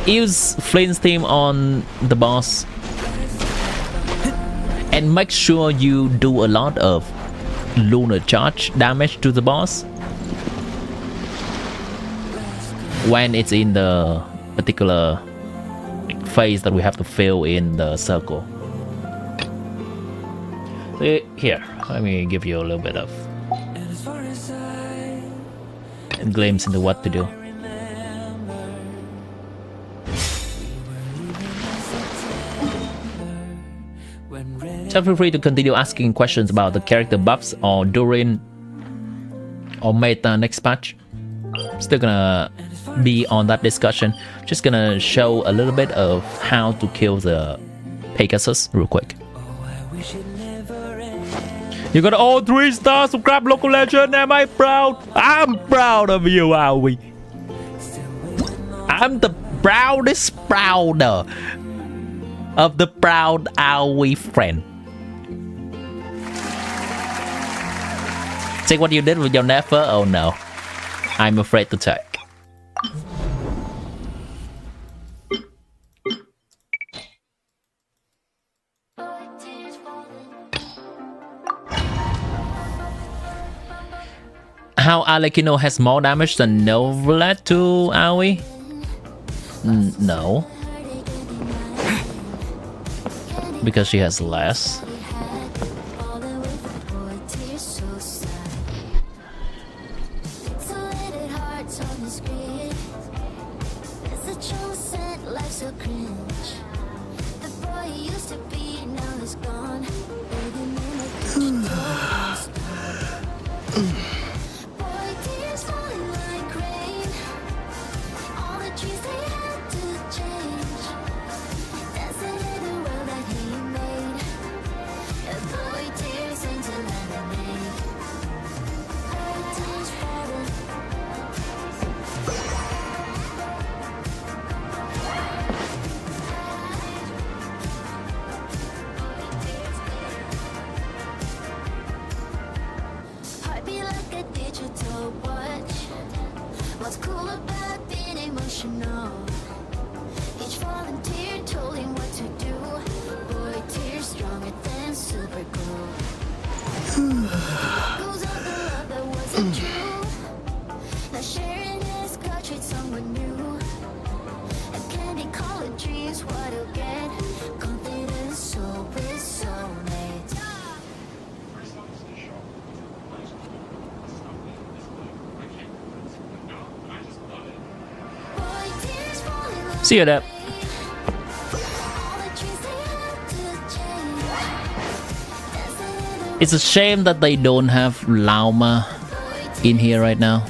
Use Flint's team on the boss and make sure you do a lot of lunar charge damage to the boss when it's in the particular phase that we have to fill in the circle. Here, let me give you a little bit of a glimpse into what to do. So feel free to continue asking questions about the character buffs or Durin or meta next patch. Still gonna be on that discussion. Just gonna show a little bit of how to kill the Pegasus real quick. You got all 3 stars, subscribe local legend. Am I proud? I'm proud of you, are we? I'm the proudest prouder of the proud Aoi friend. Check what you did with your Never? Oh no, I'm afraid to check. How Alekino has more damage than Novelet to Aoi? No. Because she has less. Now sharing his country song with new. See you there. It's a shame that they don't have Lauma in here right now.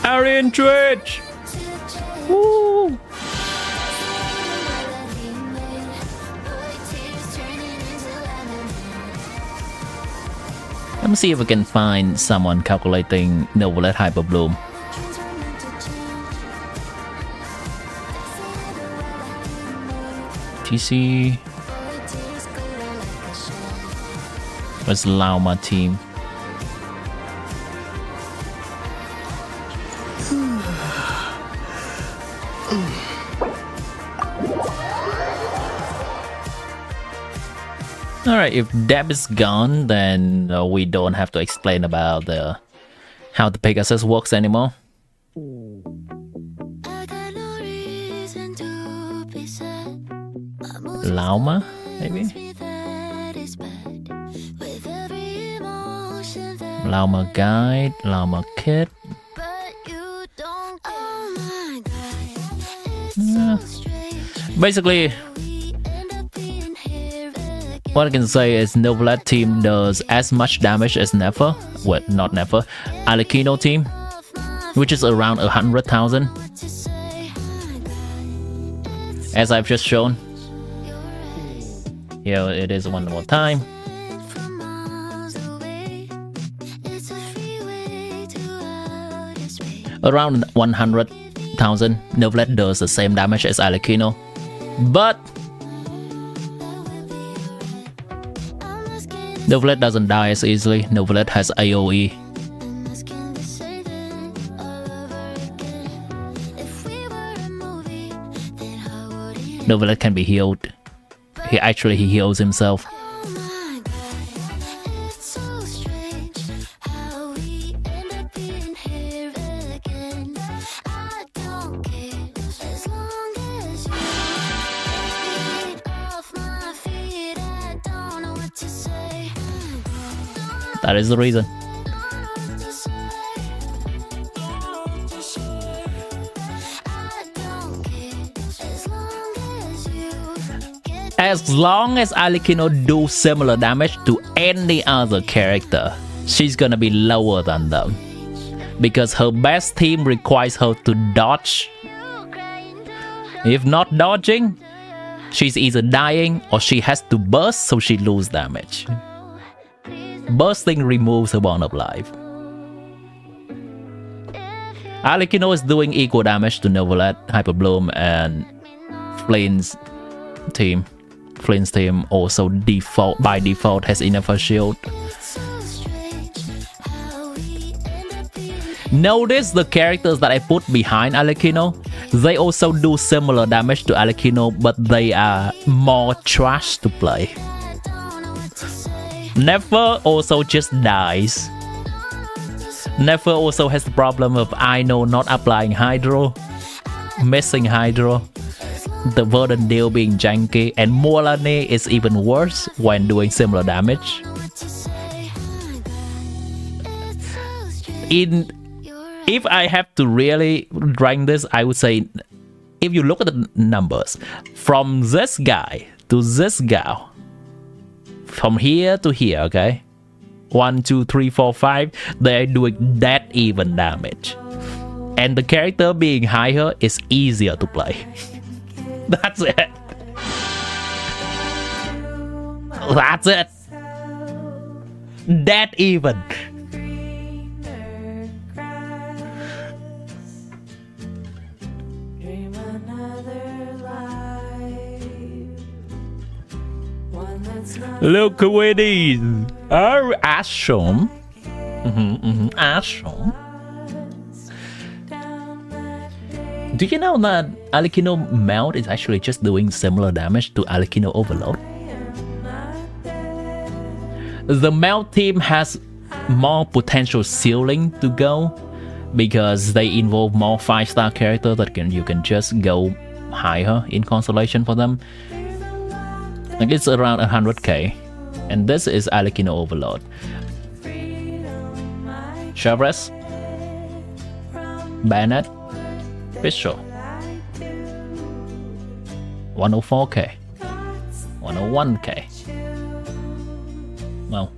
Arian Twitch! Woo! Let me see if we can find someone calculating Novelet Hyper Bloom. TC. Where's Lauma team? Alright, if Deb is gone, then we don't have to explain about how the Pegasus works anymore. Lauma, maybe? Lauma Guide, Lauma Kit. Basically, what I can say is Novelet team does as much damage as Nefer, well, not Nefer, Alikino team, which is around 100,000. As I've just shown. Here it is one more time. Around 100,000, Novelet does the same damage as Alikino. But Novelet doesn't die as easily. Novelet has AoE. Novelet can be healed. He heals himself. That is the reason. As long as Alikino do similar damage to any other character, she's gonna be lower than them. Because her best team requires her to dodge. If not dodging, she's either dying or she has to burst so she loses damage. Bursting removes her bond of life. Alikino is doing equal damage to Novelet, Hyperbloom, and Flynn's team. Flynn's team also by default has enough shield. Notice the characters that I put behind Alikino. They also do similar damage to Alikino, but they are more trash to play. Nefer also just dies. Nefer also has the problem of Ino not applying Hydro, missing Hydro, the Verdant deal being janky, and Morlane is even worse when doing similar damage. If I have to really rank this, I would say, if you look at the numbers, from this guy to this guy, from here to here, okay? 1, 2, 3, 4, 5, they're doing that even damage. And the character being higher is easier to play. That's it. That's it. That even. Look who it is. Our Ashram. Ashram. Do you know that Alikino Melt is actually just doing similar damage to Alikino Overload? The Melt team has more potential ceiling to go because they involve more 5-star characters that you can just go higher in constellation for them. Like it's around 100k, and this is Alikino Overload. Chavez, Bayonet, Pistol, 104k, 101k. Well,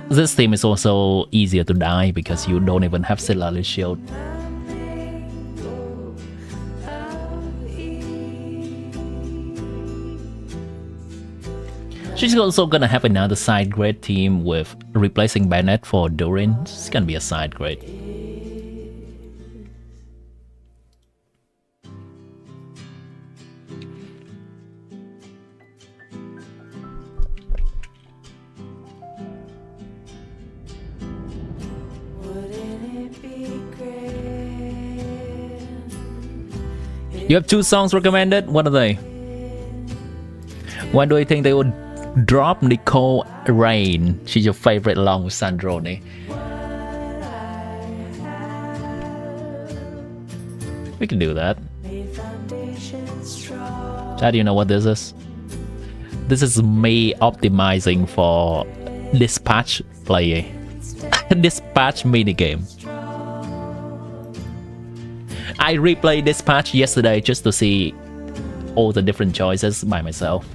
this team is also easier to die because you don't even have Cellular Shield. She's also gonna have another side grade team with replacing Bayonet for Durin. It's gonna be a side grade. You have 2 songs recommended? What are they? When do you think they would drop Nicole Rain? She's your favorite along with Sandrone. We can do that. How do you know what this is? This is me optimizing for dispatch play. Dispatch minigame. I replayed Dispatch yesterday just to see all the different choices by myself.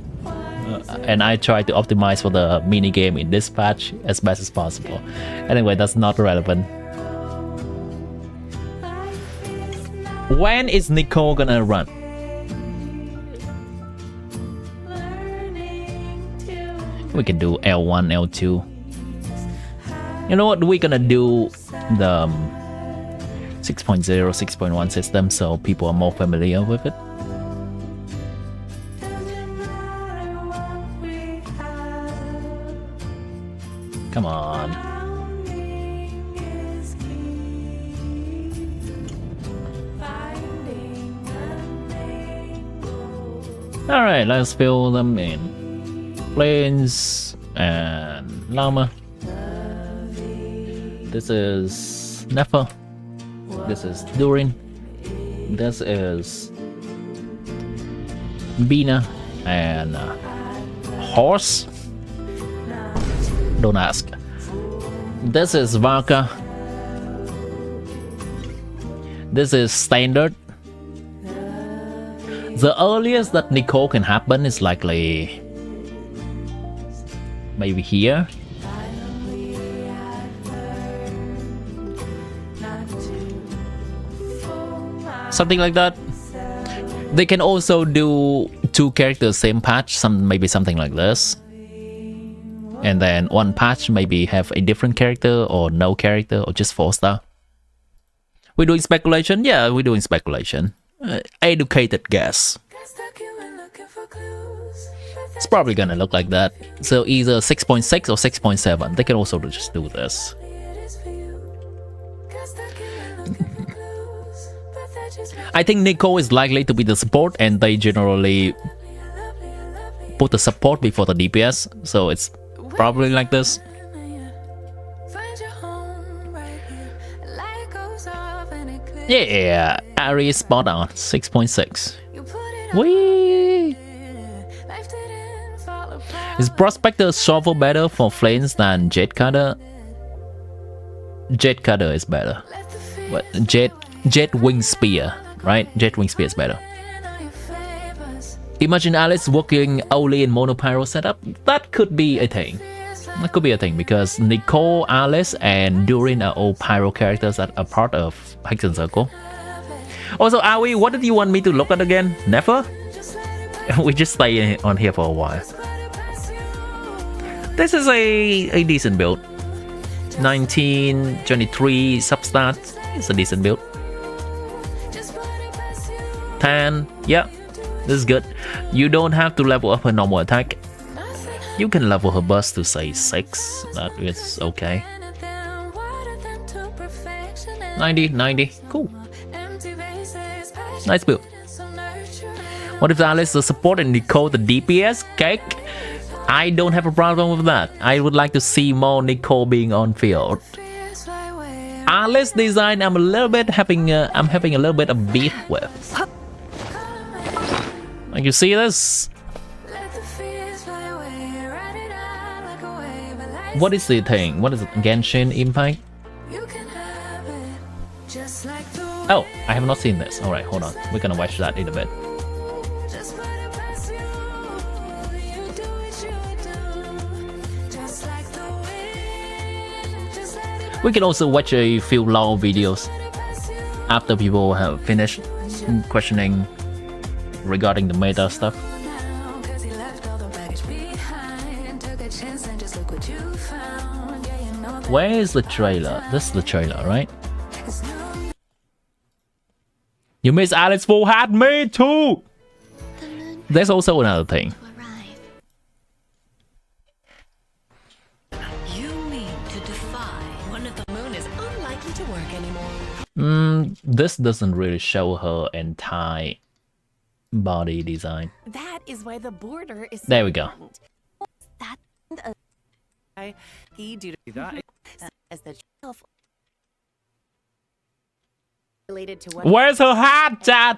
And I tried to optimize for the minigame in Dispatch as best as possible. Anyway, that's not relevant. When is Nicole gonna run? We can do L1, L2. You know what? We're gonna do the 6.0, 6.1 system so people are more familiar with it. Come on. Alright, let's fill them in. Plains and Llama. This is Nefer. This is Durin. This is Bina and Horse. Don't ask. This is Varka. This is Standard. The earliest that Nicole can happen is likely maybe here. Something like that. They can also do 2 characters same patch, maybe something like this. And then 1 patch maybe have a different character or no character or just 4-star. We're doing speculation? Yeah, we're doing speculation. Educated guess. It's probably gonna look like that. So either 6.6 or 6.7. They can also just do this. I think Nicole is likely to be the support, and they generally put the support before the DPS, so it's probably like this. Yeah, Ari is spot on. 6.6. Whee! Is Prospector Shovel better for Flames than Jet Cutter? Jet Cutter is better. What? Jet Wing Spear, right? Jet Wing Spear is better. Imagine Alice working only in Mono Pyro setup. That could be a thing. That could be a thing because Nicole, Alice, and Durin are all Pyro characters that are part of Hexen Circle. Also, Aoi, what did you want me to look at again? Never? We just stay on here for a while. This is a decent build. 1923 substat. It's a decent build. 10. Yeah, this is good. You don't have to level up her normal attack. You can level her burst to say 6. That is okay. 90. Cool. Nice build. What if Alice the support and Nicole the DPS? Cake? I don't have a problem with that. I would like to see more Nicole being on field. Alice design, I'm having a little bit of beef with. Like you see this? What is the thing? What is it? Genshin Impact? Oh, I have not seen this. Alright, hold on. We're gonna watch that in a bit. Just put it past you. You do what you do. Just like the wind. Just let it We can also watch a few long videos pass you. after people have finished questioning regarding the meta stuff. Now, 'cause he left all the baggage behind. Took a chance and just look what you found. Yeah, you know that Where is the trailer? This is the trailer, right? it's no You miss Alice Full Hat? Me too! The moon There's also another thing. will arrive. You mean to defy one of the moon is unlikely to work anymore. This doesn't really show her entire body design. That is why the border is so There we go. important. That He do That as the shelf related to what Where's her hat, Dad?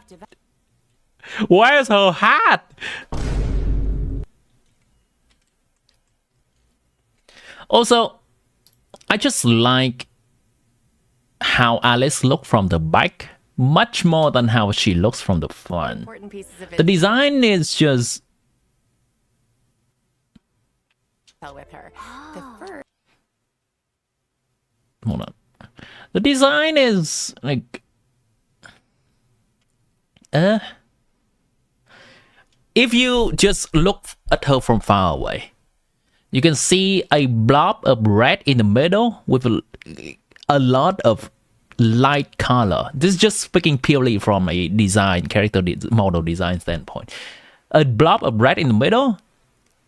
Where's her hat? Also, I just like how Alice looks from the back much more than how she looks from the front. important pieces of The design is just intel with her. The first hold on. The design is like if you just look at her from far away, you can see a blob of red in the middle with a lot of light color. This is just speaking purely from a design, model design standpoint. A blob of red in the middle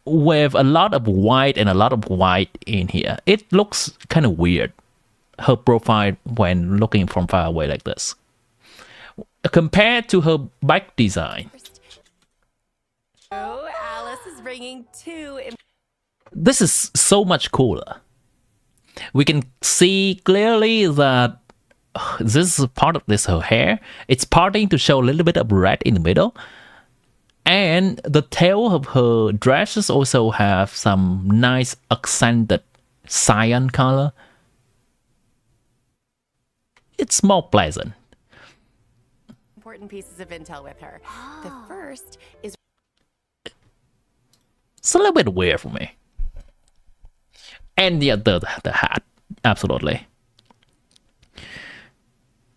with a lot of white and a lot of white in here. It looks kind of weird, her profile when looking from far away like this. Compared to her back design, oh, Alice is bringing two this is so much cooler. We can see clearly that this is part of this her hair. It's parting to show a little bit of red in the middle. And the tail of her dresses also have some nice accented cyan color. It's more pleasant. important pieces of intel with her. The first is It's a little bit weird for me. And yeah, the hat, absolutely.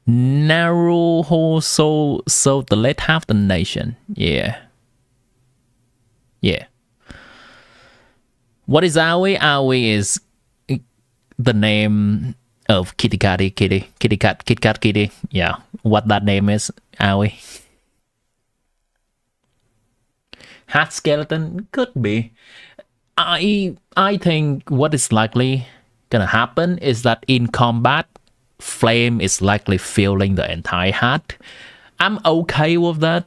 Narrow hole, so the late half the nation. Yeah. What is Aoi? Aoi is the name of kitty cat. Yeah, what that name is, Aoi. Hat skeleton could be. I think what is likely gonna happen is that in combat, flame is likely filling the entire hat. I'm okay with that.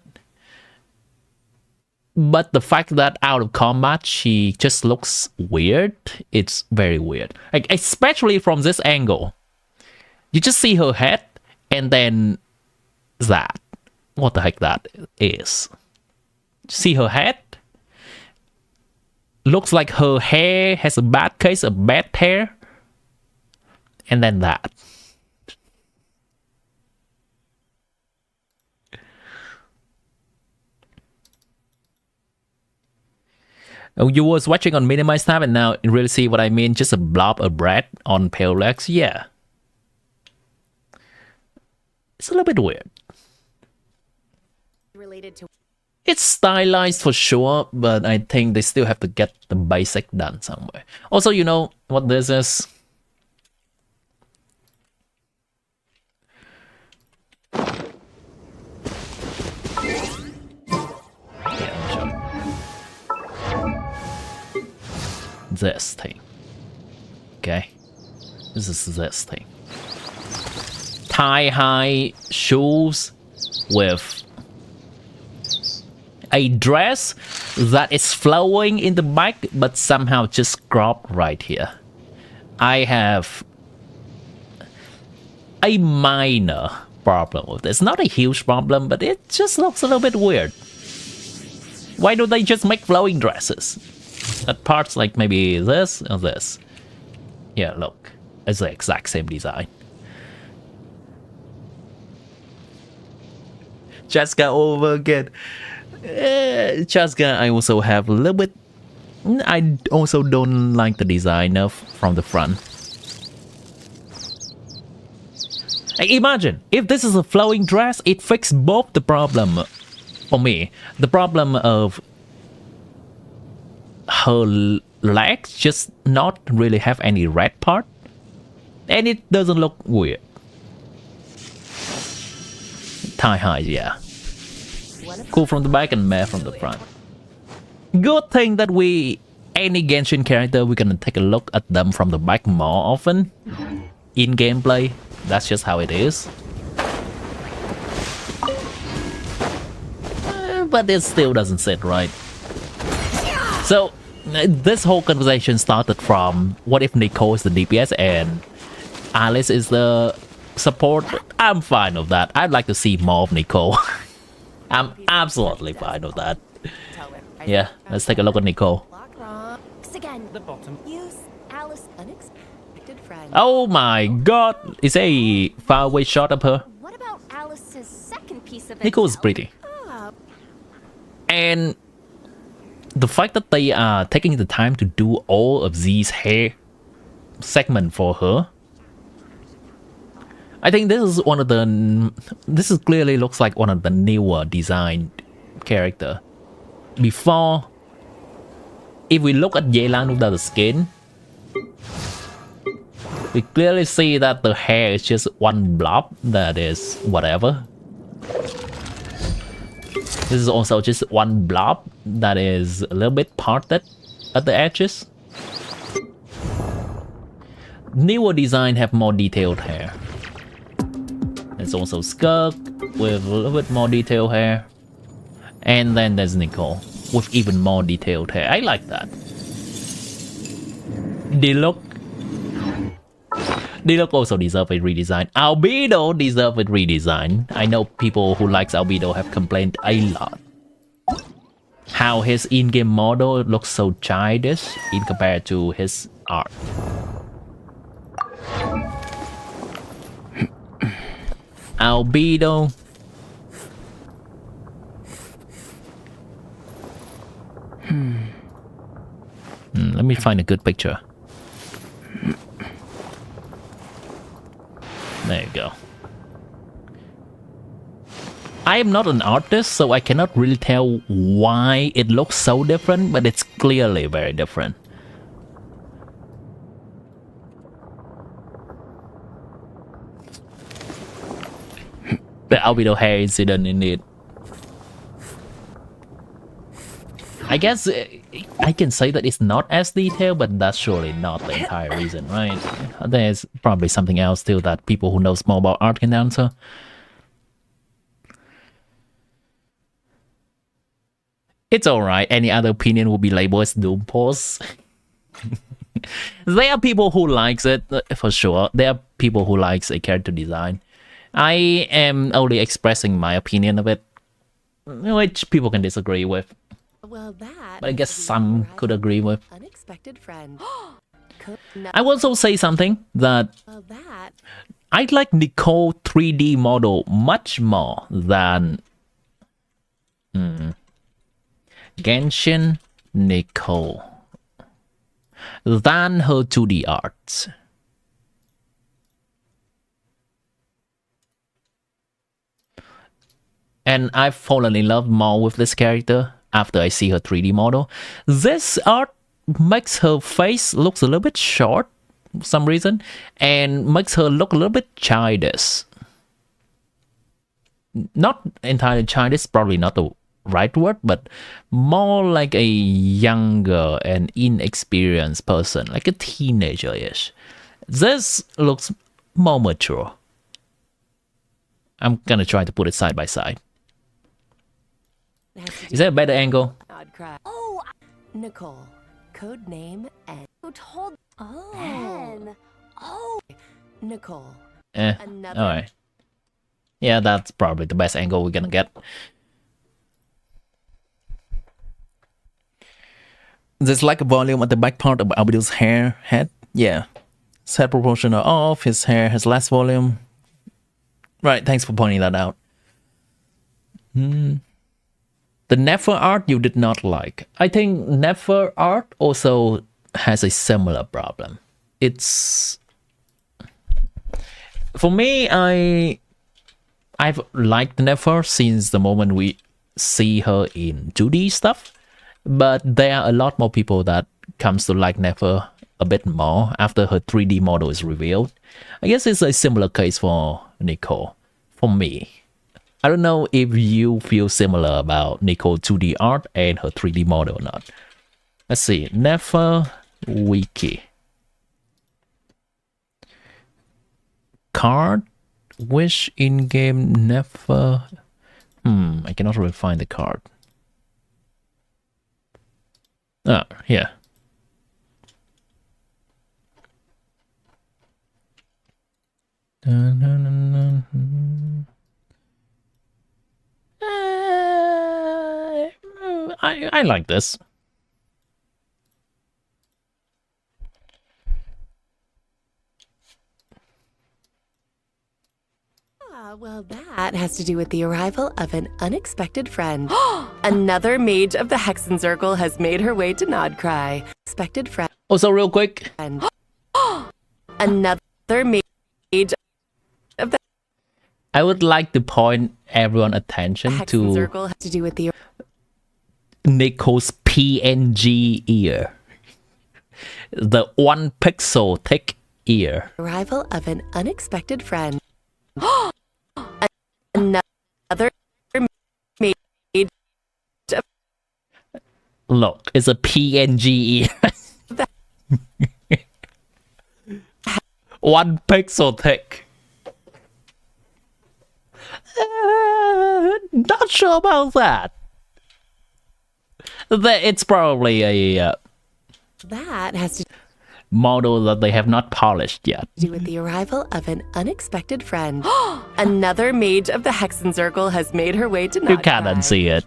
But the fact that out of combat she just looks weird, it's very weird. Like, especially from this angle. You just see her head and then that. What the heck that is? See her head? Looks like her hair has a bad case of bad hair. And then that. Oh, you was watching on minimized tab and now you really see what I mean? Just a blob of bread on pale legs? Yeah. It's a little bit weird. related to It's stylized for sure, but I think they still have to get the basic done somewhere. Also, you know what this is? This thing. Okay? This is this thing. Thigh-high shoes with a dress that is flowing in the back but somehow just cropped right here. I have a minor problem with this. Not a huge problem, but it just looks a little bit weird. Why don't they just make flowing dresses? That part's like maybe this or this. Yeah, look. It's the exact same design. Chaska over again. Chaska, I also have a little bit. I also don't like the design of from the front. Like, imagine if this is a flowing dress, it fixes both the problem for me. The problem of her legs just not really have any red part, and it doesn't look weird. Tie high, yeah. Cool from the back and meh from the front. Good thing that any Genshin character, we're gonna take a look at them from the back more often in gameplay. That's just how it is. But it still doesn't sit right. So, this whole conversation started from what if Nicole is the DPS and Alice is the support? I'm fine with that. I'd like to see more of Nicole. I'm absolutely fine with that. Yeah, let's take a look at Nicole. Again. The bottom. Use Alice unexpected friend. Oh my god! Is a far away shot of her? What about Alice's second piece of Nicole's intel? pretty. And the fact that they are taking the time to do all of these hair segment for her, I think this is one of the. This is clearly looks like one of the newer designed character. Before, if we look at Yelan without the skin, we clearly see that the hair is just one blob that is whatever. This is also just one blob that is a little bit parted at the edges. Newer design have more detailed hair. There's also Skirk with a little bit more detailed hair. And then there's Nicole with even more detailed hair. I like that. They look also deserve a redesign. Albedo deserve a redesign. I know people who likes Albedo have complained a lot. How his in-game model looks so childish in compared to his art. Albedo. Let me find a good picture. There you go. I am not an artist, so I cannot really tell why it looks so different, but it's clearly very different. The albedo hair incident indeed. I guess I can say that it's not as detailed, but that's surely not the entire reason, right? There's probably something else too that people who knows more about art can answer. It's alright, any other opinion will be labeled as doom pause. There are people who likes it, for sure. There are people who likes a character design. I am only expressing my opinion of it, which people can disagree with. Well, that. But I guess some could agree with. Unexpected friend. I will also say something that I like Nicole 3D model much more than Genshin Nicole than her 2D art. And I've fallen in love more with this character after I see her 3D model. This art makes her face looks a little bit short for some reason and makes her look a little bit childish. Not entirely childish, probably not the right word, but more like a younger and inexperienced person, like a teenager-ish. This looks more mature. I'm gonna try to put it side by side. Is that a better angle? Nod-krai. Oh, Nicole. Code name N. Who told? Oh. N. Oh. Nicole. Alright. Yeah, that's probably the best angle we're gonna get. There's like a volume at the back part of Albedo's head. Yeah. Set proportion are off, his hair has less volume. Right, thanks for pointing that out. The Nefer art you did not like. I think Nefer art also has a similar problem. It's for me, I've liked Nefer since the moment we see her in 2D stuff, but there are a lot more people that comes to like Nefer a bit more after her 3D model is revealed. I guess it's a similar case for Nicole. For me, I don't know if you feel similar about Nicole 2D art and her 3D model or not. Let's see, Nefer Wiki. Card? Which in-game Nefer? I cannot really find the card. Ah, here. I like this. Well, that has to do with the arrival of an unexpected friend. Another mage of the Hexen Circle has made her way to nod-krai. Expected friend. Also, real quick. Another mage of the I would like to point everyone's attention Hexen to Circle has to do with the Nicole's PNG ear. The 1 pixel thick ear. arrival of an unexpected friend. Another mage of Look, it's a PNG ear. 1 pixel thick. Not sure about that. It's probably a that has to model that they have not polished yet. do with the arrival of an unexpected friend. Another mage of the Hexen Circle has made her way to You nod-krai. can't unsee it.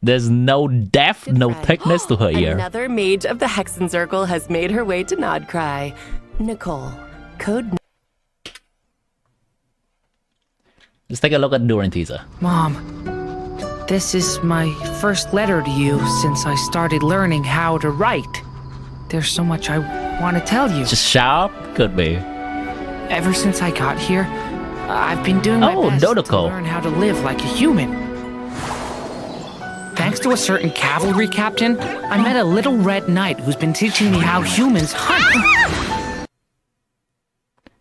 There's no depth, no friend. thickness to her ear. Another mage of the Hexen Circle has made her way to nod-krai. Nicole. Code Let's take a look at Durin teaser. Mom, this is my first letter to you since I started learning how to write. There's so much I want to tell you. Just sharp? Could be. Ever since I got here, I've been doing my best to Dodoko. learn how to live like a human. Thanks to a certain cavalry captain, I met a little red knight who's been teaching me how humans hunt.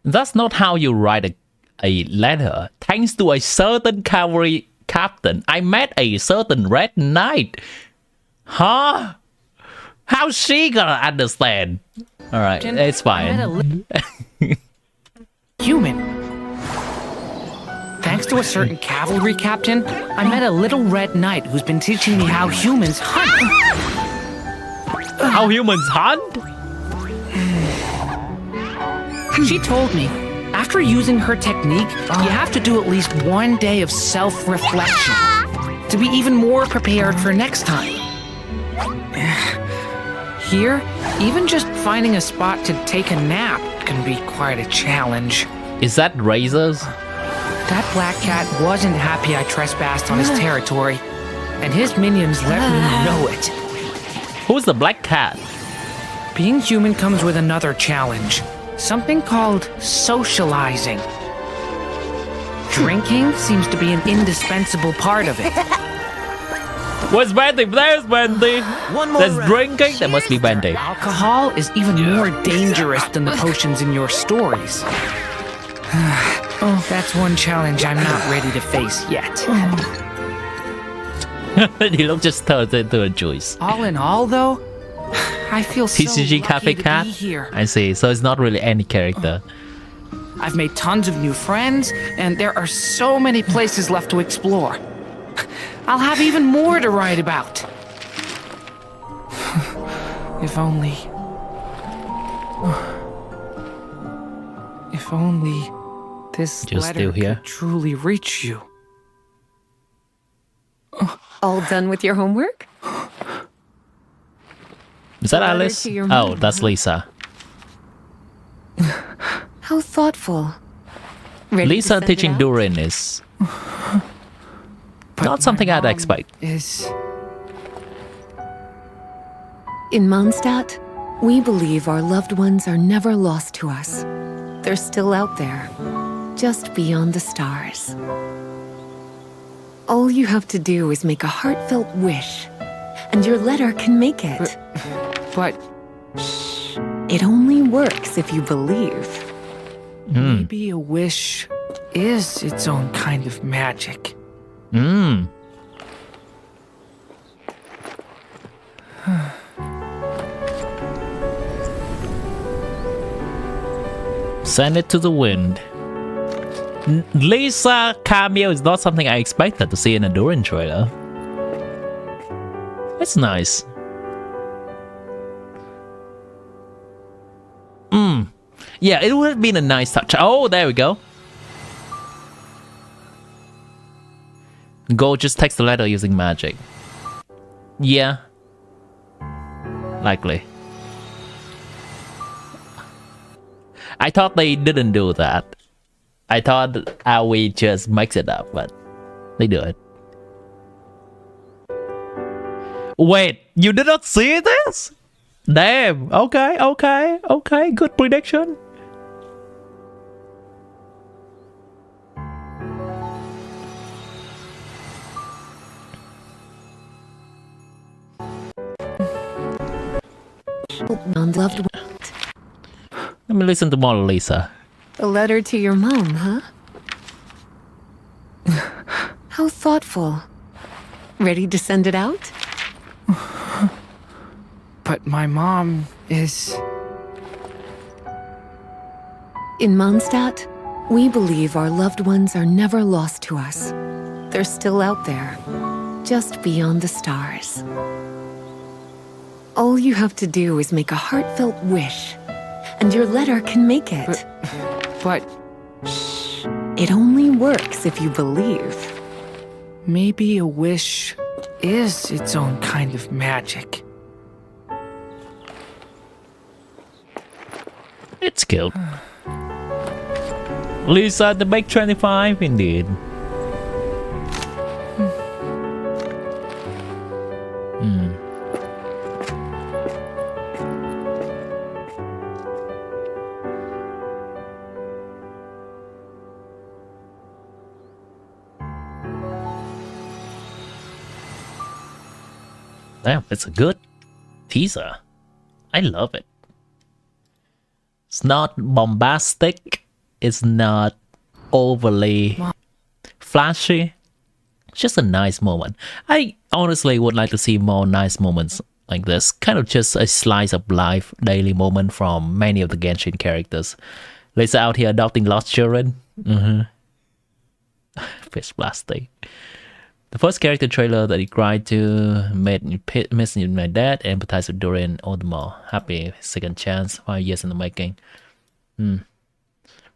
That's not how you write a letter. Thanks to a certain cavalry captain, I met a certain red knight. Huh? How's she gonna understand? Alright, it's I met a fine. human. Thanks to a certain cavalry captain, I met a little red knight who's been teaching me how humans hunt. How humans hunt? She told me, after using her technique, you have to do at least 1 day of self-reflection to be even more prepared for next time. Here, even just finding a spot to take a nap can be quite a challenge. Is that razors? That black cat wasn't happy I trespassed on his territory, and his minions let me know it. Who's the black cat? Being human comes with another challenge, something called socializing. Drinking seems to be an indispensable part of it. Where's Bandy? There's Bandy. There's drinking. There must be Bandy. Alcohol is even more dangerous than the potions in your stories. That's one challenge I'm not ready to face yet. You look just turned into a juice. All in all, though, I feel so TCG lucky Cafe to Cat? be here. I see. So it's not really any character. I've made tons of new friends, and there are so many places left to explore. I'll have even more to write about. If only... If only this Just letter still here? could truly reach you. All done with your homework? Is that Letter Alice? to your Oh, mom. that's Lisa. How thoughtful. Ready to Lisa send it teaching out? Durin is Not something I'd expect. In Mondstadt, we believe our loved ones are never lost to us. They're still out there, just beyond the stars. All you have to do is make a heartfelt wish, and your letter can make it. But It only works if you believe. maybe a wish is its own kind of magic. Send it to the wind. Lisa cameo is not something I expected to see in a Durin trailer. It's nice. Yeah, it would have been a nice touch. Oh, there we go. Go just text the letter using magic. Yeah. Likely. I thought they didn't do that. I thought Aoi just makes it up, but they do it. Wait, you did not see this? Damn. Okay. Good prediction. Non-loved one. Let me listen to more Lisa. A letter to your mom, huh? How thoughtful. Ready to send it out? But my mom is... In Mondstadt, we believe our loved ones are never lost to us. They're still out there, just beyond the stars. All you have to do is make a heartfelt wish, and your letter can make it. But It only works if you believe. maybe a wish is its own kind of magic. It's cute. Lisa the Big 25 indeed. Damn, it's a good teaser. I love it. It's not bombastic. It's not overly flashy. It's just a nice moment. I honestly would like to see more nice moments like this. Kind of just a slice of life daily moment from many of the Genshin characters. Lisa out here adopting lost children. Fish plastic. The first character trailer that he cried to made me missing my dad and empathize with Durin all the more. Happy second chance, 5 years in the making. Being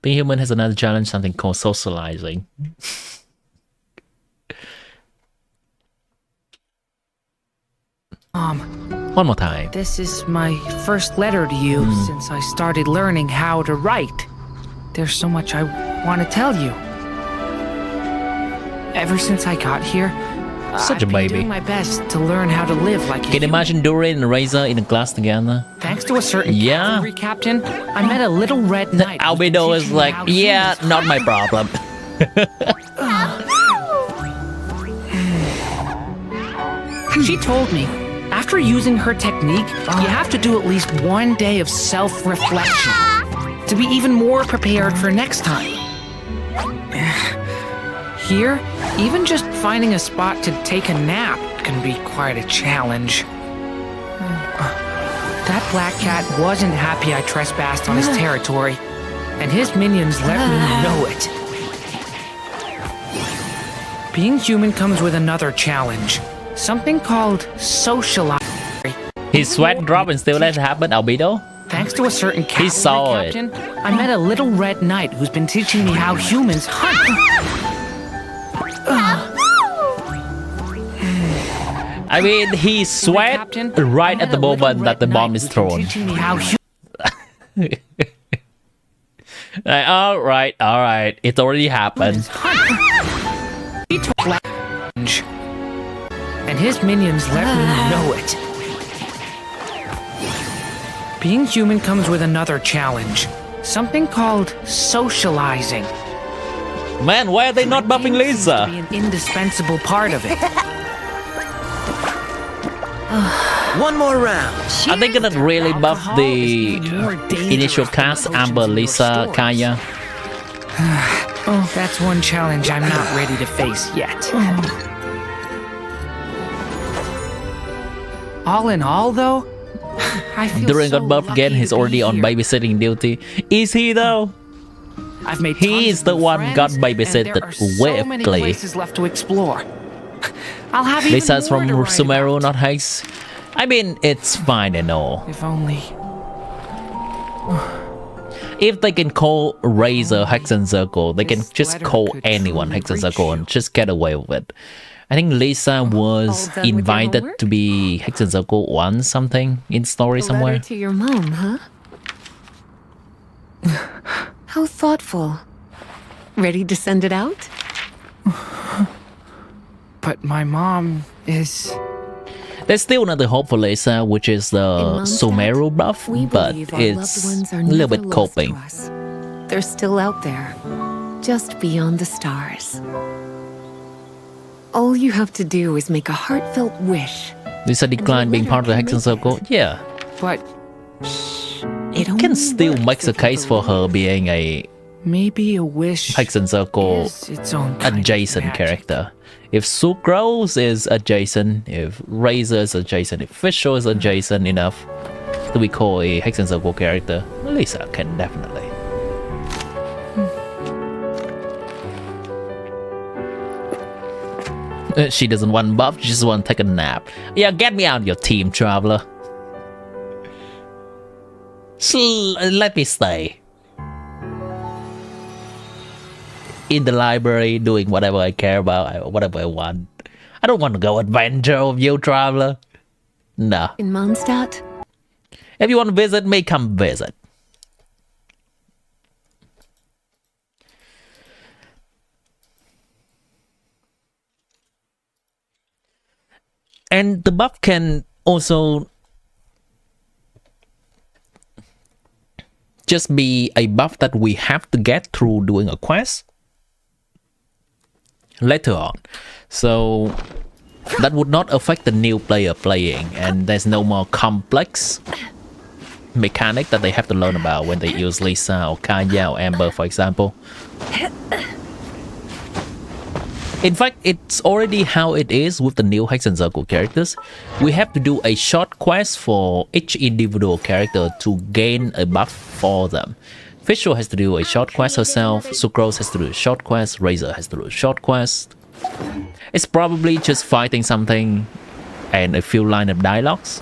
human has another challenge, something called socializing. One more time. This is my first letter to you since I started learning how to write. There's so much I want to tell you. Ever since I got here, Such a I've been baby. doing my best to learn how to live like a Can you human. imagine Durin and Razor in a class together? Thanks to a certain Yeah. cavalry captain, I met a little red knight. who's been Albedo is teaching me like, how yeah, humans not my problem. She told me, after using her technique, you have to do at least one day of self-reflection to be even more prepared for next time. Here, even just finding a spot to take a nap can be quite a challenge. That black cat wasn't happy I trespassed on his territory, and his minions let me know it. Being human comes with another challenge. Something called socializing. His sweat drop and still let it happen, Albedo? Thanks to a certain cavalry saw it. captain, I met a little red knight who's been teaching me how humans hunt. I mean, he sweat Captain, right I at the met a little moment that red the bomb knight is who's been thrown. teaching me how Like, all right, it's already happened. humans hunt. He told challenge. And his minions let me know it. Being human comes with another challenge. Something called socializing. Man, why are they not buffing Game seems to Lisa? be an indispensable part of it. One more round. Are they gonna really buff Alcohol the is even more dangerous initial than cast? potions Amber, in your Lisa, stores. Kaya? Oh, that's one challenge I'm not ready to face yet. All in all, though, I feel Durin so got buffed again. lucky He's to be already on here. babysitting duty. Is he though? I've made He tons is of the new one friends, got and babysitted there are so with many Glee. places left to explore. I'll have even Lisa's more from to write Sumeru, about. not Hex. I mean, it's fine and all. If only. If they can call Razor Hexen Circle, they can This just letter call could anyone truly Hexen reach Circle you. and just get away with it. I think Lisa was All done with your invited homework? to be Hexen Circle once, something in story A somewhere. letter to your mom, huh? How thoughtful. Ready to send it out? But my mom is. There's still another hope for Lisa, which is the Mondstadt, Sumeru buff, We but believe our loved it's ones a are little never bit lost to coping. us. They're still out there, just beyond the stars. All you have to do is make a heartfelt wish. Lisa declined being part of the letter Hexen can make Circle. Yeah, But It can only still works make a if you case for her believe. being a maybe a wish Hexen Circle is its own kind of adjacent magic. character. If Sucrose is adjacent, if Razor is adjacent, if Fisher is adjacent enough to be called a Hexen Circle character, Lisa can definitely. She doesn't want buff, she just want to take a nap. Yeah, get me out of your team, Traveler. Let me stay in the library doing whatever I care about, whatever I want. I don't want to go adventure with you, Traveler. Nah. In Mondstadt, If you want to visit me, come visit. And the buff can also just be a buff that we have to get through doing a quest later on. So that would not affect the new player playing, and there's no more complex mechanic that they have to learn about when they use Lisa or Kaya or Amber, for example. In fact, it's already how it is with the new Hexen Circle characters. We have to do a short quest for each individual character to gain a buff for them. Fisher has to do a short quest herself, Sucrose has to do a short quest, Razor has to do a short quest. It's probably just fighting something and a few lines of dialogues.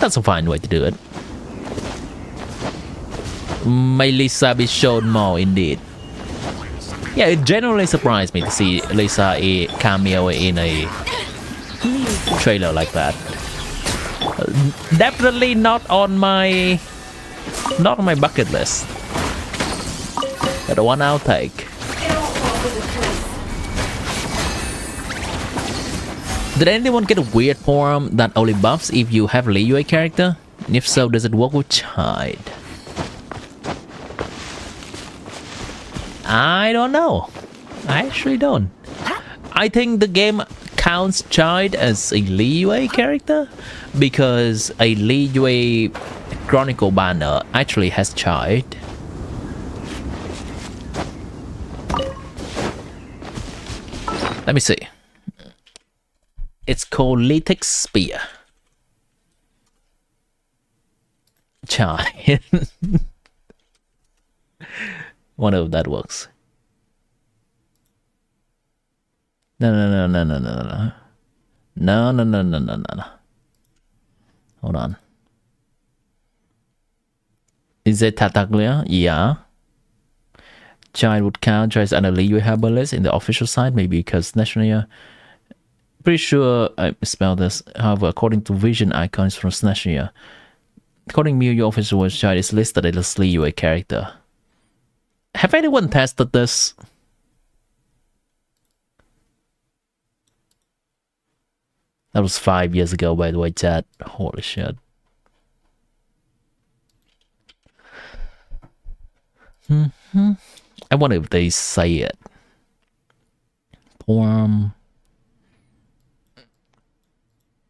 That's a fine way to do it. May Lisa be shown more indeed. Yeah, it genuinely surprised me to see Lisa a cameo in a trailer like that. Definitely not on my bucket list. But the one I'll take. Did anyone get a weird form that only buffs if you have a Liyue character? And if so, does it work with Chide? I don't know. I actually don't. I think the game counts Chide as a Liyue character because a Liyue Chronicle banner actually has Chide. Let me see. It's called Lithic Spear. Chide. Wonder if that works. No. Hold on. Is it Tataglia? Yeah. Child would count as an Liyue herbalist in the official site, maybe because Snatchnia. Pretty sure I spelled this. However, according to vision icons from Snatchnia, according to your official website, is listed as a Liyue character. Have anyone tested this? That was 5 years ago, by the way, chat. Holy shit. I wonder if they say it. Poem.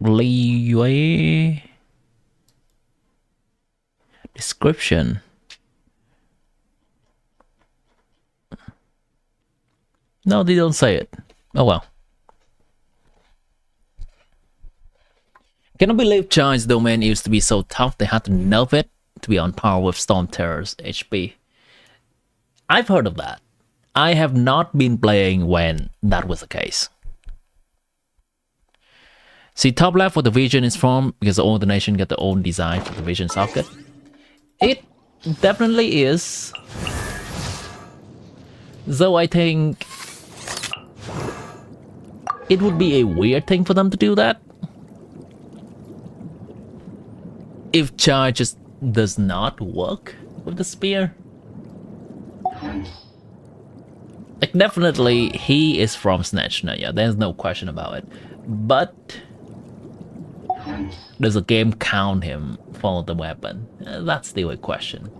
Leeway. Description. No, they don't say it. Oh well. Cannot believe Giant's domain used to be so tough they had to nerf it to be on par with Storm Terror's HP. I've heard of that. I have not been playing when that was the case. See, top left where the vision is from, because all the nation get their own design for the vision socket. It definitely is. Though I think it would be a weird thing for them to do that. If Char just does not work with the spear. Like, definitely he is from Snatchner, yeah, there's no question about it. But does the game count him for the weapon? That's still a question.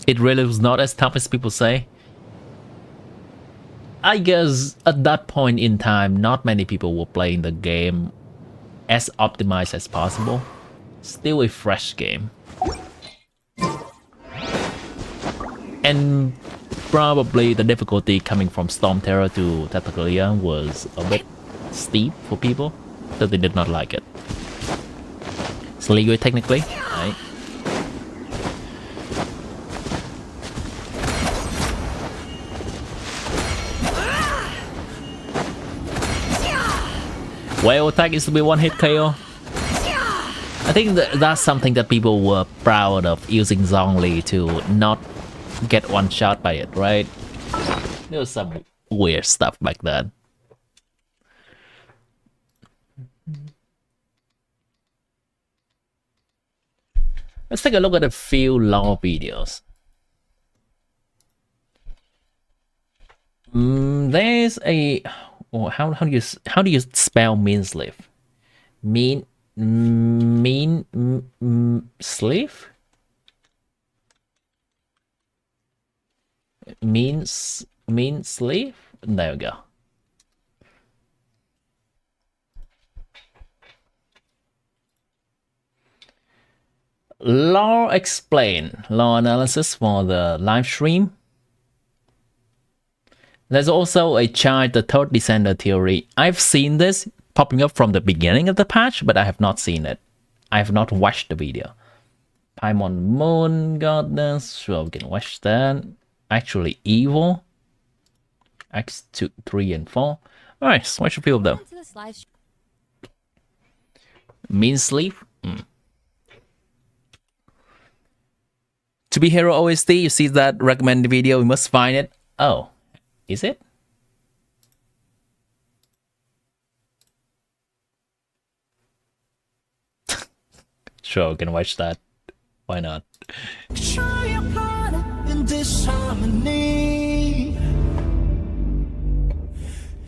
It really was not as tough as people say. I guess at that point in time, not many people were playing the game as optimized as possible. Still a fresh game. And probably the difficulty coming from Storm Terror to Tatalia was a bit steep for people, so they did not like it. It's legal technically, right? Whale attack is to be one hit KO. I think that's something that people were proud of, using Zhongli to not get one shot by it, right? There was some weird stuff back then. Let's take a look at a few lore videos. There's a how do you spell Meansleaf? Sleeve? Mean sleeve? There we go. Lore explain. Lore analysis for the live stream. There's also a chart, the third descender theory. I've seen this popping up from the beginning of the patch, but I have not seen it. I have not watched the video. Paimon Moon Goddess, sure we can watch that. Actually evil. X2, 3, and 4. Alright, let's watch a few of them. Mean sleep. To be Hero OST, you see that recommended video, you must find it. Oh, is it? Sure, we can watch that. Why not?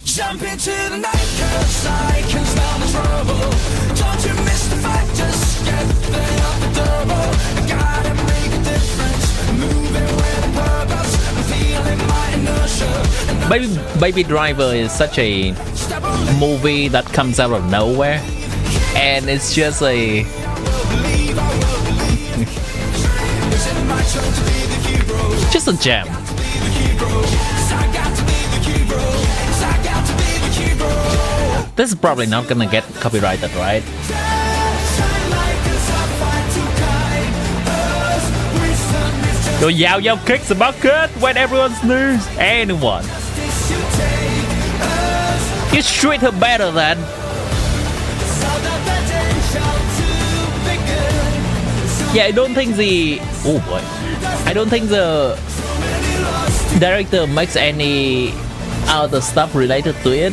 Jump into the night, cause I can smell the trouble. Don't you miss the fight, just get there off the double. I gotta make a difference, moving with a purpose. I'm feeling my inertia. Baby Driver is such a movie that comes out of nowhere, and it's just a just a gem. This is probably not gonna get copyrighted, right? Your Yao kicks the bucket when everyone sneers. Anyone. You treat her better than. Yeah, I don't think the... Oh boy. I don't think the director makes any other stuff related to it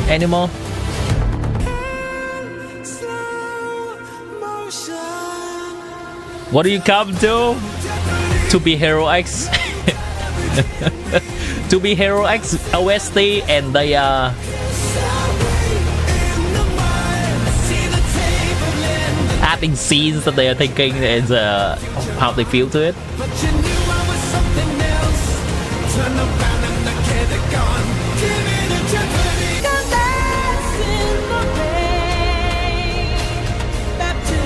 anymore. What do you come to? To be Hero X? To be Hero X OST and they adding scenes that they are thinking and how they feel to it. But you knew I was something else. Turn around and the kid are gone. Give it a jeopardy.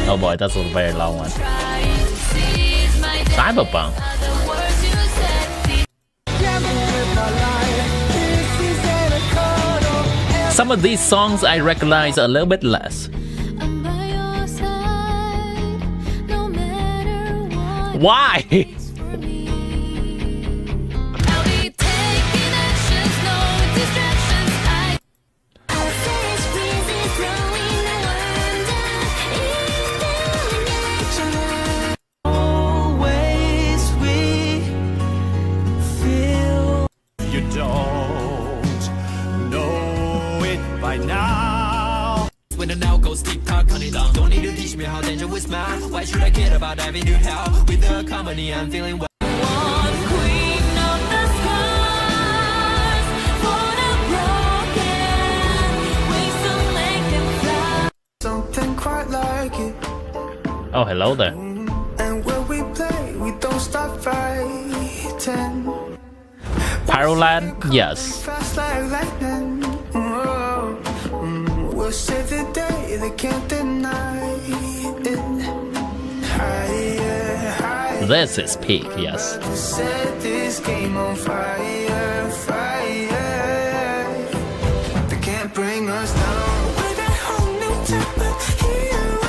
Oh boy, that's a very long one. Cyberpunk. Some of these songs I recognize a little bit less. Why? Always we feel you don't know it by now. When the now goes deep, talk on it down. Don't need to teach me how dangerous my. Why should I care about diving to hell? With the company, I'm feeling well. One queen of the stars for the broken. Wings to make them fly. Something quite like it. Oh, hello there. And when we play, we don't stop fighting. Pyroland? Yes. Fast like lightning. We'll save the day, they can't deny it. Higher, higher. This is peak, yes. Set this game on fire, fire. They can't bring us down. We're that whole new type of hero,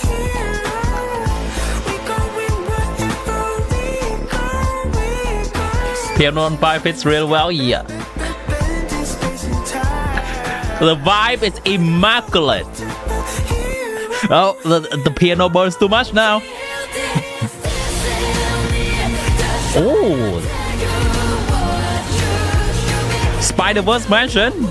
hero. We gon' win whatever we go. Piano on 5 fits real well, yeah. The vibe is immaculate. Oh, the piano burns too much now. Oh, Spider-Verse mansion.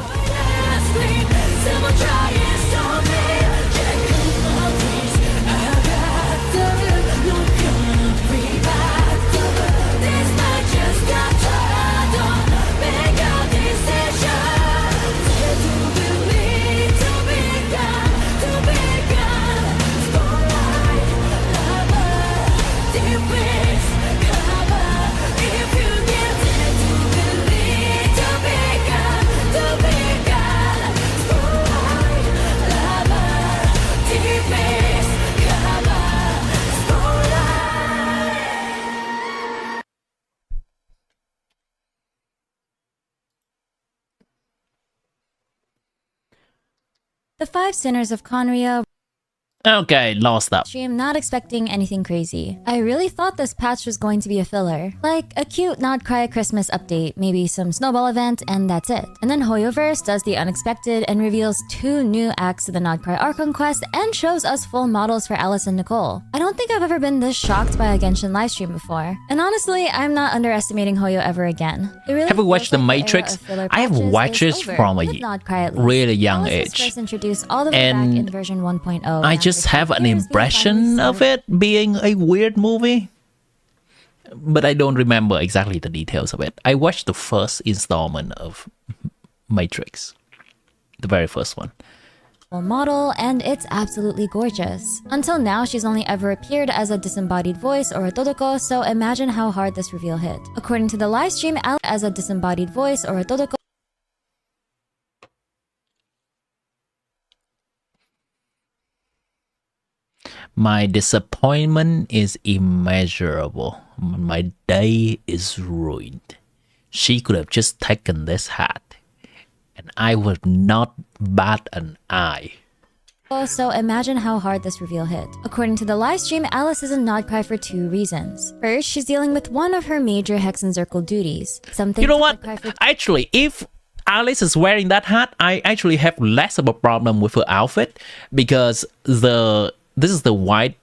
The Five Sinners of Conria. Okay, lost that. I'm not expecting anything crazy. I really thought this patch was going to be a filler. Like a cute nod-krai Christmas update, maybe some snowball event, and that's it. And then Hoyoverse does the unexpected and reveals 2 new acts to the nod-krai Archon quest and shows us full models for Alice and Nicole. I don't think I've ever been this shocked by a Genshin livestream before. And honestly, I'm not underestimating Hoyo ever again. It really have you watched The feels like Matrix? era of filler I have patches watched is it over, from a with nod-krai at least. really young Alice was age. first introduced all the way back in version 1.0. I just have an impression of it being a weird movie, but I don't remember exactly the details of it. I watched the first installment of Matrix, the very first one. Model, and it's absolutely gorgeous. Until now, she's only ever appeared as a disembodied voice or a dodoko, so imagine how hard this reveal hit. According to the livestream, Alice as a disembodied voice or a dodoko. My disappointment is immeasurable. My day is ruined. She could have just taken this hat, and I would not bat an eye. So imagine how hard this reveal hit. According to the livestream, Alice is a nod-krai for 2 reasons. First, she's dealing with one of her major Hex and Circle duties. Something you know what? Actually, if Alice is wearing that hat, I actually have less of a problem with her outfit, because this is the white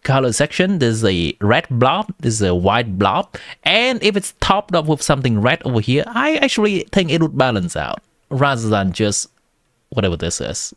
color section, there's a red blob, there's a white blob, and if it's topped up with something red over here, I actually think it would balance out rather than just whatever this is.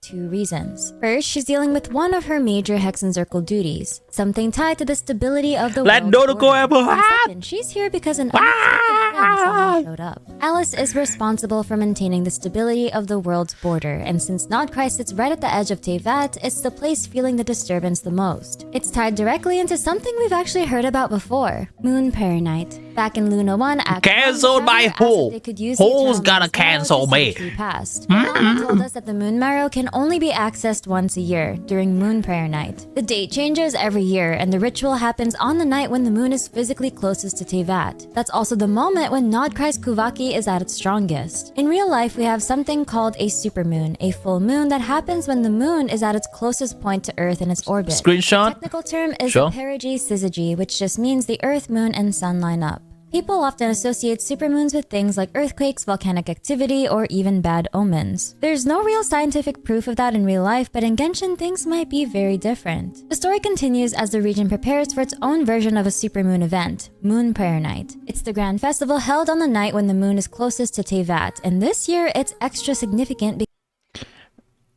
2 reasons. First, she's dealing with one of her major Hexenzirkel duties, something tied to the stability of the Let world's Dodo go order. have a hat. Second, she's here because an unexpected friend suddenly showed up. Alice is responsible for maintaining the stability of the world's border, and since nod-krai sits right at the edge of Teyvat, it's the place feeling the disturbance the most. It's tied directly into something we've actually heard about before, Moon Prayer Night. Back in Luna 1, Act 1, Cancelled by Traveler asked if who? they could use the Who's Eternal gonna Moon's marrow cancel to me? see the past. Mama told us that the moon marrow can only be accessed once a year, during Moon Prayer Night. The date changes every year, and the ritual happens on the night when the moon is physically closest to Teyvat. That's also the moment when nod-krai's kuvaki is at its strongest. In real life, we have something called a supermoon, a full moon that happens when the moon is at its closest point to Earth in its orbit. Screenshot? The technical term is Sure. perigee syzygy, which just means the Earth, moon, and sun line up. People often associate supermoons with things like earthquakes, volcanic activity, or even bad omens. There's no real scientific proof of that in real life, but in Genshin things might be very different. The story continues as the region prepares for its own version of a supermoon event, Moon Prayer Night. It's the grand festival held on the night when the moon is closest to Teyvat, and this year it's extra significant because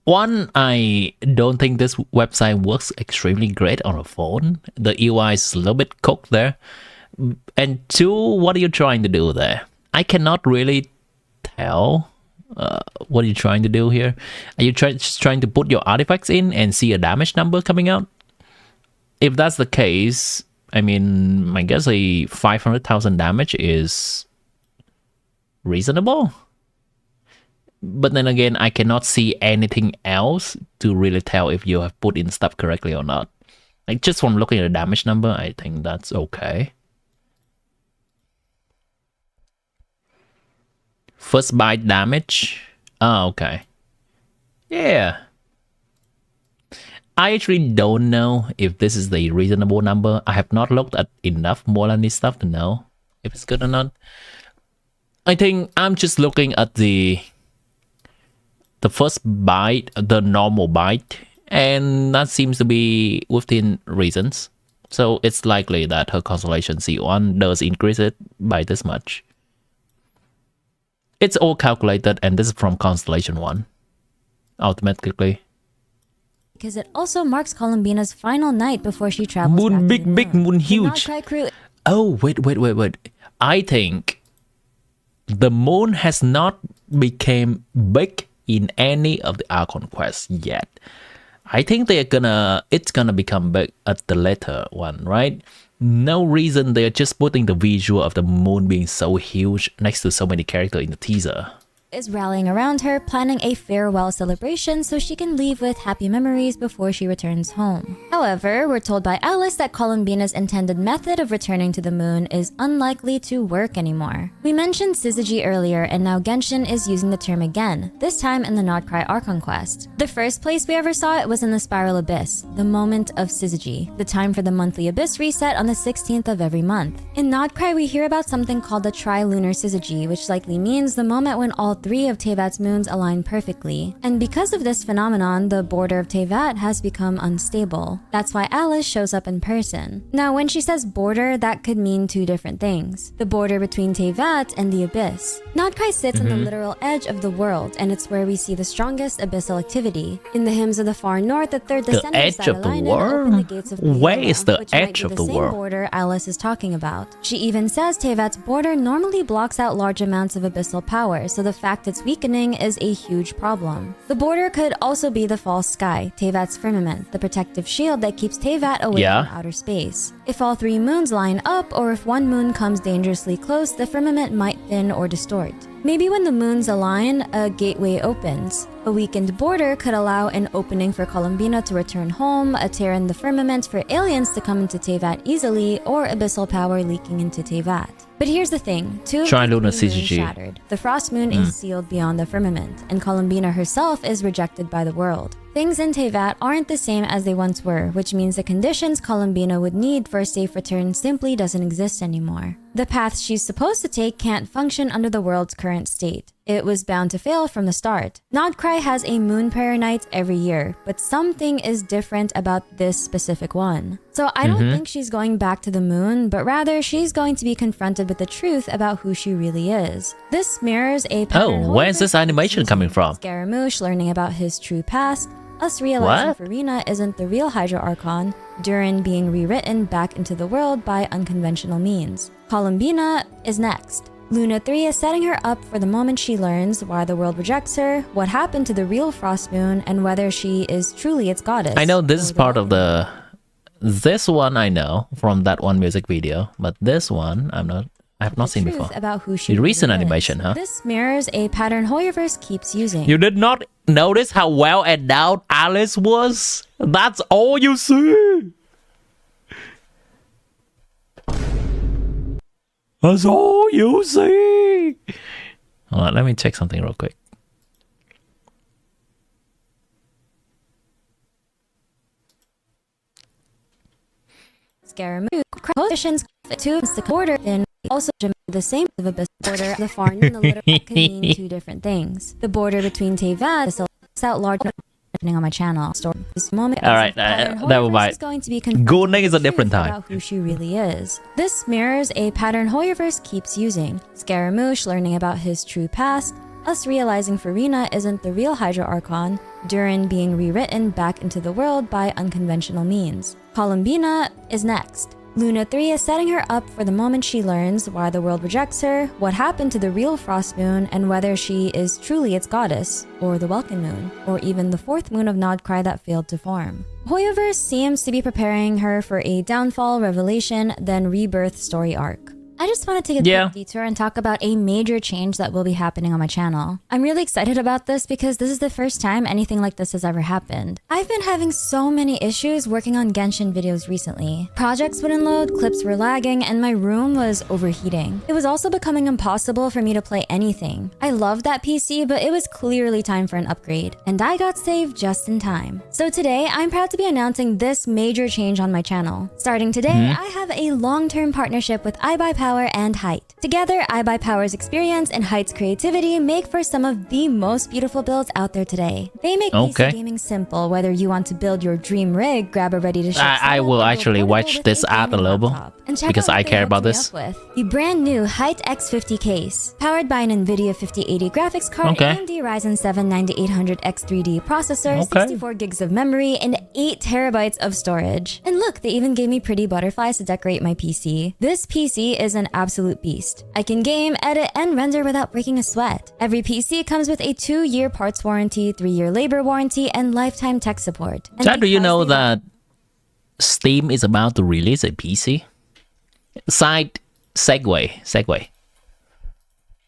One, I don't think this website works extremely great on a phone. The UI is a little bit cooked there. And 2, what are you trying to do there? I cannot really tell what you're trying to do here. Are you just trying to put your artifacts in and see a damage number coming out? If that's the case, I mean, I guess a 500,000 damage is reasonable. But then again, I cannot see anything else to really tell if you have put in stuff correctly or not. Like, just from looking at the damage number, I think that's okay. First bite damage. Oh, okay. Yeah. I actually don't know if this is the reasonable number. I have not looked at enough Molani stuff to know if it's good or not. I think I'm just looking at the first bite, the normal bite, and that seems to be within reasons. So it's likely that her constellation C1 does increase it by this much. It's all calculated, and this is from Constellation 1. Automatically. because it also marks Columbina's final night before she travels Moon back to the big, moon The huge. nod-krai crew Oh, wait. I think the moon has not become big in any of the Archon quests yet. I think it's gonna become big at the later one, right? No reason they're just putting the visual of the moon being so huge next to so many characters in the teaser. is rallying around her, planning a farewell celebration so she can leave with happy memories before she returns home. However, we're told by Alice that Columbina's intended method of returning to the moon is unlikely to work anymore. We mentioned syzygy earlier, and now Genshin is using the term again, this time in the nod-krai Archon quest. The first place we ever saw it was in the Spiral Abyss, the moment of syzygy, the time for the monthly Abyss reset on the 16th of every month. In nod-krai, we hear about something called the trilunar syzygy, which likely means the moment when all 3 of Teyvat's moons align perfectly. And because of this phenomenon, the border of Teyvat has become unstable. That's why Alice shows up in person. Now, when she says border, that could mean 2 different things. The border between Teyvat and the Abyss. Nod-krai sits on the literal edge of the world, and it's where we see the strongest abyssal activity. In the hymns of the far north, the third descendant edge of the Satellinen world? open the gates of Where Pahela, is the which might edge be of the same world? border Alice is talking about. She even says Teyvat's border normally blocks out large amounts of abyssal power, so the fact it's weakening is a huge problem. The border could also be the false sky, Teyvat's firmament, the protective shield that keeps Teyvat away from outer space. If all 3 moons line up, or if one moon comes dangerously close, the firmament might thin or distort. Maybe when the moons align, a gateway opens. A weakened border could allow an opening for Columbina to return home, a tear in the firmament for aliens to come into Teyvat easily, or abyssal power leaking into Teyvat. But here's the thing, 2 of the 3 Trilunar moons syzygy. shattered. The frost moon is sealed beyond the firmament, and Columbina herself is rejected by the world. Things in Tevat aren't the same as they once were, which means the conditions Columbina would need for a safe return simply doesn't exist anymore. The path she's supposed to take can't function under the world's current state. It was bound to fail from the start. nod-krai has a moon prayer night every year, but something is different about this specific one. So I don't think she's going back to the moon, but rather she's going to be confronted with the truth about who she really is. This mirrors a pattern. Oh, where's this animation coming from? Scaramouche learning about his true past, us realizing Farina isn't the real Hydra Archon, Durin being rewritten back into the world by unconventional means. Columbina is next. Luna 3 is setting her up for the moment she learns why the world rejects her, what happened to the real Frost Moon, and whether she is truly its goddess. I know this is part of the... This one I know from that one music video, but this one I have not seen before. About who she The recent really animation, is. huh? This mirrors a pattern Hoyoverse keeps using. You did not notice how well endowed Alice was? That's all you see. That's all you see. Hold on, let me check something real quick. Scaramouche positions to the border in also the same of a border. The far and the little can mean two different things. The border between Tevat is out large depending on my channel. This moment, all right, never mind. Gooning is a different time. About who she really is. This mirrors a pattern Hoyoverse keeps using. Scaramouche learning about his true past, us realizing Farina isn't the real Hydra Archon, Durin being rewritten back into the world by unconventional means. Columbina is next. Luna 3 is setting her up for the moment she learns why the world rejects her, what happened to the real Frost Moon, and whether she is truly its goddess, or the Welkin Moon, or even the fourth moon of nod-krai that failed to form. Hoyoverse seems to be preparing her for a downfall, revelation, then rebirth story arc. I just want to take a quick detour and talk about a major change that will be happening on my channel. I'm really excited about this because this is the first time anything like this has ever happened. I've been having so many issues working on Genshin videos recently. Projects wouldn't load, clips were lagging, and my room was overheating. It was also becoming impossible for me to play anything. I loved that PC, but it was clearly time for an upgrade, and I got saved just in time. So today, I'm proud to be announcing this major change on my channel. Starting today, I have a long-term partnership with iBuyPower and Height. Together, iBuyPower's experience and Height's creativity make for some of the most beautiful builds out there today. They make PC gaming simple, whether you want to build your dream rig, grab a ready-to-ship I will actually watch this ad a little bit because I care about this. The brand new Height X50 case, powered by an NVIDIA 5080 graphics card, AMD Ryzen 7 9800X 3D processor, 64 gigs of memory, and 8 terabytes of storage. And look, they even gave me pretty butterflies to decorate my PC. This PC is an absolute beast. I can game, edit, and render without breaking a sweat. Every PC comes with a 2-year parts warranty, 3-year labor warranty, and lifetime tech support. Chad, do you know that Steam is about to release a PC? Side segue.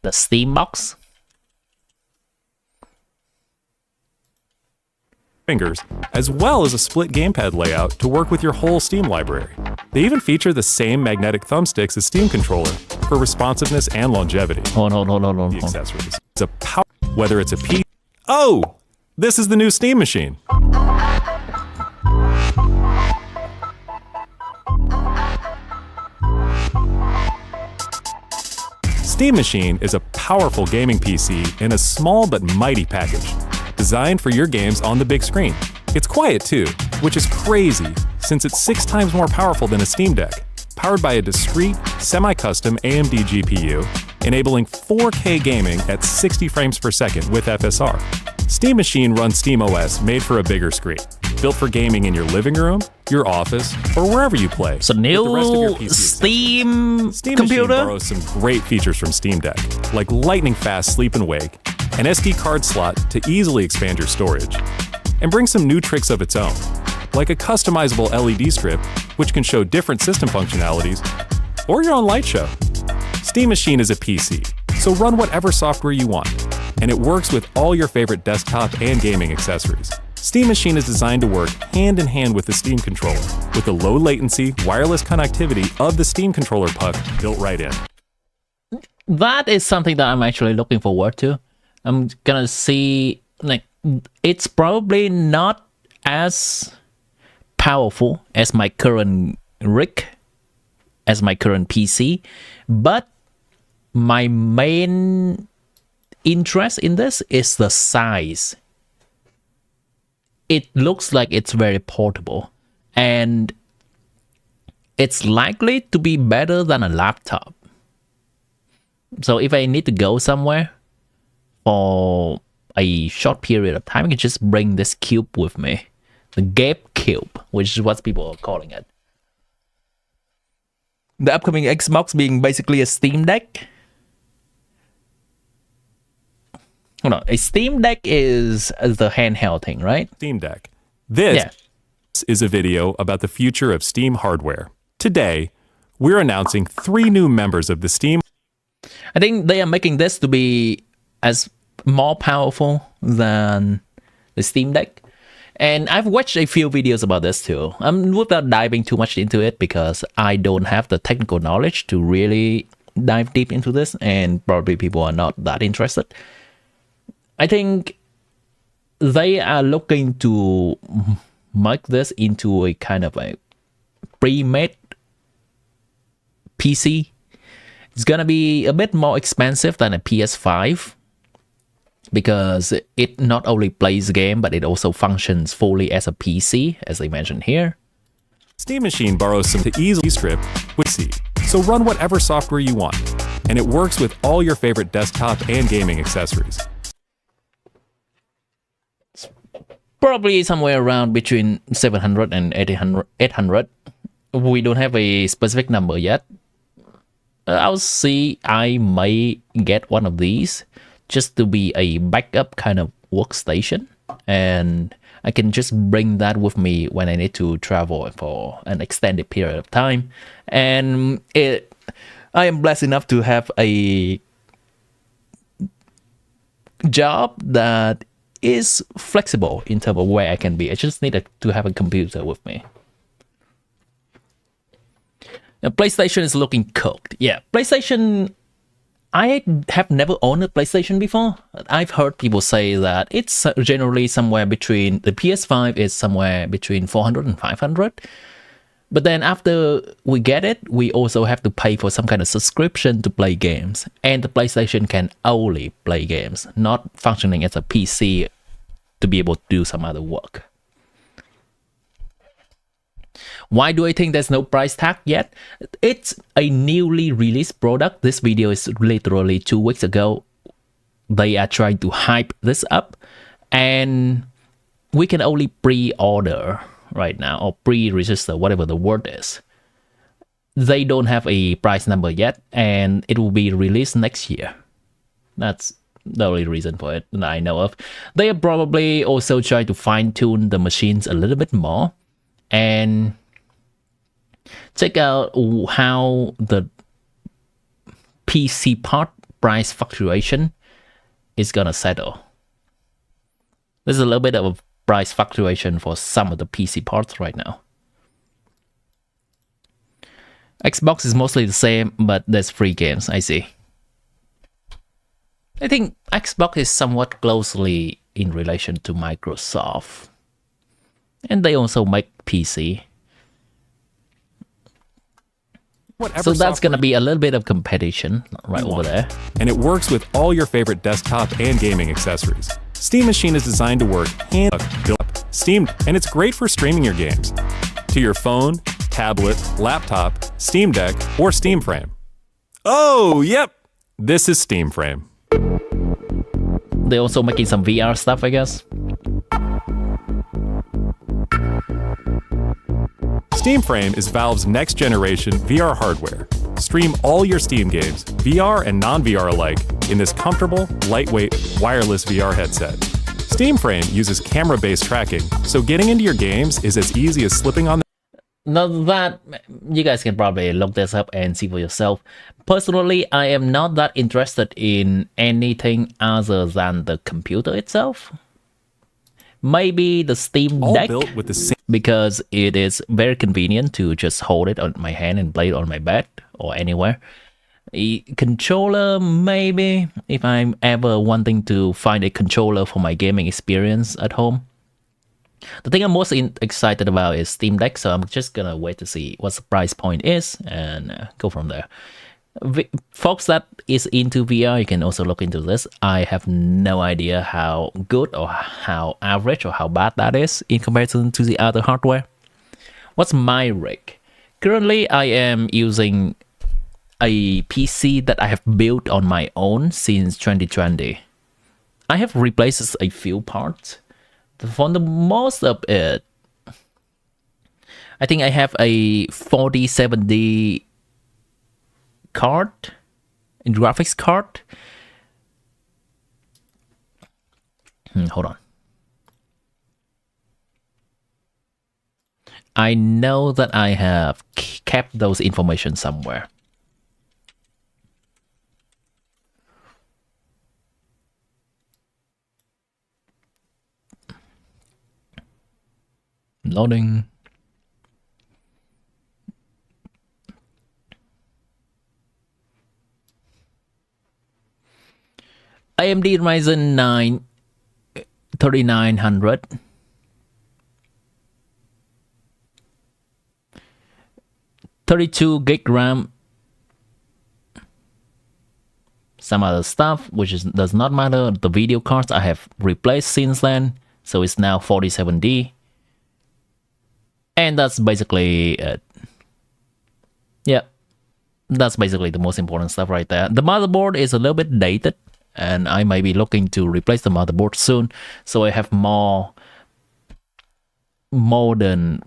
The Steam box. Fingers, as well as a split gamepad layout to work with your whole Steam library. They even feature the same magnetic thumbsticks as Steam controller for responsiveness and longevity. Hold on. The accessories. It's a power, whether it's a P. Oh, this is the new Steam machine. Steam Machine is a powerful gaming PC in a small but mighty package, designed for your games on the big screen. It's quiet too, which is crazy since it's 6 times more powerful than a Steam Deck, powered by a discrete, semi-custom AMD GPU, enabling 4K gaming at 60 frames per second with FSR. Steam Machine runs SteamOS made for a bigger screen, built for gaming in your living room, your office, or wherever you play. So new Steam computer Machine borrows some great features from Steam Deck, like lightning fast sleep and wake, an SD card slot to easily expand your storage, and brings some new tricks of its own, like a customizable LED strip, which can show different system functionalities, or your own light show. Steam Machine is a PC, so run whatever software you want, and it works with all your favorite desktop and gaming accessories. Steam Machine is designed to work hand in hand with the Steam controller, with the low latency, wireless connectivity of the Steam controller puck built right in. That is something that I'm actually looking forward to. I'm gonna see, like, it's probably not as powerful as my current rig, as my current PC, but my main interest in this is the size. It looks like it's very portable, and it's likely to be better than a laptop. So if I need to go somewhere for a short period of time, I can just bring this cube with me. The Gape Cube, which is what people are calling it. The upcoming Xbox being basically a Steam Deck. Hold on, a Steam Deck is the handheld thing, right? Steam Deck. This is a video about the future of Steam hardware. Today, we're announcing 3 new members of the Steam. I think they are making this to be as more powerful than the Steam Deck. And I've watched a few videos about this too. I'm without diving too much into it because I don't have the technical knowledge to really dive deep into this, and probably people are not that interested. I think they are looking to make this into a kind of a pre-made PC. It's gonna be a bit more expensive than a PS5 because it not only plays game, but it also functions fully as a PC, as they mentioned here. Steam Machine borrows some to easily strip with C, so run whatever software you want, and it works with all your favorite desktop and gaming accessories. Probably somewhere around between 700 and 800. We don't have a specific number yet. I'll see. I may get one of these just to be a backup kind of workstation, and I can just bring that with me when I need to travel for an extended period of time. And I am blessed enough to have a job that is flexible in terms of where I can be. I just need to have a computer with me. Now, PlayStation is looking cooked. Yeah, PlayStation, I have never owned a PlayStation before. I've heard people say that it's generally somewhere between, the PS5 is somewhere between 400 and 500. But then after we get it, we also have to pay for some kind of subscription to play games. And the PlayStation can only play games, not functioning as a PC to be able to do some other work. Why do I think there's no price tag yet? It's a newly released product. This video is literally 2 weeks ago. They are trying to hype this up, and we can only pre-order right now, or pre-register, whatever the word is. They don't have a price number yet, and it will be released next year. That's the only reason for it that I know of. They are probably also trying to fine-tune the machines a little bit more, and check out how the PC part price fluctuation is gonna settle. There's a little bit of a price fluctuation for some of the PC parts right now. Xbox is mostly the same, but there's free games, I see. I think Xbox is somewhat closely in relation to Microsoft. And they also make PC. So that's going to be a little bit of competition right over there. And it works with all your favorite desktop and gaming accessories. Steam Machine is designed to work Steam, and it's great for streaming your games to your phone, tablet, laptop, Steam Deck, or Steam Frame. Oh, yep, this is Steam Frame. They're also making some VR stuff, I guess. Steam Frame is Valve's next-generation VR hardware. Stream all your Steam games, VR and non-VR alike, in this comfortable, lightweight, wireless VR headset. Steam Frame uses camera-based tracking, so getting into your games is as easy as slipping on the... Now that, you guys can probably look this up and see for yourself. Personally, I am not that interested in anything other than the computer itself. Maybe the Steam Deck, built with the same because it is very convenient to just hold it on my hand and play it on my bed or anywhere. A controller, maybe, if I'm ever wanting to find a controller for my gaming experience at home. The thing I'm most excited about is Steam Deck, so I'm just gonna wait to see what the price point is and go from there. Folks that is into VR, you can also look into this. I have no idea how good or how average or how bad that is in comparison to the other hardware. What's my rig? Currently, I am using a PC that I have built on my own since 2020. I have replaced a few parts. For the most of it, I think I have a 4070 card, graphics card. Hold on. I know that I have kept those information somewhere. Loading. AMD Ryzen 9 3900. (32 gig RAM). Some other stuff which does not matter. The video cards I have replaced since then, so it's now 4070. And that's basically it. Yeah, that's basically the most important stuff right there. The motherboard is a little bit dated, and I might be looking to replace the motherboard soon, so I have more modern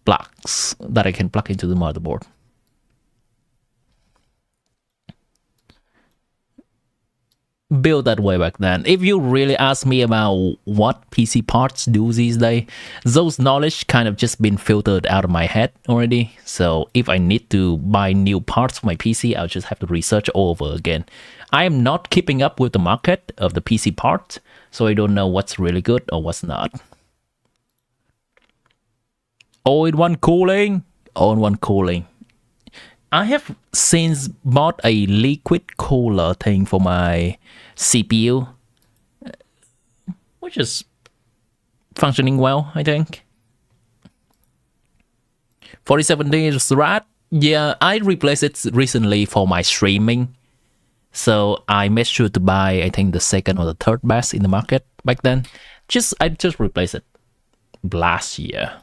plugs that I can plug into the motherboard. Built that way back then. If you really ask me about what PC parts do these days, those knowledge kind of just been filtered out of my head already. So if I need to buy new parts for my PC, I'll just have to research all over again. I am not keeping up with the market of the PC parts, so I don't know what's really good or what's not. All-in-one cooling. All-in-one cooling. I have since bought a liquid cooler thing for my CPU, which is functioning well, I think. 4070 is right. Yeah, I replaced it recently for my streaming. So I made sure to buy, I think, the second or the third best in the market back then. I just replaced it last year.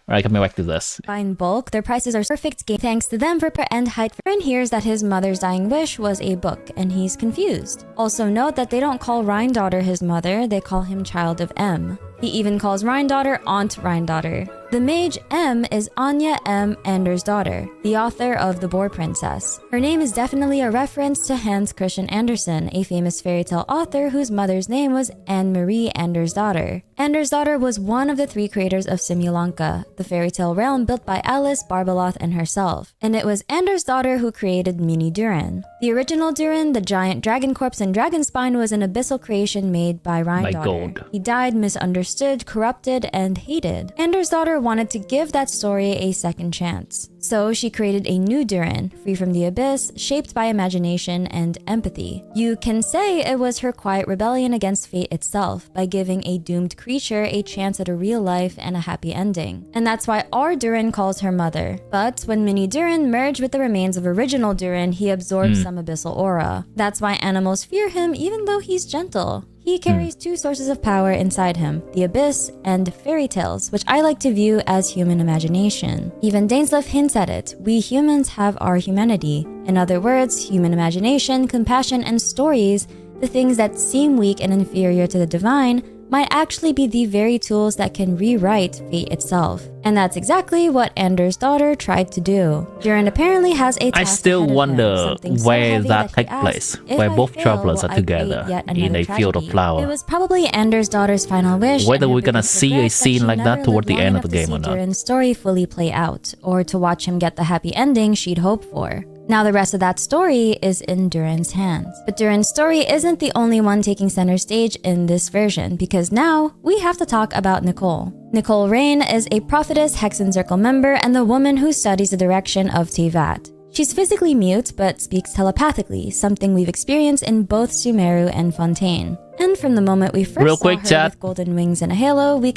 Alright, coming back to this. Buy in bulk, their prices are perfect game. Thanks to them for and height. Durin hears that his mother's dying wish was a book, and he's confused. Also note that they don't call Rhine-daughter his mother, they call him Child of M. He even calls Rhine-daughter Aunt Rhine-daughter. The mage M is Anya M. Anders' daughter, the author of The Boar Princess. Her name is definitely a reference to Hans Christian Andersen, a famous fairy tale author whose mother's name was Anne-Marie Anders' daughter. Anders' daughter was one of the three creators of Simulanka, the fairy tale realm built by Alice, Barbeloth, and herself. And it was Anders' daughter who created Mini Durin. The original Durin, the giant dragon corpse and dragon spine, was an abyssal creation made by Rhine-daughter. He died misunderstood, corrupted, and hated. Anders' daughter wanted to give that story a second chance. So she created a new Durin, free from the abyss, shaped by imagination and empathy. You can say it was her quiet rebellion against fate itself by giving a doomed creature a chance at a real life and a happy ending. And that's why our Durin calls her mother. But when Mini Durin merged with the remains of original Durin, he absorbed some abyssal aura. That's why animals fear him even though he's gentle. He carries two sources of power inside him, the abyss and fairy tales, which I like to view as human imagination. Even Dainsleif hints at it. We humans have our humanity. In other words, human imagination, compassion, and stories, the things that seem weak and inferior to the divine, might actually be the very tools that can rewrite fate itself. And that's exactly what Anders' daughter tried to do. Durin apparently has a task I still wonder where so that takes place, where both travelers are together in a field of flower. It was probably Anders' daughter's final wish. Whether we're gonna see a scene like that toward the end of the game or not. Durin's story fully play out, or to watch him get the happy ending she'd hoped for. Now the rest of that story is in Durin's hands. But Durin's story isn't the only one taking center stage in this version, because now we have to talk about Nicole. Nicole Rain is a prophetess Hexen Circle member and the woman who studies the direction of Teyvat. She's physically mute but speaks telepathically, something we've experienced in both Sumeru and Fontaine. And from the moment we first saw her with golden wings and a halo, we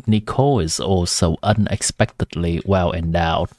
Nicole is also unexpectedly well endowed.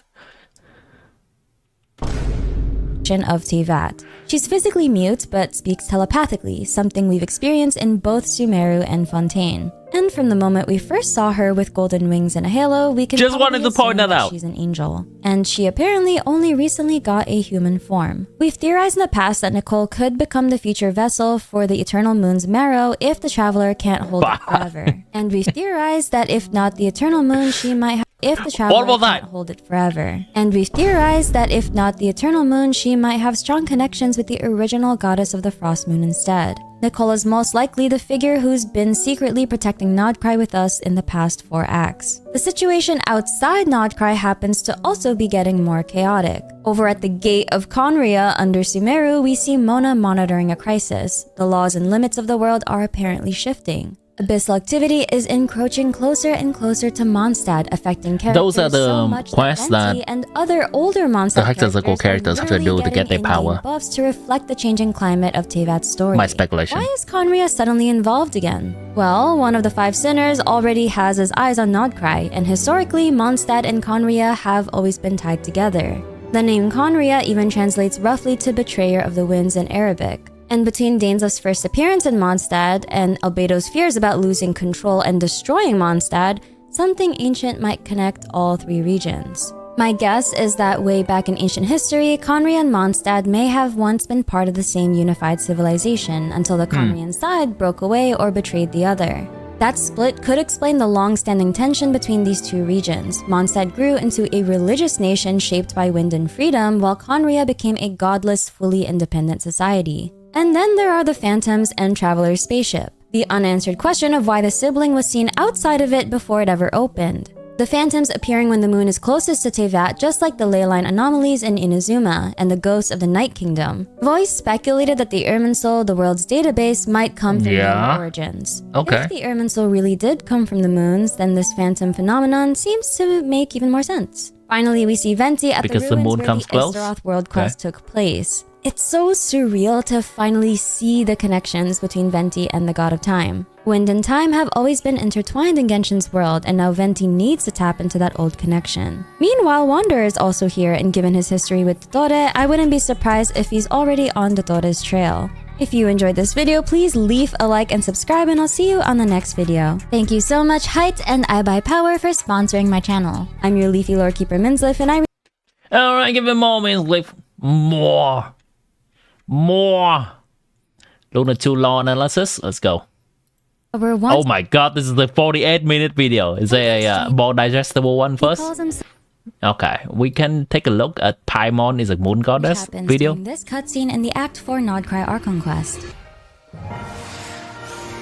Of Teyvat. She's physically mute but speaks telepathically, something we've experienced in both Sumeru and Fontaine. And from the moment we first saw her with golden wings and a halo, we can just wanted to point that out. She's an angel. And she apparently only recently got a human form. We've theorized in the past that Nicole could become the future vessel for the Eternal Moon's marrow if the Traveler can't hold it forever. And we've theorized that if not the Eternal Moon, she might have if the Traveler can't hold it forever. And we've theorized that if not the Eternal Moon, she might have strong connections with the original goddess of the Frost Moon instead. Nicole is most likely the figure who's been secretly protecting nod-krai with us in the past 4 acts. The situation outside nod-krai happens to also be getting more chaotic. Over at the Gate of Conria under Sumeru, we see Mona monitoring a crisis. The laws and limits of the world are apparently shifting. Abyssal activity is encroaching closer and closer to Mondstadt, affecting characters Those are the so much quests that and other older Mondstadt the Hexen Circle characters have to do to get their power. Buffs to reflect the changing climate of Teyvat's story. My speculation. Why is Conria suddenly involved again? Well, one of the 5 sinners already has his eyes on nod-krai, and historically, Mondstadt and Conria have always been tied together. The name Conria even translates roughly to Betrayer of the Winds in Arabic. And between Dane's first appearance in Mondstadt and Albedo's fears about losing control and destroying Mondstadt, something ancient might connect all 3 regions. My guess is that way back in ancient history, Conria and Mondstadt may have once been part of the same unified civilization until the Conrian side broke away or betrayed the other. That split could explain the long-standing tension between these 2 regions. Mondstadt grew into a religious nation shaped by wind and freedom, while Conria became a godless, fully independent society. And then there are the Phantoms and Traveler's spaceship. The unanswered question of why the sibling was seen outside of it before it ever opened. The Phantoms appearing when the moon is closest to Teyvat, just like the leyline anomalies in Inazuma and the ghosts of the Night Kingdom. Voice speculated that the Irminsul, the world's database, might come from moon origins. Okay. If the Irminsul really did come from the moons, then this Phantom phenomenon seems to make even more sense. Finally, we see Venti at because the ruins moon where comes the close? Istaroth world quest took place. It's so surreal to finally see the connections between Venti and the God of Time. Wind and time have always been intertwined in Genshin's world, and now Venti needs to tap into that old connection. Meanwhile, Wanderer is also here, and given his history with Dottore, I wouldn't be surprised if he's already on Dottore's trail. If you enjoyed this video, please leave a like and subscribe, and I'll see you on the next video. Thank you so much, Height and I Buy Power, for sponsoring my channel. I'm your Leafy Lore Keeper Minsliff, and I... Alright, give me more, Minsliff. More. Luna 2 law analysis. Let's go. Oh my god, this is the 48-minute video. Is there a more digestible one first? Okay, we can take a look at Paimon is a moon goddess video. This cutscene in the Act 4 nod-krai Archon quest.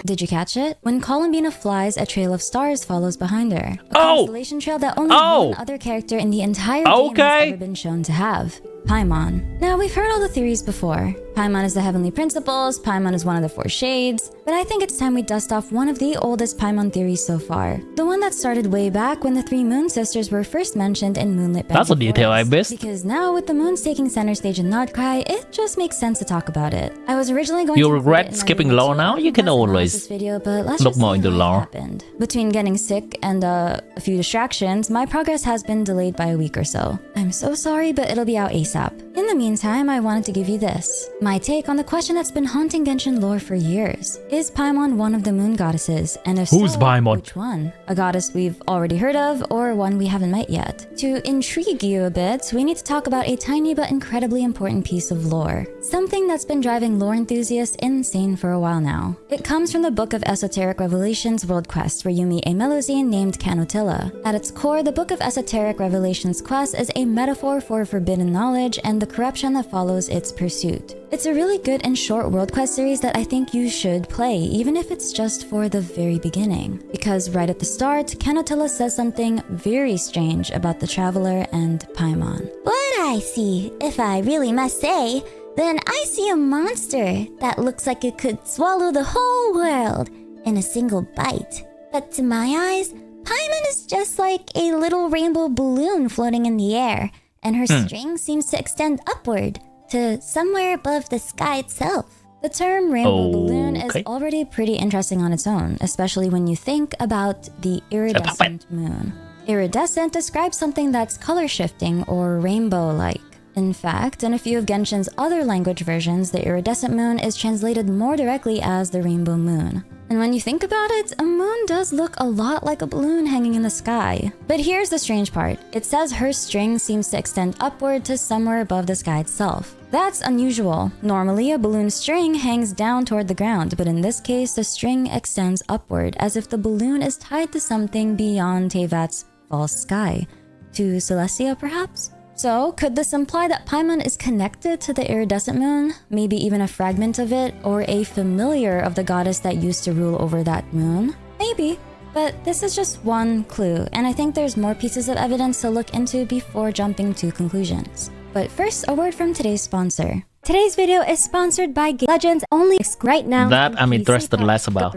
Did you catch it? When Columbina flies, a trail of stars follows behind her. A constellation trail that only one other character in the entire game has ever been shown to have. Paimon. Now, we've heard all the theories before. Paimon is the Heavenly Principles, Paimon is one of the 4 shades, but I think it's time we dust off one of the oldest Paimon theories so far. The one that started way back when the 3 Moon Sisters were first mentioned in Moonlit Bamboo That's a detail I missed. Because now, with the moons taking center stage in nod-krai, it just makes sense to talk about it. I was originally going You to regret skipping lore now? You can always video, but let's look just more into lore. Happened. Between getting sick and a few distractions, my progress has been delayed by a week or so. I'm so sorry, but it'll be out ASAP. In the meantime, I wanted to give you this. My take on the question that's been haunting Genshin lore for years. Is Paimon one of the moon goddesses? And if Who's so, Paimon? which one? A goddess we've already heard of, or one we haven't met yet? To intrigue you a bit, we need to talk about a tiny but incredibly important piece of lore. Something that's been driving lore enthusiasts insane for a while now. It comes from the Book of Esoteric Revelations World Quest, where you meet a Melusine named Canotilla. At its core, the Book of Esoteric Revelations quest is a metaphor for forbidden knowledge and the corruption that follows its pursuit. It's a really good and short world quest series that I think you should play, even if it's just for the very beginning. Because right at the start, Kanatilla says something very strange about the Traveler and Paimon. What I see, if I really must say, then I see a monster that looks like it could swallow the whole world in a single bite. But to my eyes, Paimon is just like a little rainbow balloon floating in the air, and her string seems to extend upward to somewhere above the sky itself. The term rainbow balloon is already pretty interesting on its own, especially when you think about the iridescent moon. Iridescent describes something that's color shifting or rainbow-like. In fact, in a few of Genshin's other language versions, the iridescent moon is translated more directly as the rainbow moon. And when you think about it, a moon does look a lot like a balloon hanging in the sky. But here's the strange part. It says her string seems to extend upward to somewhere above the sky itself. That's unusual. Normally, a balloon string hangs down toward the ground, but in this case, the string extends upward, as if the balloon is tied to something beyond Teyvat's false sky. To Celestia, perhaps? So, could this imply that Paimon is connected to the iridescent moon? Maybe even a fragment of it, or a familiar of the goddess that used to rule over that moon? Maybe. But this is just one clue, and I think there's more pieces of evidence to look into before jumping to conclusions. But first, a word from today's sponsor. Today's video is sponsored by Legends only right now. That I'm interested less about.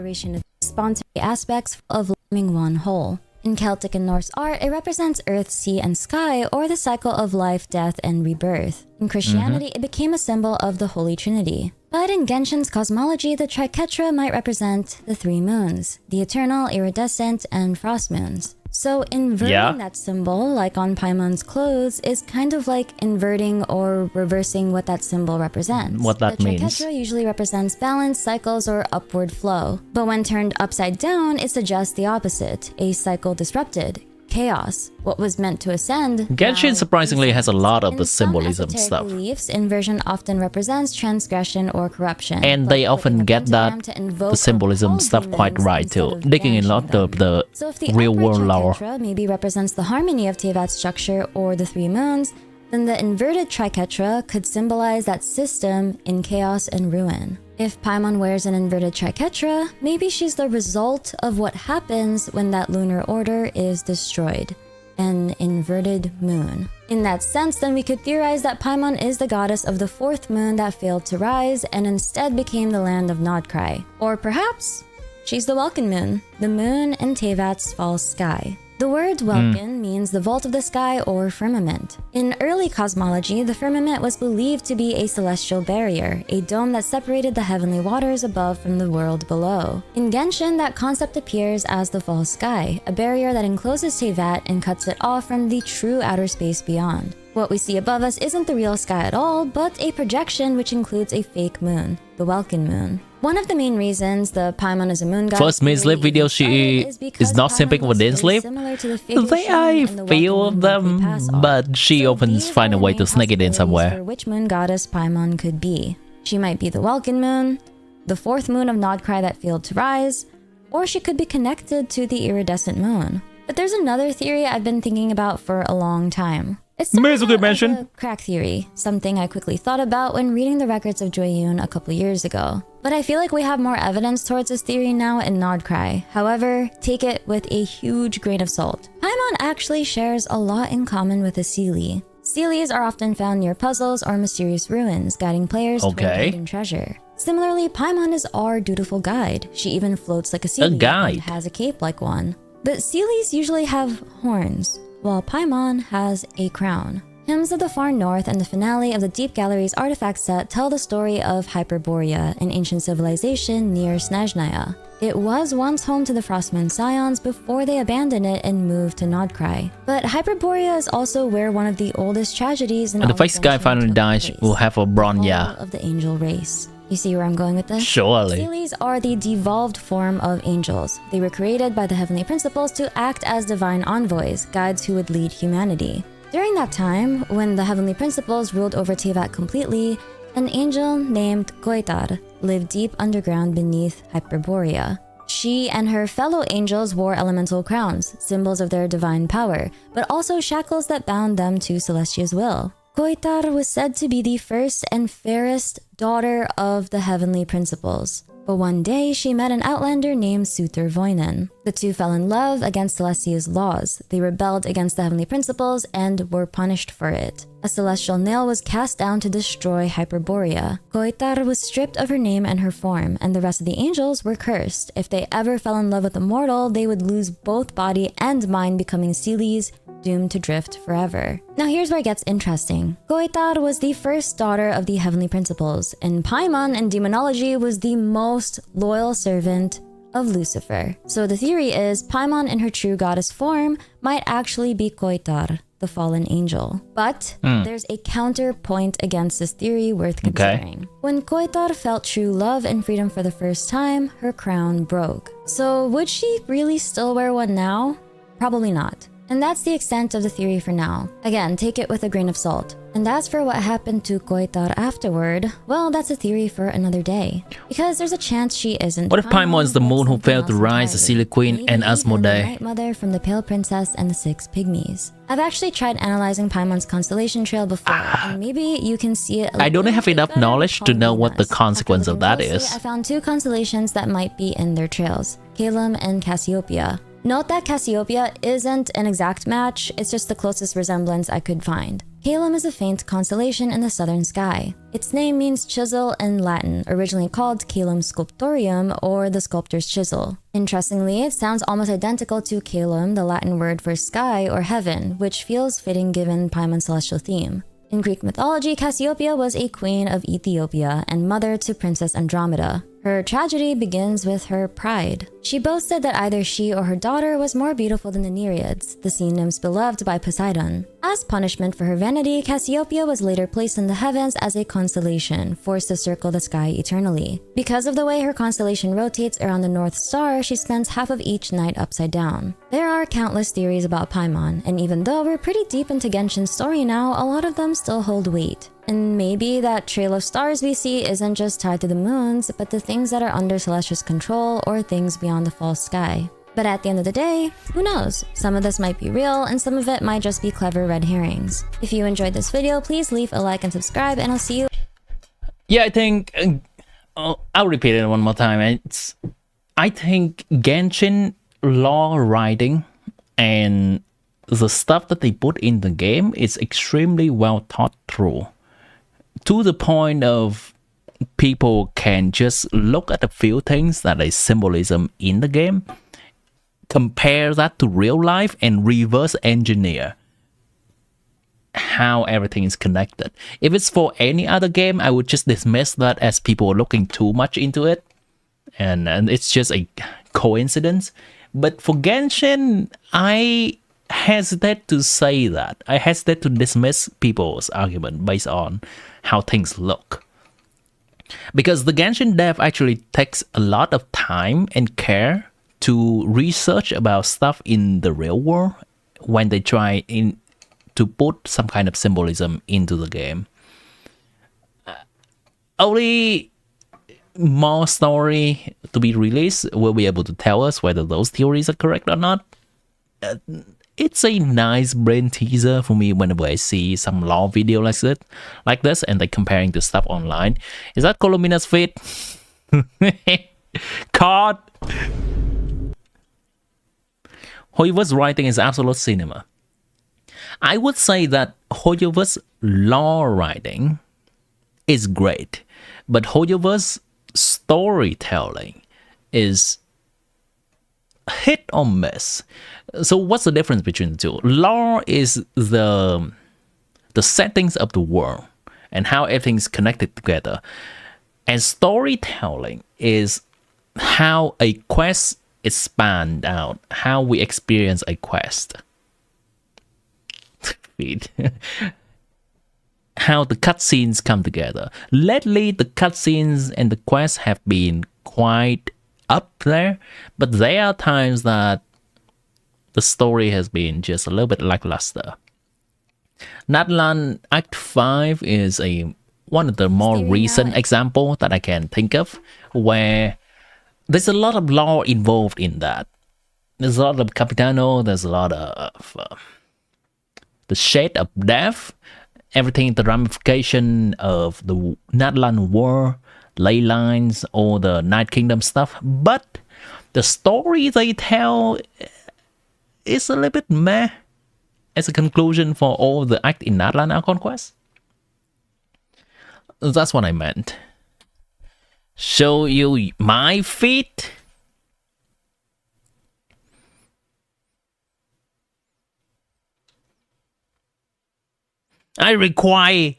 Sponsor the aspects of living one whole. In Celtic and Norse art, it represents earth, sea, and sky, or the cycle of life, death, and rebirth. In Christianity, it became a symbol of the Holy Trinity. But in Genshin's cosmology, the triquetra might represent the three moons, the eternal, iridescent, and frost moons. So inverting that symbol, like on Paimon's clothes, is kind of like inverting or reversing what that symbol represents. What that means. The triquetra usually represents balance, cycles, or upward flow. But when turned upside down, it suggests the opposite, a cycle disrupted. Chaos. What was meant to ascend. Genshin surprisingly has a lot of the some symbolism esoteric stuff. Beliefs, inversion often represents transgression or corruption. And they often get that the symbolism stuff quite right too, digging in a lot of the So if the real world upright lore. triquetra maybe represents the harmony of Teyvat's structure or the three moons, then the inverted triquetra could symbolize that system in chaos and ruin. If Paimon wears an inverted triquetra, maybe she's the result of what happens when that lunar order is destroyed. An inverted moon. In that sense, then we could theorize that Paimon is the goddess of the fourth moon that failed to rise and instead became the land of nod-krai. Or perhaps she's the Welkin moon, the moon in Teyvat's false sky. The word Welkin means the vault of the sky or firmament. In early cosmology, the firmament was believed to be a celestial barrier, a dome that separated the heavenly waters above from the world below. In Genshin, that concept appears as the false sky, a barrier that encloses Teyvat and cuts it off from the true outer space beyond. What we see above us isn't the real sky at all, but a projection which includes a fake moon, the Welkin moon. One of the main reasons the Paimon is a moon goddess First main sleep video she is not simping for Deez sleep. They I few of them, but she opens find a way to sneak it in somewhere. For which moon goddess Paimon could be. She might be the Welkin moon, the fourth moon of nod-krai that failed to rise, or she could be connected to the iridescent moon. But there's another theory I've been thinking about for a long time. It's a crack theory, something I quickly thought about when reading the records of Joyun a couple years ago. But I feel like we have more evidence towards this theory now in nod-krai. However, take it with a huge grain of salt. Paimon actually shares a lot in common with a Seelie. Seelies are often found near puzzles or mysterious ruins, guiding players toward hidden treasure. Similarly, Paimon is our dutiful guide. She even floats like a Seelie and has a cape like one. But Seelies usually have horns, while Paimon has a crown. Hymns of the Far North and the finale of the Deep Gallery's artifact set tell the story of Hyperborea, an ancient civilization near Snezhnaya. It was once home to the Frostmoon Scions before they abandoned it and moved to Nod-krai. But Hyperborea is also where one of the oldest tragedies in And the face guy finally dies, will have a Bronya of the angel race. You see where I'm going with this? Surely. Seelies are the devolved form of angels. They were created by the heavenly principles to act as divine envoys, guides who would lead humanity. During that time, when the heavenly principles ruled over Teyvat completely, an angel named Goitar lived deep underground beneath Hyperborea. She and her fellow angels wore elemental crowns, symbols of their divine power, but also shackles that bound them to Celestia's will. Koitar was said to be the first and fairest daughter of the heavenly principles. But one day, she met an outlander named Suter Voinen. The two fell in love against Celestia's laws. They rebelled against the heavenly principles and were punished for it. A celestial nail was cast down to destroy Hyperborea. Koitar was stripped of her name and her form, and the rest of the angels were cursed. If they ever fell in love with a mortal, they would lose both body and mind, becoming Seelies, doomed to drift forever. Now here's where it gets interesting. Koitar was the first daughter of the heavenly principles, and Paimon in demonology was the most loyal servant of Lucifer. So the theory is Paimon in her true goddess form might actually be Koitar, the fallen angel. But there's a counterpoint against this theory worth considering. When Koitar felt true love and freedom for the first time, her crown broke. So would she really still wear one now? Probably not. And that's the extent of the theory for now. Again, take it with a grain of salt. And as for what happened to Koitar afterward, well, that's a theory for another day. Because there's a chance she isn't. What if Paimon is the moon who failed to rise, the Silly Queen, and Asmodee? The Night Mother from the Pale Princess and the Six Pygmies. I've actually tried analyzing Paimon's constellation trail before, and maybe you can see it. I don't have enough knowledge to know what the consequence of that is. I found two constellations that might be in their trails, Calum and Cassiopeia. Note that Cassiopeia isn't an exact match, it's just the closest resemblance I could find. Calum is a faint constellation in the southern sky. Its name means chisel in Latin, originally called Calum Sculptorium or the sculptor's chisel. Interestingly, it sounds almost identical to Calum, the Latin word for sky or heaven, which feels fitting given Paimon's celestial theme. In Greek mythology, Cassiopeia was a queen of Ethiopia and mother to Princess Andromeda. Her tragedy begins with her pride. She boasted that either she or her daughter was more beautiful than the Nereids, the sea nymphs beloved by Poseidon. As punishment for her vanity, Cassiopeia was later placed in the heavens as a constellation, forced to circle the sky eternally. Because of the way her constellation rotates around the North Star, she spends half of each night upside down. There are countless theories about Paimon, and even though we're pretty deep into Genshin's story now, a lot of them still hold weight. And maybe that trail of stars we see isn't just tied to the moons, but the things that are under Celestia's control or things beyond the false sky. But at the end of the day, who knows? Some of this might be real, and some of it might just be clever red herrings. If you enjoyed this video, please leave a like and subscribe, and I'll see you. Yeah, I think I'll repeat it one more time. I think Genshin lore writing and the stuff that they put in the game is extremely well thought through, to the point of people can just look at a few things that is symbolism in the game, compare that to real life, and reverse engineer how everything is connected. If it's for any other game, I would just dismiss that as people are looking too much into it, and it's just a coincidence. But for Genshin, I hesitate to say that. I hesitate to dismiss people's argument based on how things look. Because the Genshin dev actually takes a lot of time and care to research about stuff in the real world when they try to put some kind of symbolism into the game. Only more story to be released will be able to tell us whether those theories are correct or not. It's a nice brain teaser for me whenever I see some lore video like this, and they're comparing to stuff online. Is that Colomina's feet? Card. Hoyover's writing is absolute cinema. I would say that Hoyover's lore writing is great, but Hoyover's storytelling is hit or miss. So what's the difference between the two? Lore is the settings of the world and how everything's connected together, and storytelling is how a quest is spanned out, how we experience a quest. How the cutscenes come together. Lately, the cutscenes and the quests have been quite up there, but there are times that the story has been just a little bit lackluster. Natlan Act 5 is one of the more recent examples that I can think of, where there's a lot of lore involved in that. There's a lot of Capitano, there's a lot of the Shade of Death, everything, the ramification of the Natlan War, ley lines, all the Night Kingdom stuff, but the story they tell is a little bit meh as a conclusion for all the act in Natlan Archon Quest. That's what I meant. Show you my feet. I require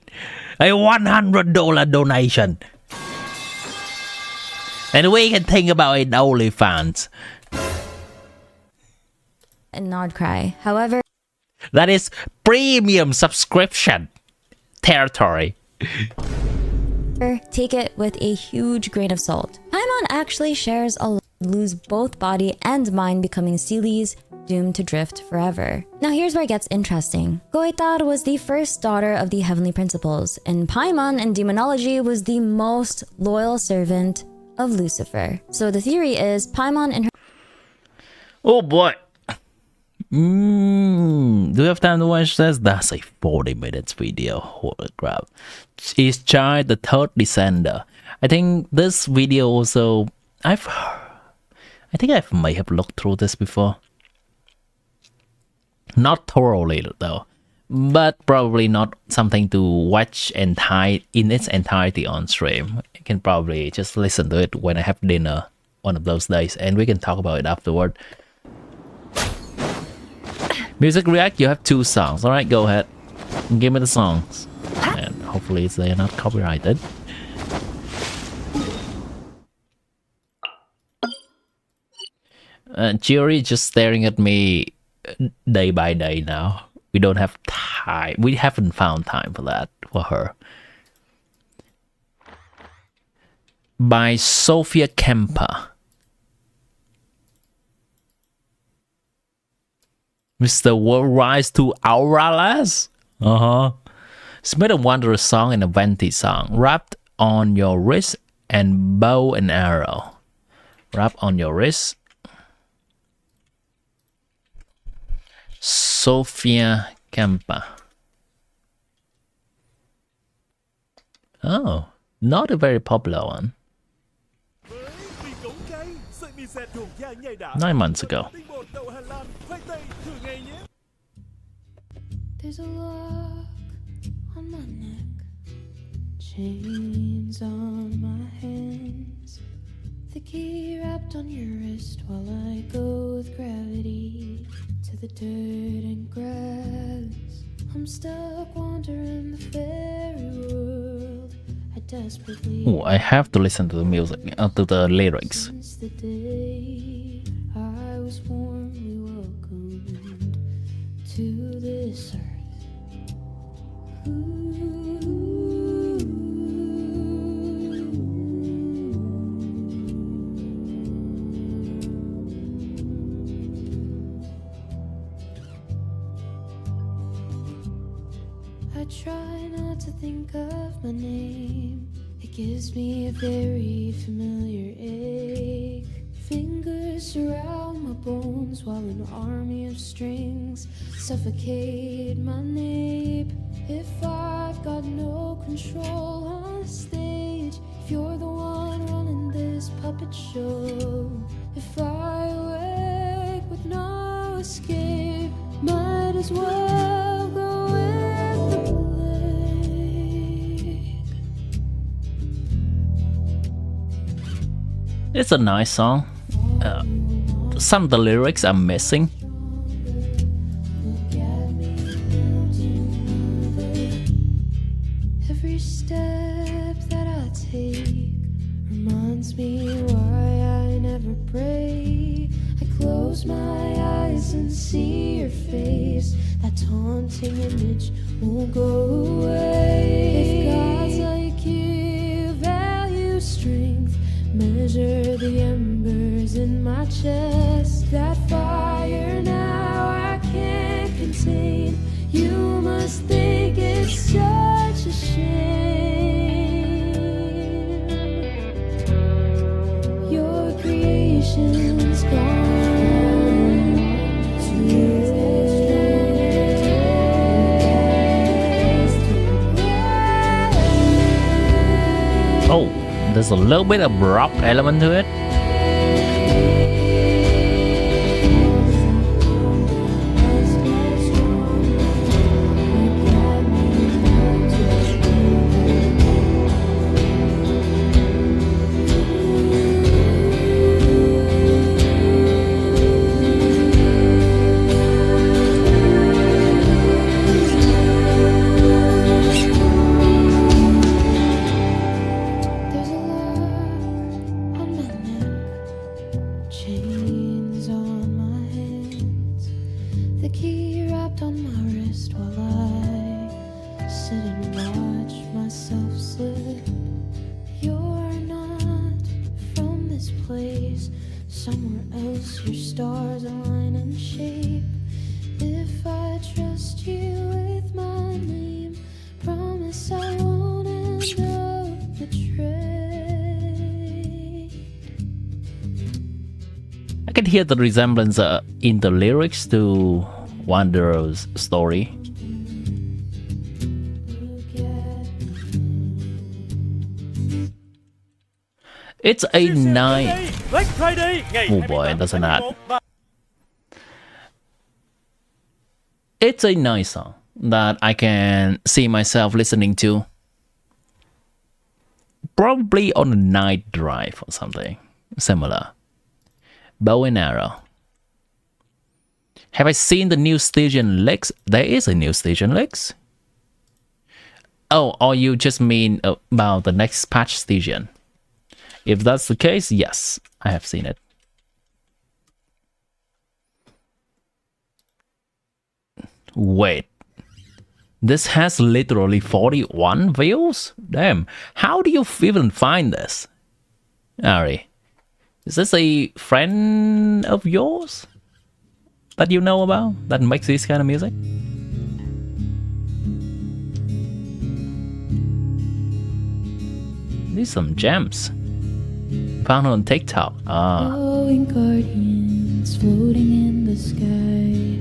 a $100 donation. And we can think about it OnlyFans. And nod-krai. However, that is premium subscription territory. Take it with a huge grain of salt. Paimon actually shares a lot, lose both body and mind, becoming Seelies, doomed to drift forever. Now here's where it gets interesting. Goitar was the first daughter of the Heavenly Principles, and Paimon in demonology was the most loyal servant of Lucifer. So the theory is Paimon and her— Oh boy. Do you have time to watch this? That's a 40 minutes video. Holy crap. Is Chai the third descender? I think this video also, I think I may have looked through this before. Not thoroughly though, but probably not something to watch in its entirety on stream. I can probably just listen to it when I have dinner one of those days, and we can talk about it afterward. Music React, you have 2 songs. Alright, go ahead. Give me the songs. And hopefully they're not copyrighted. Jury just staring at me day by day now. We don't have time. We haven't found time for that for her. By Sophia Kemper. Mr. World Rise to Auralas? Smith a Wanderer song and a Venti song. Wrapped on your wrist and bow and arrow. Wrap on your wrist. Sophia Kemper. Oh, not a very popular one. 9 months ago. There's a lock on my neck, chains on my hands, the key wrapped on your wrist while I go with gravity to the dirt and grass. I'm stuck wandering the fairy world. I desperately— Oh, I have to listen to the music, to the lyrics. Since the day I was warmly welcomed to this earth. I try not to think of my name. It gives me a very familiar ache. Fingers surround my bones while an army of strings suffocate my nape. If I've got no control on stage, if you're the one running this puppet show, if I awake with no escape, might as well go with the plague. It's a nice song. Some of the lyrics are missing. Every step that I take reminds me why I never pray. I close my eyes and see your face. That taunting image won't go away. If gods like you value strength, measure the embers in my chest. That fire now I can't contain. You must think it's such a shame. Your creation's gone to waste. There's a little bit of rock element to it. Chains on my hands, the key wrapped on my wrist while I sit and watch myself slip. You're not from this place, somewhere else your stars align and shape. If I trust you with my name, promise I won't end up betrayed. I can hear the resemblance in the lyrics to Wanderer's story. It's a nice... Oh boy, that's an ad. It's a nice song that I can see myself listening to. Probably on a night drive or something similar. Bow and arrow. Have I seen the new station Lex? There is a new station Lex. Oh, or you just mean about the next patch station? If that's the case, yes, I have seen it. Wait. This has literally 41 views? Damn. How do you even find this? Ari. Is this a friend of yours that you know about that makes this kind of music? These some gems. Found on TikTok. Glowing guardians floating in the sky,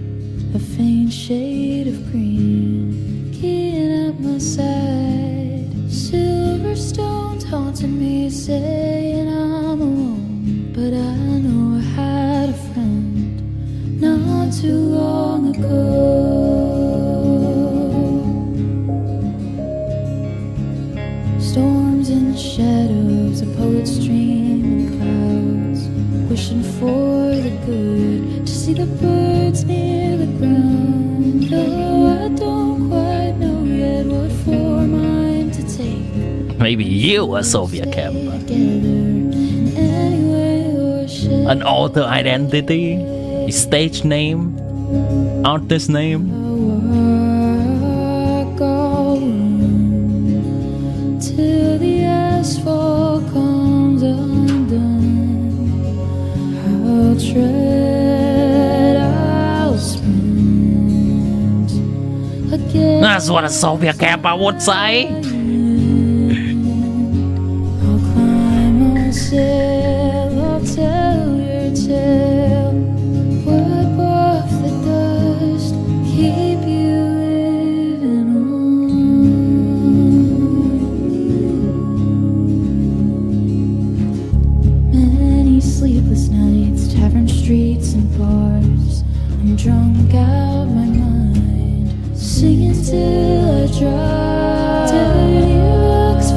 a faint shade of green, keying up my side. Silver stones haunting me, saying I'm alone. But I know I had a friend not too long ago. Storms and shadows, a poet's dream in clouds, wishing for the good, to see the birds near the ground. Though I don't quite know yet what form I'm to take. Maybe you are Soviet camp. An author identity, a stage name, artist name. Till the asphalt comes undone, I'll tread, I'll sprint again. That's what a Soviet camper would say. I'll climb, I'll sail, I'll tell your tale, wipe off the dust, keep you living on. Many sleepless nights, tavern streets and bars, I'm drunk out my mind, singing till I drop.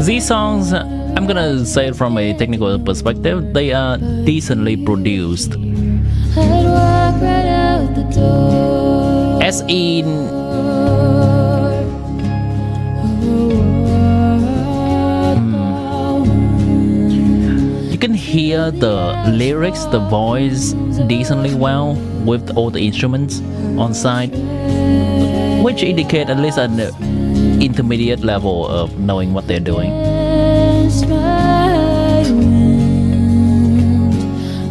These songs, I'm gonna say it from a technical perspective, they are decently produced. I'd walk right out the door. As in, you can hear the lyrics, the voice decently well with all the instruments on site, which indicate at least an intermediate level of knowing what they're doing.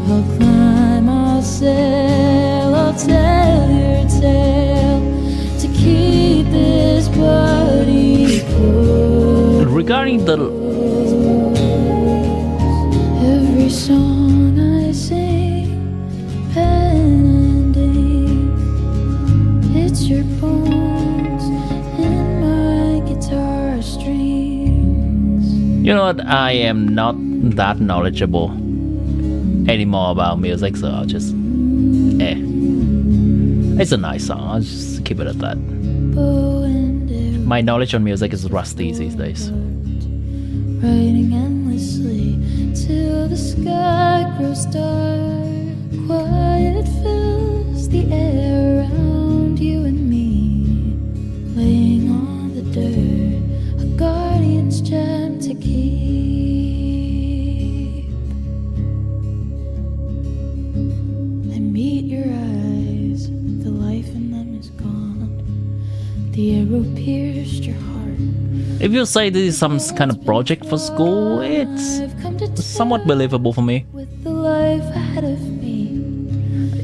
I'll climb, I'll sail, I'll tell your tale, to keep this body close. Regarding the every song I sing, pen and ink, it's your bones in my guitar strings. You know what? I am not that knowledgeable anymore about music, so I'll just It's a nice song. I'll just keep it at that. My knowledge on music is rusty these days. Riding endlessly till the sky grows dark. Quiet fills the air around you and me. Laying on the dirt, a guardian's gem to keep. I meet your eyes, the life in them is gone. The arrow pierced your heart. If you say this is some kind of project for school, it's somewhat believable for me. The life ahead of me.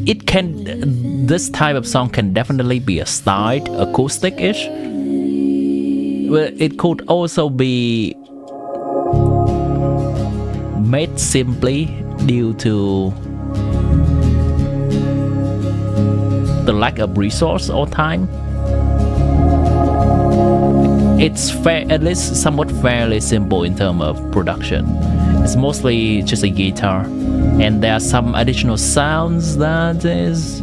It can, this type of song can definitely be a styled acoustic-ish. Well, it could also be made simply due to the lack of resource or time. It's at least somewhat fairly simple in terms of production. It's mostly just a guitar, and there are some additional sounds that is...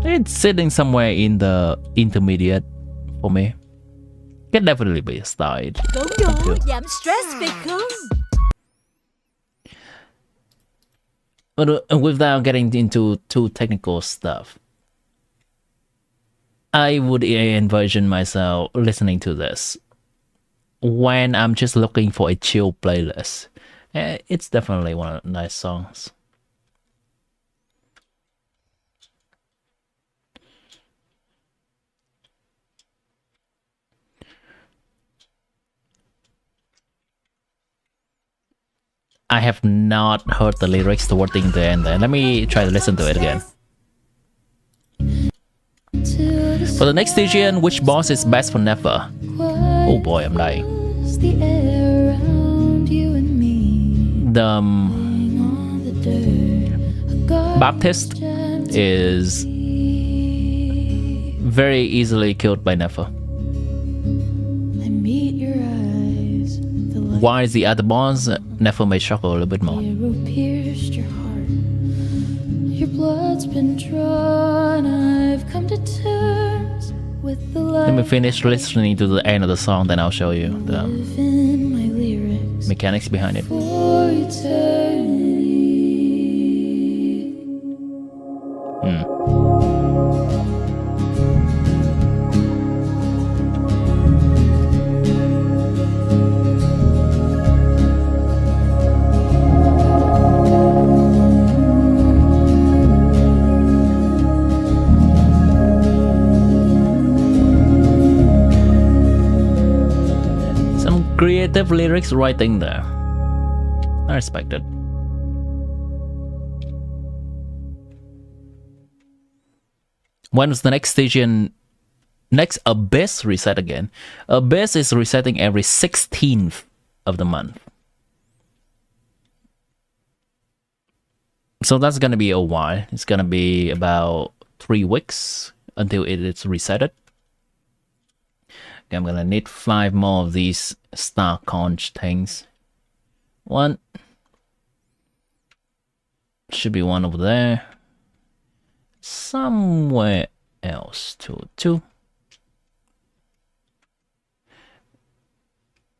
It's sitting somewhere in the intermediate for me. Can definitely be styled. Giảm stress phải không? But without getting into too technical stuff, I would envision myself listening to this when I'm just looking for a chill playlist. It's definitely one of the nice songs. I have not heard the lyrics towards the end there. Let me try to listen to it again. For the next region, which boss is best for Nefer? Oh boy, I'm dying. The Baptist is very easily killed by Nefer. Why is the other boss? Nefer may struggle a little bit more. Your blood's been drawn. I've come to terms with the Let me finish listening to the end of the song, then I'll show you the mechanics behind it. for eternity. Creative lyrics writing there. I respect it. When was the next station? Next Abyss reset again. Abyss is resetting every 16th of the month. So that's gonna be a while. It's gonna be about 3 weeks until it is resetted. Okay, I'm gonna need 5 more of these star conch things. One. Should be one over there. Somewhere else too. 2.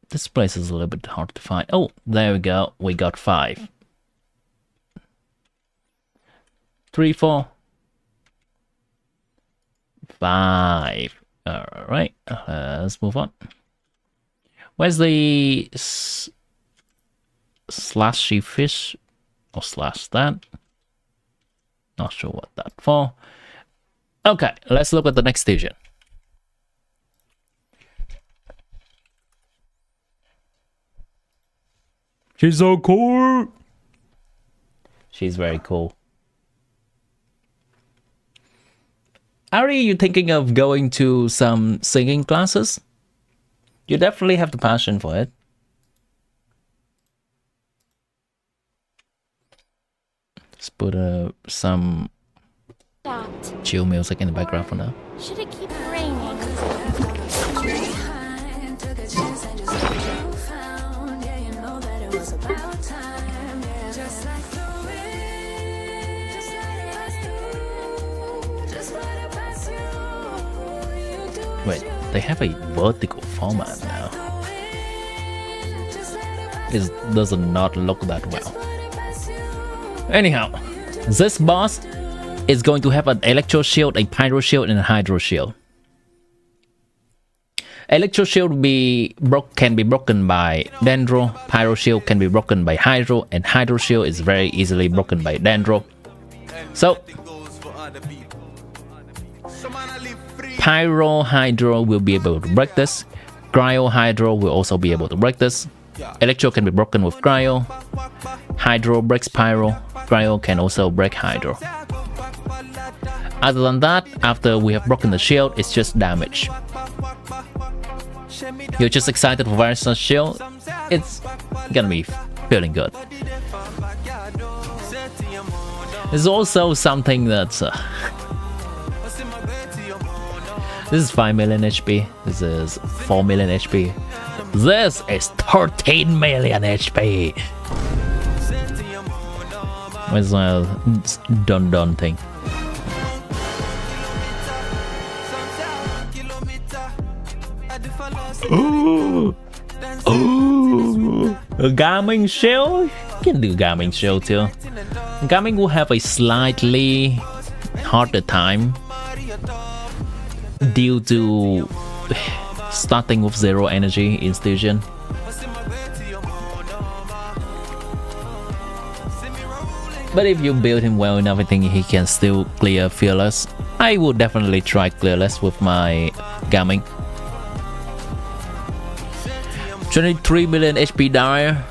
This place is a little bit hard to find. Oh, there we go. We got 5. 3, 4. 5. Alright, let's move on. Where's the slashy fish? Or slash that? Not sure what that for. Okay, let's look at the next station. She's so cool. She's very cool. Are you thinking of going to some singing classes? You definitely have the passion for it. Let's put some chill music in the background for now. Should it keep raining? Wait, they have a vertical format now. This does not look that well. Anyhow, this boss is going to have an electro shield, a pyro shield, and a hydro shield. Electro shield can be broken by Dendro, pyro shield can be broken by hydro, and hydro shield is very easily broken by Dendro. So pyro hydro will be able to break this. Cryo hydro will also be able to break this. Electro can be broken with cryo. Hydro breaks pyro. Cryo can also break hydro. Other than that, after we have broken the shield, it's just damage. You're just excited for Varus's shield, it's gonna be feeling good. There's also something that's this is 5 million HP, this is 4 million HP, this is 13 million HP. Where's my done thing? Ooh. Ooh. A gaming shell? You can do gaming shell too. Gaming will have a slightly harder time due to starting with 0 energy in Station. But if you build him well enough, I think he can still clear Fearless. I would definitely try Clearless with my gaming. 23 million HP dire.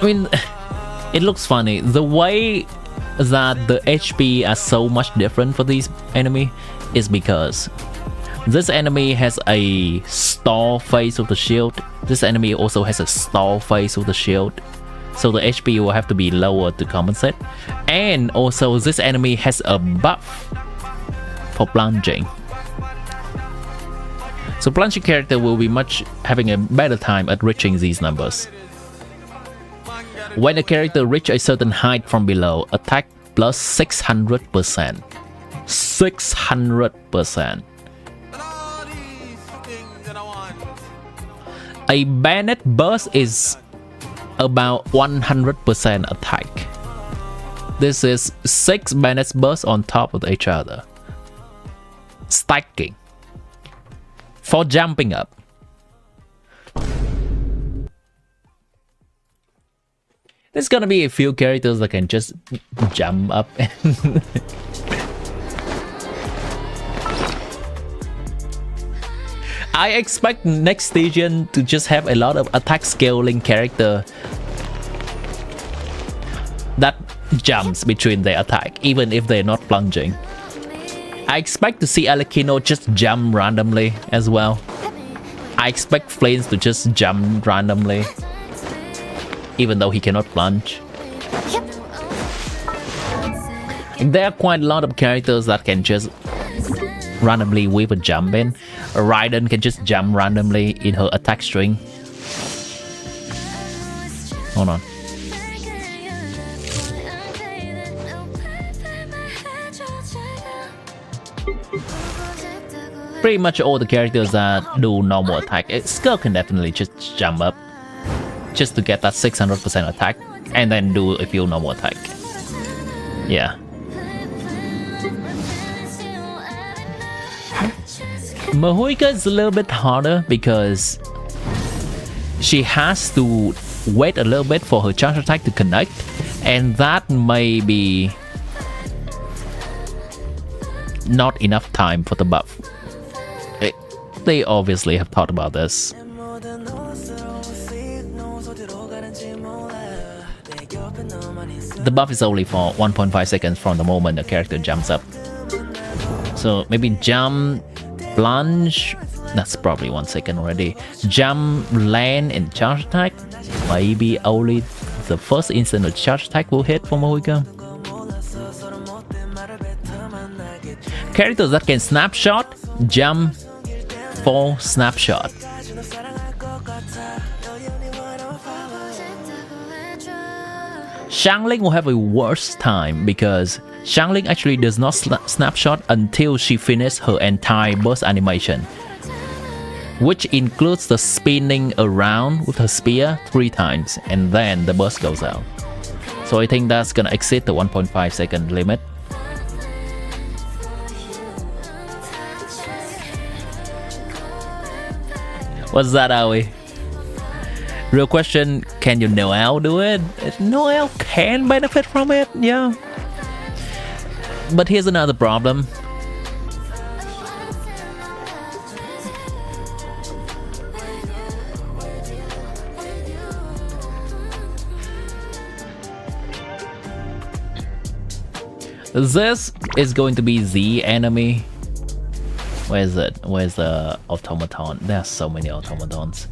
I mean, it looks funny. The way that the HP are so much different for these enemy is because this enemy has a stall phase of the shield. This enemy also has a stall phase of the shield. So the HP will have to be lower to compensate. And also this enemy has a buff for plunging. So plunging character will be having a better time at reaching these numbers. When a character reaches a certain height from below, attack plus 600%. 600%. A bayonet burst is about 100% attack. This is 6 bayonet bursts on top of each other, stacking for jumping up. There's gonna be a few characters that can just jump up and I expect next station to just have a lot of attack scaling character that jumps between their attack, even if they're not plunging. I expect to see Alekino just jump randomly as well. I expect Flames to just jump randomly, even though he cannot plunge. There are quite a lot of characters that can just randomly weave a jump in. Raiden can just jump randomly in her attack string. Hold on. Pretty much all the characters that do normal attack, Skull can definitely just jump up just to get that 600% attack and then do a few normal attack. Yeah. Mahuika is a little bit harder because she has to wait a little bit for her charge attack to connect, and that may be not enough time for the buff. They obviously have thought about this. The buff is only for 1.5 seconds from the moment the character jumps up. So maybe jump, plunge, that's probably 1 second already. Jump, land, and charge attack. Maybe only the first instant of charge attack will hit for Mahuika. Characters that can snapshot, jump, fall, snapshot. Xiangling will have a worse time because Xiangling actually does not snapshot until she finishes her entire burst animation, which includes the spinning around with her spear 3 times and then the burst goes out. So I think that's gonna exceed the 1.5 second limit. What's that, Aoi? Real question, can your Noel do it? Noel can benefit from it, yeah. But here's another problem. This is going to be the enemy. Where is it? Where's the automaton? There's so many automatons.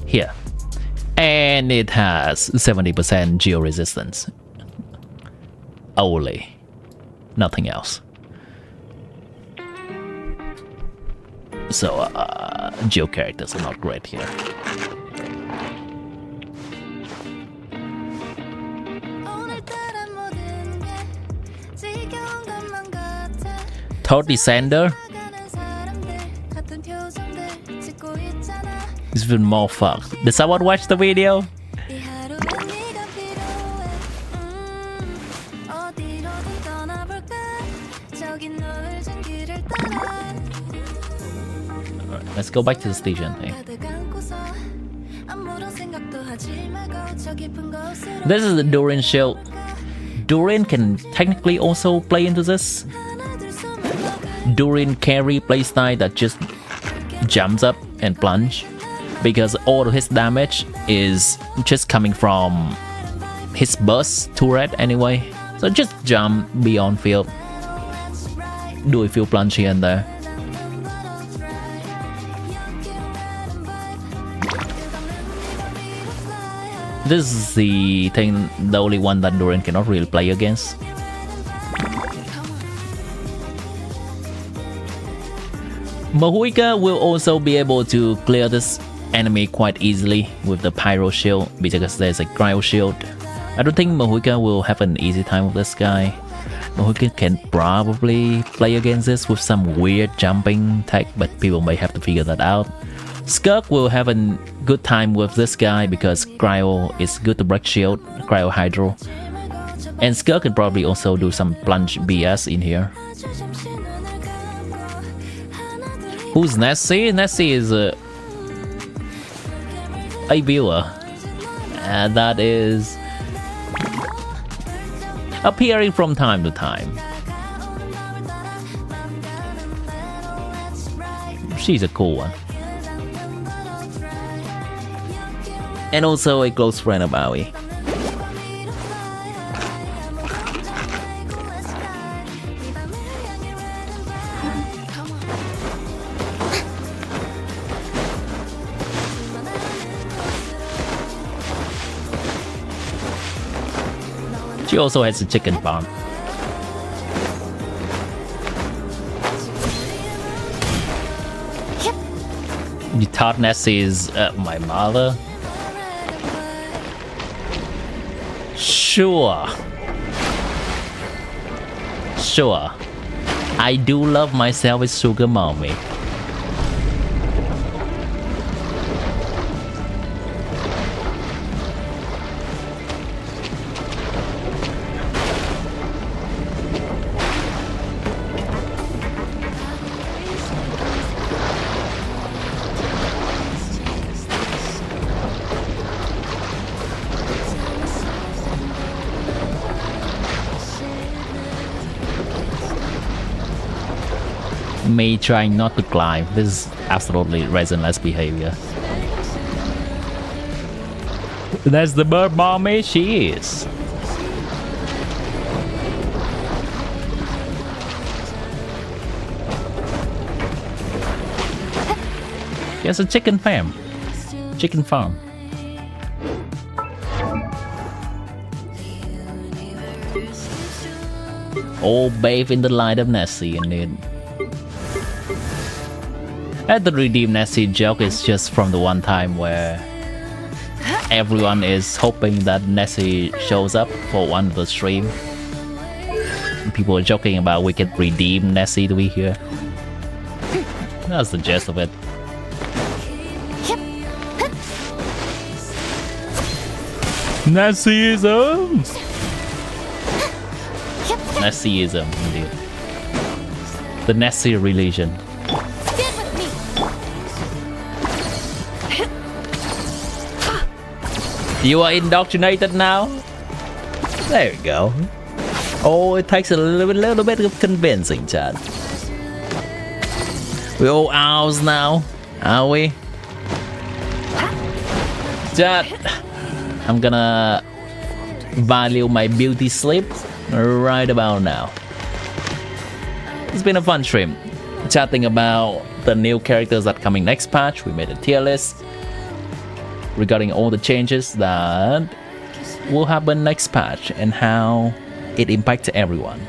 Here. And it has 70% geo resistance. Only. Nothing else. So, geo characters are not great here. Toad Descender is even more fucked. Did someone watch the video? Alright, let's go back to the station thing. This is the Durin shield. Durin can technically also play into this. Durin carry playstyle that just jumps up and plunge, because all of his damage is just coming from his burst turret anyway. So just jump beyond field, do a few plunge here and there. This is the thing, the only one that Durin cannot really play against. Mahuika will also be able to clear this enemy quite easily with the pyro shield because there's a cryo shield. I don't think Mahuika will have an easy time with this guy. Mahuika can probably play against this with some weird jumping tech, but people may have to figure that out. Skirk will have a good time with this guy because cryo is good to break shield, cryo hydro. And Skirk can probably also do some plunge BS in here. Who's Nessie? Nessie is a viewer. And that is appearing from time to time. She's a cool one. And also a close friend of Aoi. She also has a chicken farm. You thought Nessie is my mother? Sure. Sure. I do love myself a sugar mommy. Me trying not to climb. This is absolutely reasonless behavior. That's the bird mommy she is. She has a chicken farm. Chicken farm. All bathed in the light of Nessie indeed. And the redeem Nessie joke is just from the one time where everyone is hoping that Nessie shows up for one of the stream. People are joking about we can redeem Nessie to be here. That's the gist of it. Nessieism! Nessieism, indeed. The Nessie religion. Stand with me. You are indoctrinated now? There we go. Oh, it takes a little bit of convincing, Chad. We're all ours now, are we? Chad, I'm gonna value my beauty sleep right about now. It's been a fun stream, chatting about the new characters that are coming next patch. We made a tier list regarding all the changes that will happen next patch and how it impacts everyone,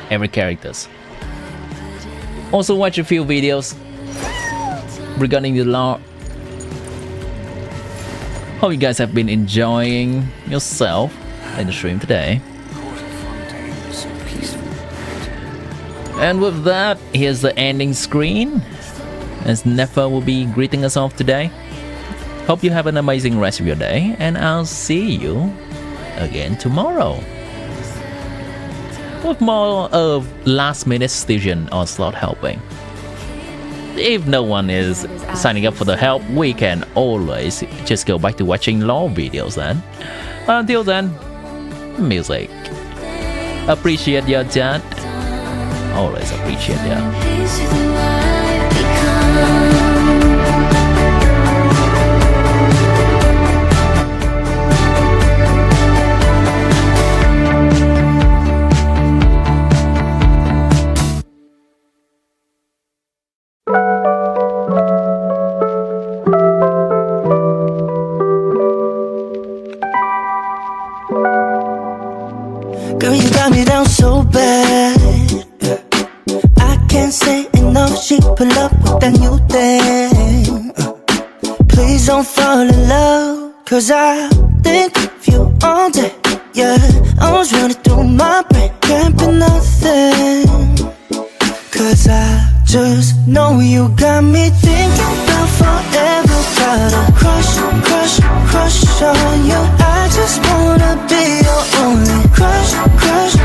every characters. Also watch a few videos regarding the lore. Hope you guys have been enjoying yourself in the stream today. And with that, here's the ending screen, as Nefa will be greeting us off today. Hope you have an amazing rest of your day, and I'll see you again tomorrow with more of last minute Stygian Onslaught helping. If no one is signing up for the help, we can always just go back to watching lore videos then. Until then, music. Appreciate your chat. Always appreciate ya. Girl, you got me down so bad. I can't say enough. She pull up with that new thing. Please don't fall in love, 'cause I think of you all day. Yeah, I was running through my brain, can't be nothing. 'Cause I just know you got me thinking about forever. Got a crush, crush, crush on you. I just wanna be your only crush, crush,